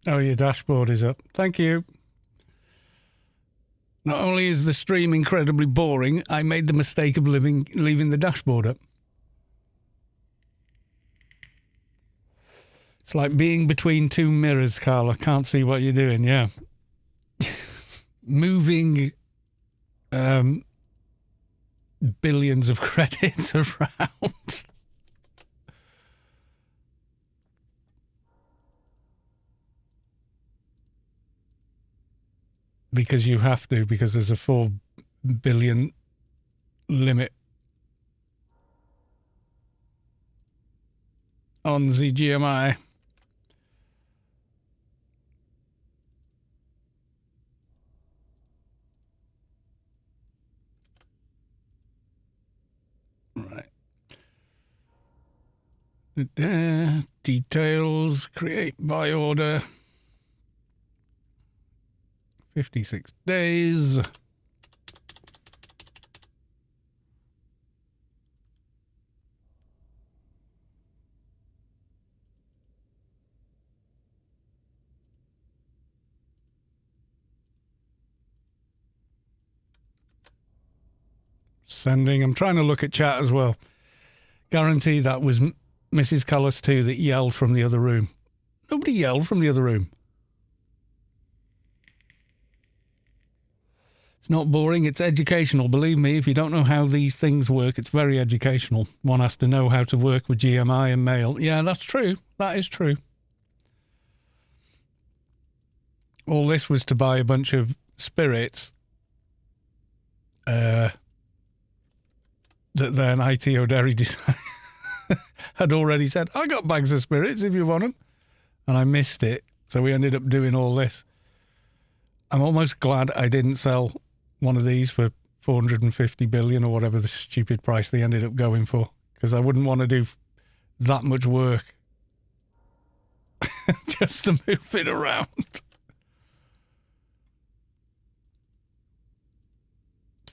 Oh, your dashboard is up. Thank you. Not only is the stream incredibly boring, I made the mistake of leaving the dashboard up. It's like being between two mirrors, Carl. I can't see what you're doing, yeah. Moving billions of credits around. Because you have to, because there's a 4 billion limit on the GMI. Right. Details, create by order. 56 days. Sending. I'm trying to look at chat as well. Guarantee that was Mrs. Cullis too that yelled from the other room. Nobody yelled from the other room. It's not boring, it's educational. Believe me, if you don't know how these things work, it's very educational. One has to know how to work with GMI and mail. Yeah, that's true. That is true. All this was to buy a bunch of spirits that then IT O'Derry had already said, I got bags of spirits if you want them. And I missed it. So we ended up doing all this. I'm almost glad I didn't sell one of these for 450 billion or whatever the stupid price they ended up going for, because I wouldn't want to do that much work just to move it around.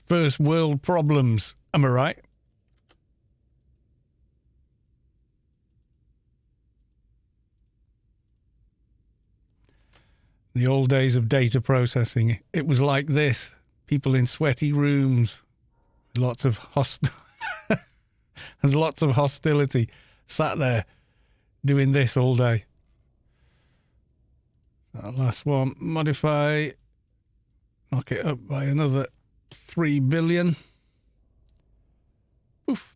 First world problems, am I right? The old days of data processing, it was like this. People in sweaty rooms, lots of there's lots of hostility, sat there doing this all day. That last one, modify, knock it up by another 3 billion. Oof.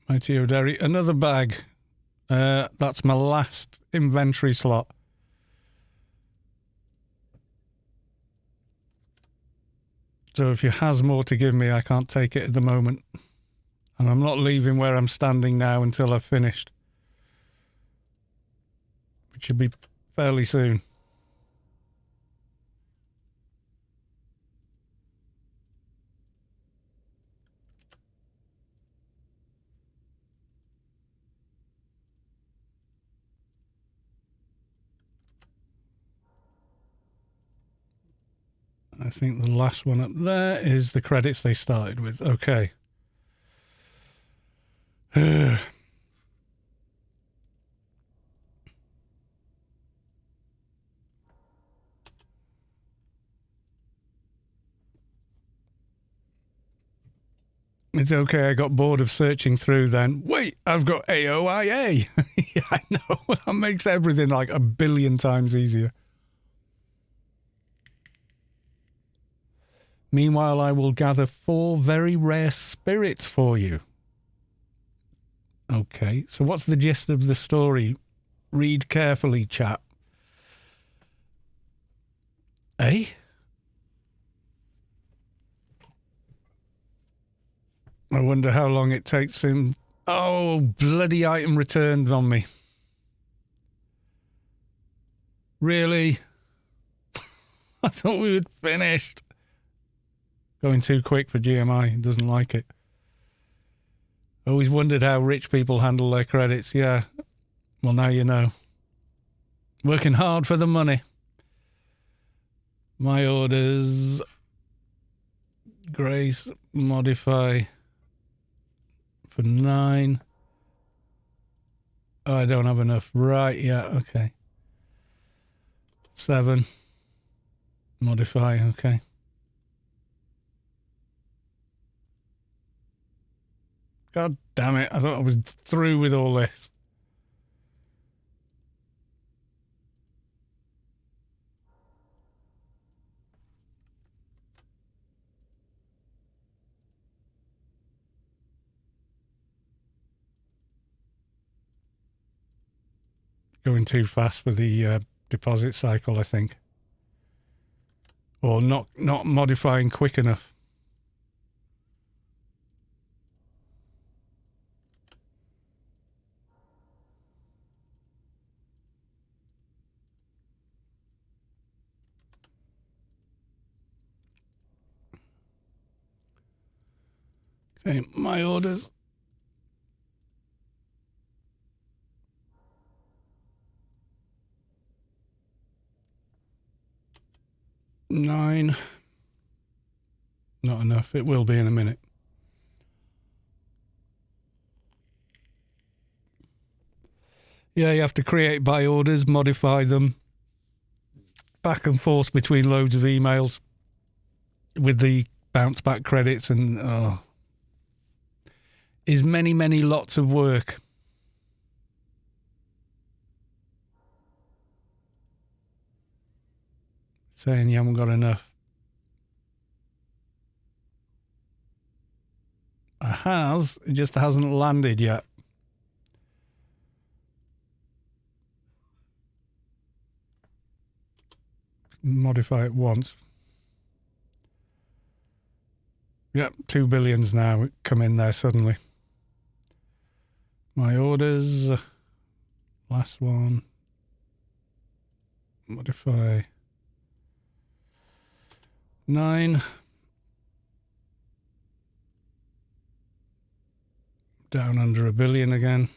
Mighty O'Derry, another bag. That's my last inventory slot. So if you has more to give me, I can't take it at the moment. And I'm not leaving where I'm standing now until I've finished. Which should be fairly soon. I think the last one up there is the credits they started with. Okay. It's okay, I got bored of searching through then. Wait, I've got AOIA. Yeah, I know. That makes everything like a billion times easier. Meanwhile, I will gather 4 very rare spirits for you. Okay, so what's the gist of the story? Read carefully, chap. Eh? I wonder how long it takes him. Oh, bloody item returned on me. Really? I thought we had finished. Going too quick for GMI. He doesn't like it. Always wondered how rich people handle their credits. Yeah. Well, now you know. Working hard for the money. My orders. Grace. Modify. For 9. Oh, I don't have enough. Right, yeah, okay. 7. Modify, okay. God damn it, I thought I was through with all this. Going too fast with the deposit cycle, I think. Or not modifying quick enough. Okay, my orders. Nine. Not enough. It will be in a minute. Yeah, you have to create buy orders, modify them. Back and forth between loads of emails with the bounce back credits and is many lots of work. Saying you haven't got enough. I has, it just hasn't landed yet. Modify it once. Yep, 2 billions now come in there suddenly. My orders. Last one. Modify. 9. Down under 1 billion again.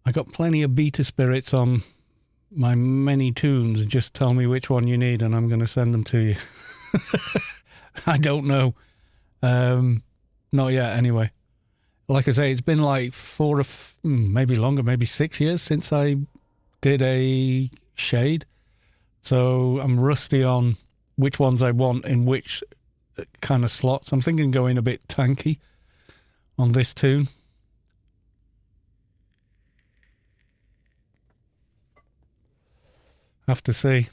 I got plenty of beta spirits on my many tunes. Just tell me which one you need and I'm going to send them to you. I don't know. Not yet, anyway. Like I say, it's been like 4 or maybe longer, maybe 6 years since I did a shade, so I'm rusty on which ones I want in which kind of slots. I'm thinking going a bit tanky on this tune. Have to see.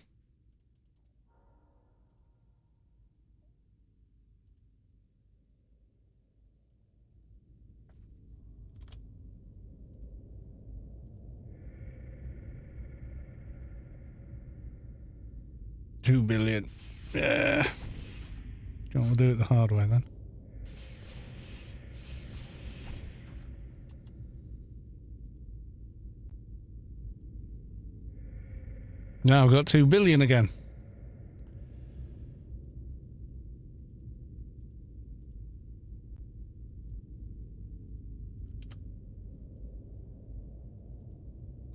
$2 billion. Yeah. We'll do it the hard way then. Now I've got 2 billion again.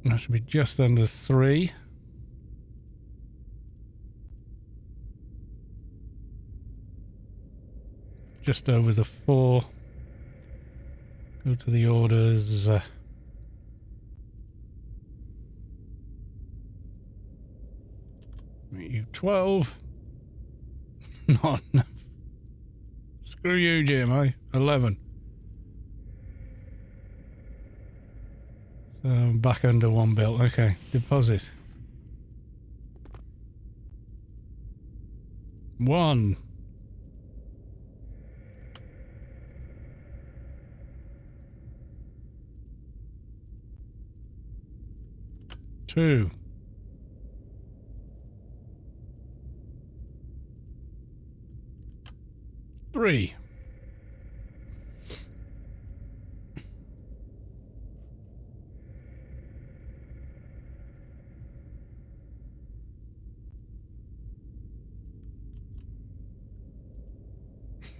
That should be just under 3. Just over the 4. Go to the orders. You 12. Not enough. Screw you, Jim. 11. So back under 1 bill. Okay, deposit. 1. 2. 3.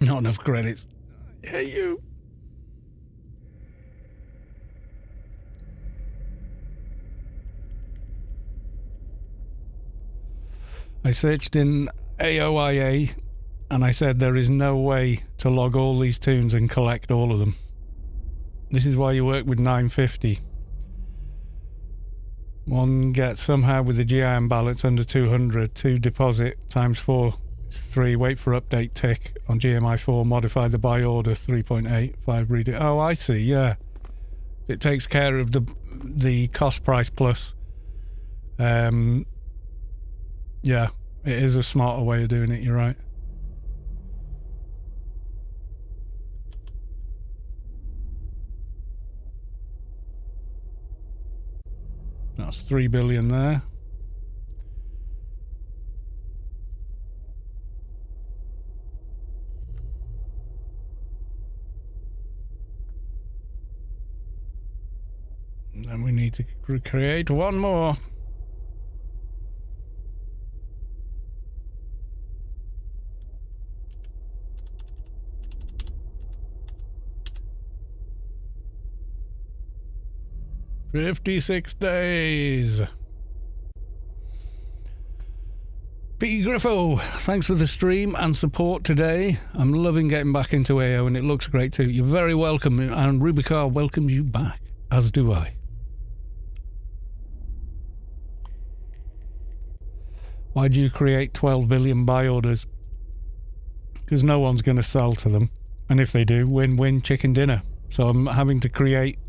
Not enough credits. I hate you. I searched in AOIA and I said there is no way to log all these tunes and collect all of them. This is why you work with 950. One gets somehow with the GIM balance under 200, 2 deposit times 4 is 3, wait for update tick on GMI 4, modify the buy order 3.8, 5 read it. Oh, I see, yeah. It takes care of the cost price plus. Yeah, it is a smarter way of doing it, you're right. That's 3 billion there. And then we need to create one more. "56 days. P. Griffo, thanks for the stream and support today. I'm loving getting back into AO and it looks great too. You're very welcome, and Rubicar welcomes you back, as do I. Why do you create 12 billion buy orders? Because no one's going to sell to them. And if they do, win-win chicken dinner. So I'm having to create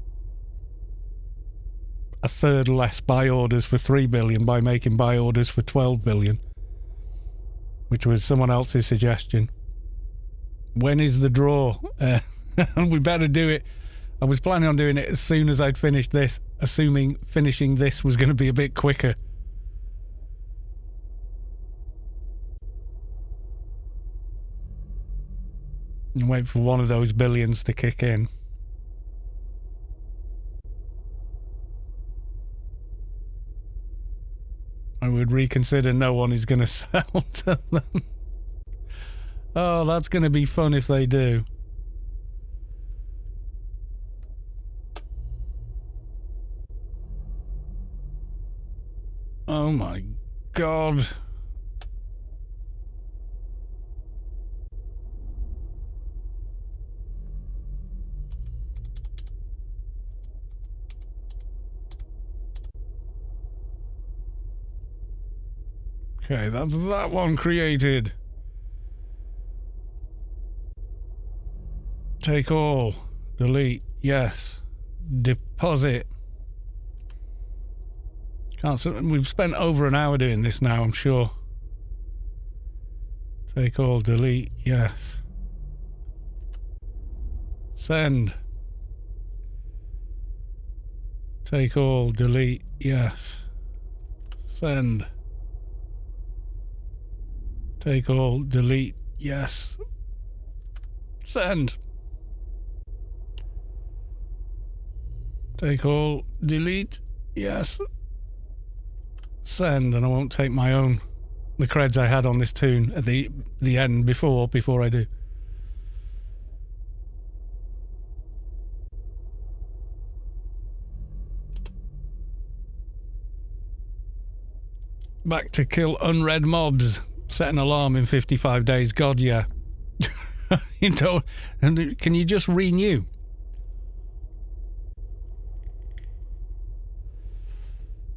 a third less buy orders for 3 billion by making buy orders for 12 billion. Which was someone else's suggestion. When is the draw? We better do it. I was planning on doing it as soon as I'd finished this, assuming finishing this was going to be a bit quicker. And wait for one of those billions to kick in. I would reconsider no one is going to sell to them. Oh, that's going to be fun if they do. Oh my God. Okay, that's that one created. Take all. Delete. Yes. Deposit. We've spent over an hour doing this now, I'm sure. Take all. Delete. Yes. Send. Take all. Delete. Yes. Send. Take all. Delete. Yes. Send. Take all. Delete. Yes. Send. And I won't take my own, the creds I had on this tune at the end before I do. Back to kill unread mobs. Set an alarm in 55 days. God, yeah. You know, and can you just renew?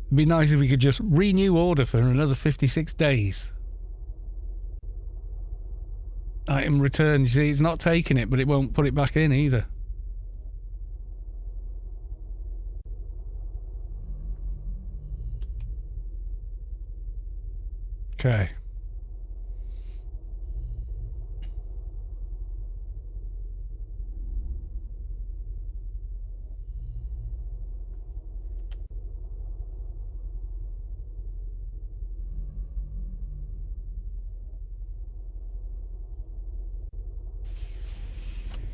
It'd be nice if we could just renew order for another 56 days. Item return. You see, it's not taking it, but it won't put it back in either. Okay.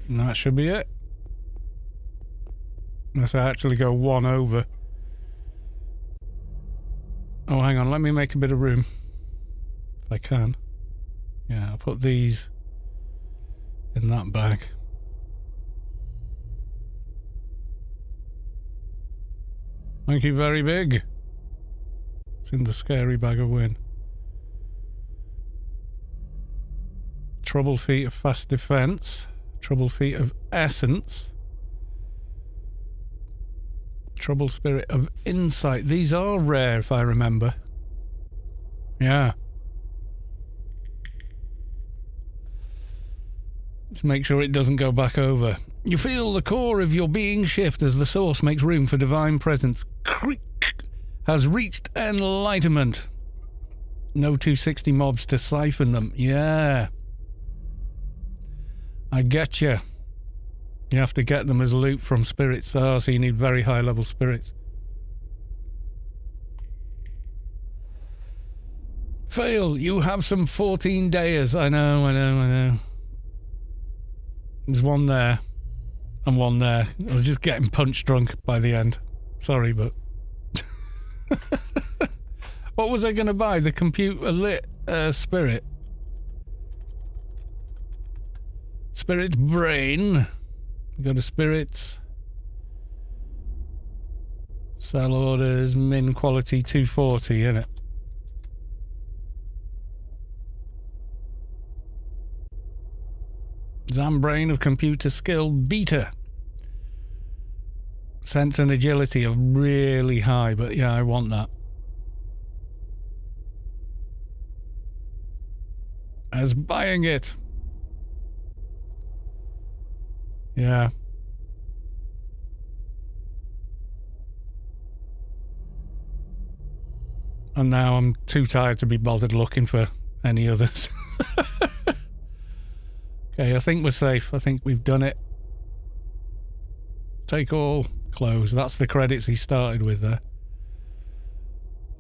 And that should be it. Unless I actually go one over. Oh, hang on. Let me make a bit of room. If I can. Yeah, I'll put these in that bag. Thank you, very big. It's in the scary bag of win. Trouble feet of fast defense. Trouble feet of essence. Trouble spirit of insight. These are rare if I remember. Yeah. Just make sure it doesn't go back over. You feel the core of your being shift as the source makes room for divine presence. Creak has reached enlightenment. No 260 mobs to siphon them. Yeah. I get you. You have to get them as loot from spirits. Oh, so you need very high level spirits. Fail. You have some 14 days. I know. There's one there. And one there. I was just getting punch drunk by the end. Sorry, but... What was I going to buy? The computer lit spirit. Spirit brain. Go to spirits. Sell orders. Min quality 240, innit? Zambrain of computer skill beta. Sense and agility are really high, but yeah, I want that. As buying it. Yeah. And now I'm too tired to be bothered looking for any others. Okay, I think we're safe. I think we've done it. Take all. Close. That's the credits he started with there.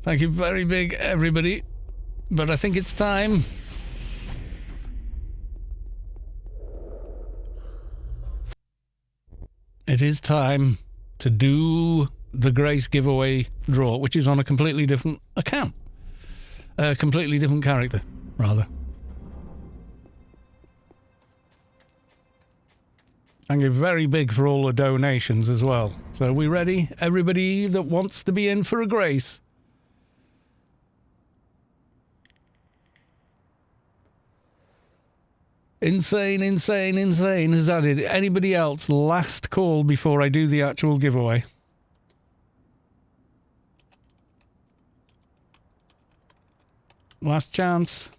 Thank you very big, everybody. But I think it's time. It is time to do the Grace giveaway draw, which is on a completely different account. A completely different character, rather. Thank you very big for all the donations as well. So are we ready? Everybody that wants to be in for a Grace. Insane is added. Anybody else? Last call before I do the actual giveaway. Last chance.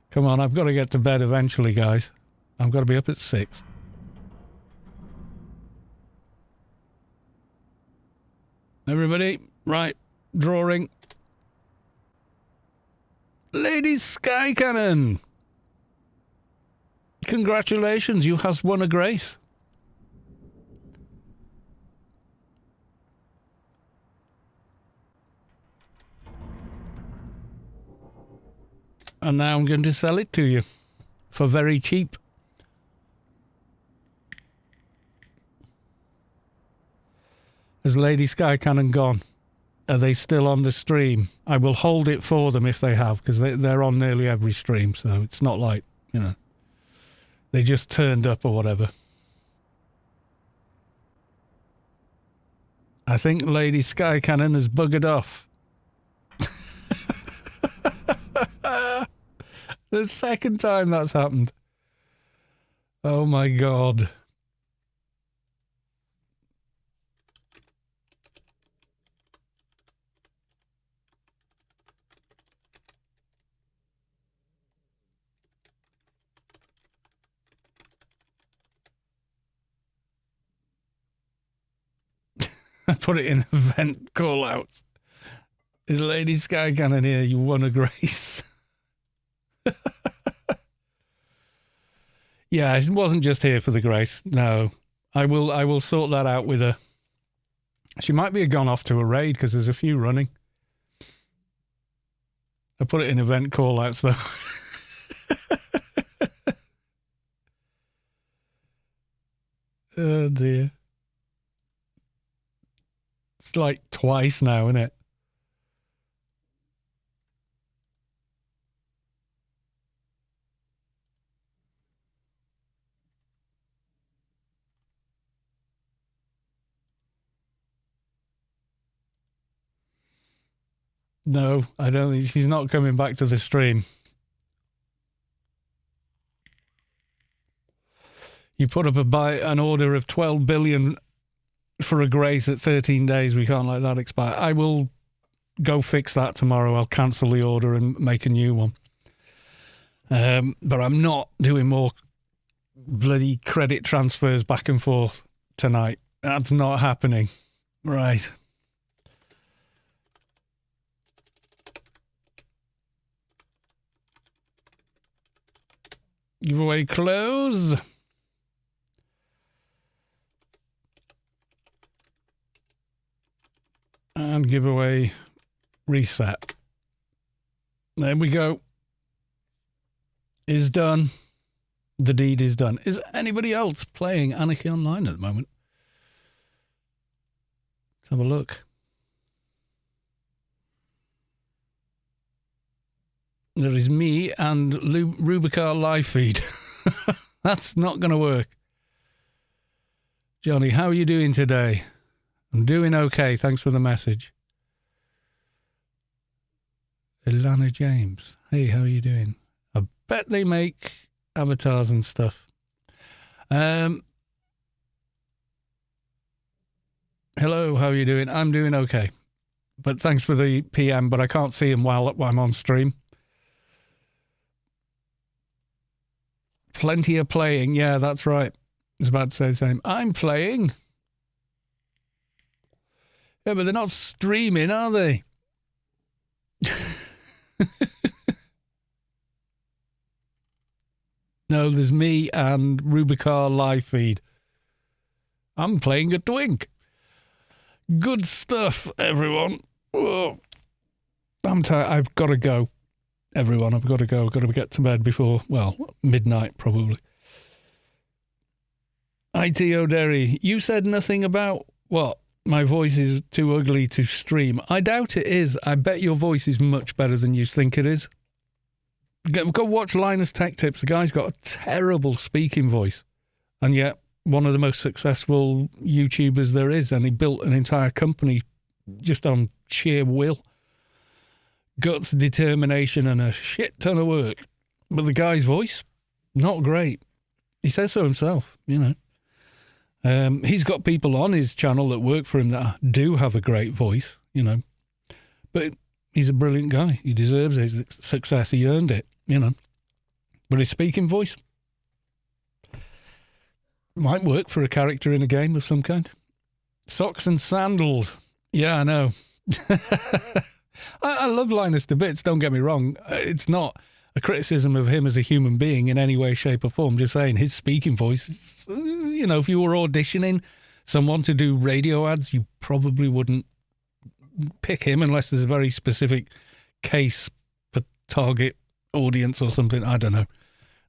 Come on, I've got to get to bed eventually, guys. I've got to be up at 6. Everybody, right, drawing. Lady Sky Cannon! Congratulations, you has won a grace. And now I'm going to sell it to you for very cheap. Has Lady Sky Cannon gone? Are they still on the stream? I will hold it for them if they have, because they're on nearly every stream, so it's not like, you know, they just turned up or whatever. I think Lady Sky Cannon has buggered off. The second time that's happened. Oh my God. I put it in event call-outs. Is Lady Sky Cannon here? You won a grace. Yeah, it wasn't just here for the grace. No, I will sort that out with her. She might be gone off to a raid because there's a few running. I put it in event call-outs though. Oh dear. It's like twice now, isn't it? No, I don't think she's not coming back to the stream. You put up an order of 12 billion for a grace at 13 days. We can't let that expire. I will go fix that tomorrow. I'll cancel the order and make a new one. But I'm not doing more bloody credit transfers back and forth tonight. That's not happening. Right. Giveaway close. And giveaway reset. There we go. Is done. The deed is done. Is anybody else playing Anarchy Online at the moment? Let's have a look. There is me and Rubicar live feed. That's not going to work. Johnny, how are you doing today? I'm doing okay. Thanks for the message. Ilana James. Hey, how are you doing? I bet they make avatars and stuff. Hello, how are you doing? I'm doing okay. But thanks for the PM, but I can't see him while I'm on stream. Plenty of playing. Yeah, that's right. I was about to say the same. I'm playing. Yeah, but they're not streaming, are they? No, there's me and Rubicar live feed. I'm playing a twink. Good stuff, everyone. Whoa. I'm tired. I've got to go. Everyone, I've got to go. I've got to get to bed before, well, midnight probably. ITO Derry, you said nothing about what? My voice is too ugly to stream. I doubt it is. I bet your voice is much better than you think it is. Go watch Linus Tech Tips. The guy's got a terrible speaking voice. And yet, one of the most successful YouTubers there is. And he built an entire company just on sheer will. Guts, determination, and a shit ton of work. But the guy's voice, not great. He says so himself, you know. He's got people on his channel that work for him that do have a great voice, you know. But he's a brilliant guy. He deserves his success. He earned it, you know. But his speaking voice might work for a character in a game of some kind. Socks and sandals. Yeah, I know. I love Linus to bits, don't get me wrong. It's not a criticism of him as a human being in any way, shape or form. Just saying his speaking voice, you know, if you were auditioning someone to do radio ads, you probably wouldn't pick him unless there's a very specific case for target audience or something. I don't know.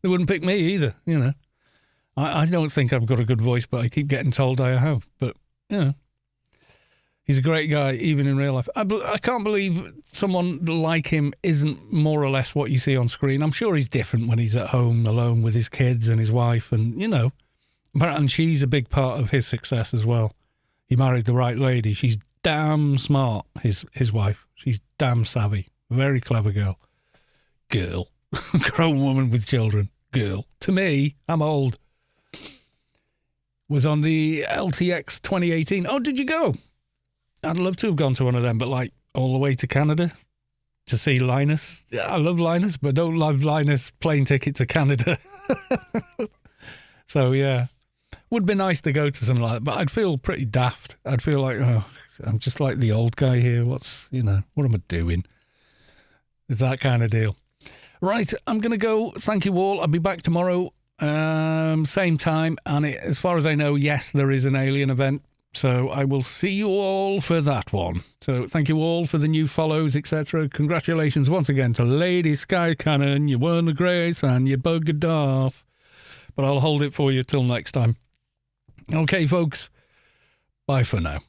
They wouldn't pick me either, you know. I don't think I've got a good voice, but I keep getting told I have. But, you know, he's a great guy, even in real life. I can't believe someone like him isn't more or less what you see on screen. I'm sure he's different when he's at home alone with his kids and his wife and, you know. And she's a big part of his success as well. He married the right lady. She's damn smart, his wife. She's damn savvy. Very clever girl. Girl. Grown woman with children. Girl. To me, I'm old. Was on the LTX 2018. Oh, did you go? I'd love to have gone to one of them, but like all the way to Canada to see Linus. I love Linus, but don't love Linus plane ticket to Canada. So, yeah. Would be nice to go to something like that, but I'd feel pretty daft. I'd feel like, oh, I'm just like the old guy here. What am I doing? It's that kind of deal. Right, I'm going to go. Thank you all. I'll be back tomorrow, same time. And as far as I know, yes, there is an Alien event. So I will see you all for that one. So thank you all for the new follows, etc. Congratulations once again to Lady Sky Cannon. You won the grace and you buggered off. But I'll hold it for you till next time. Okay, folks. Bye for now.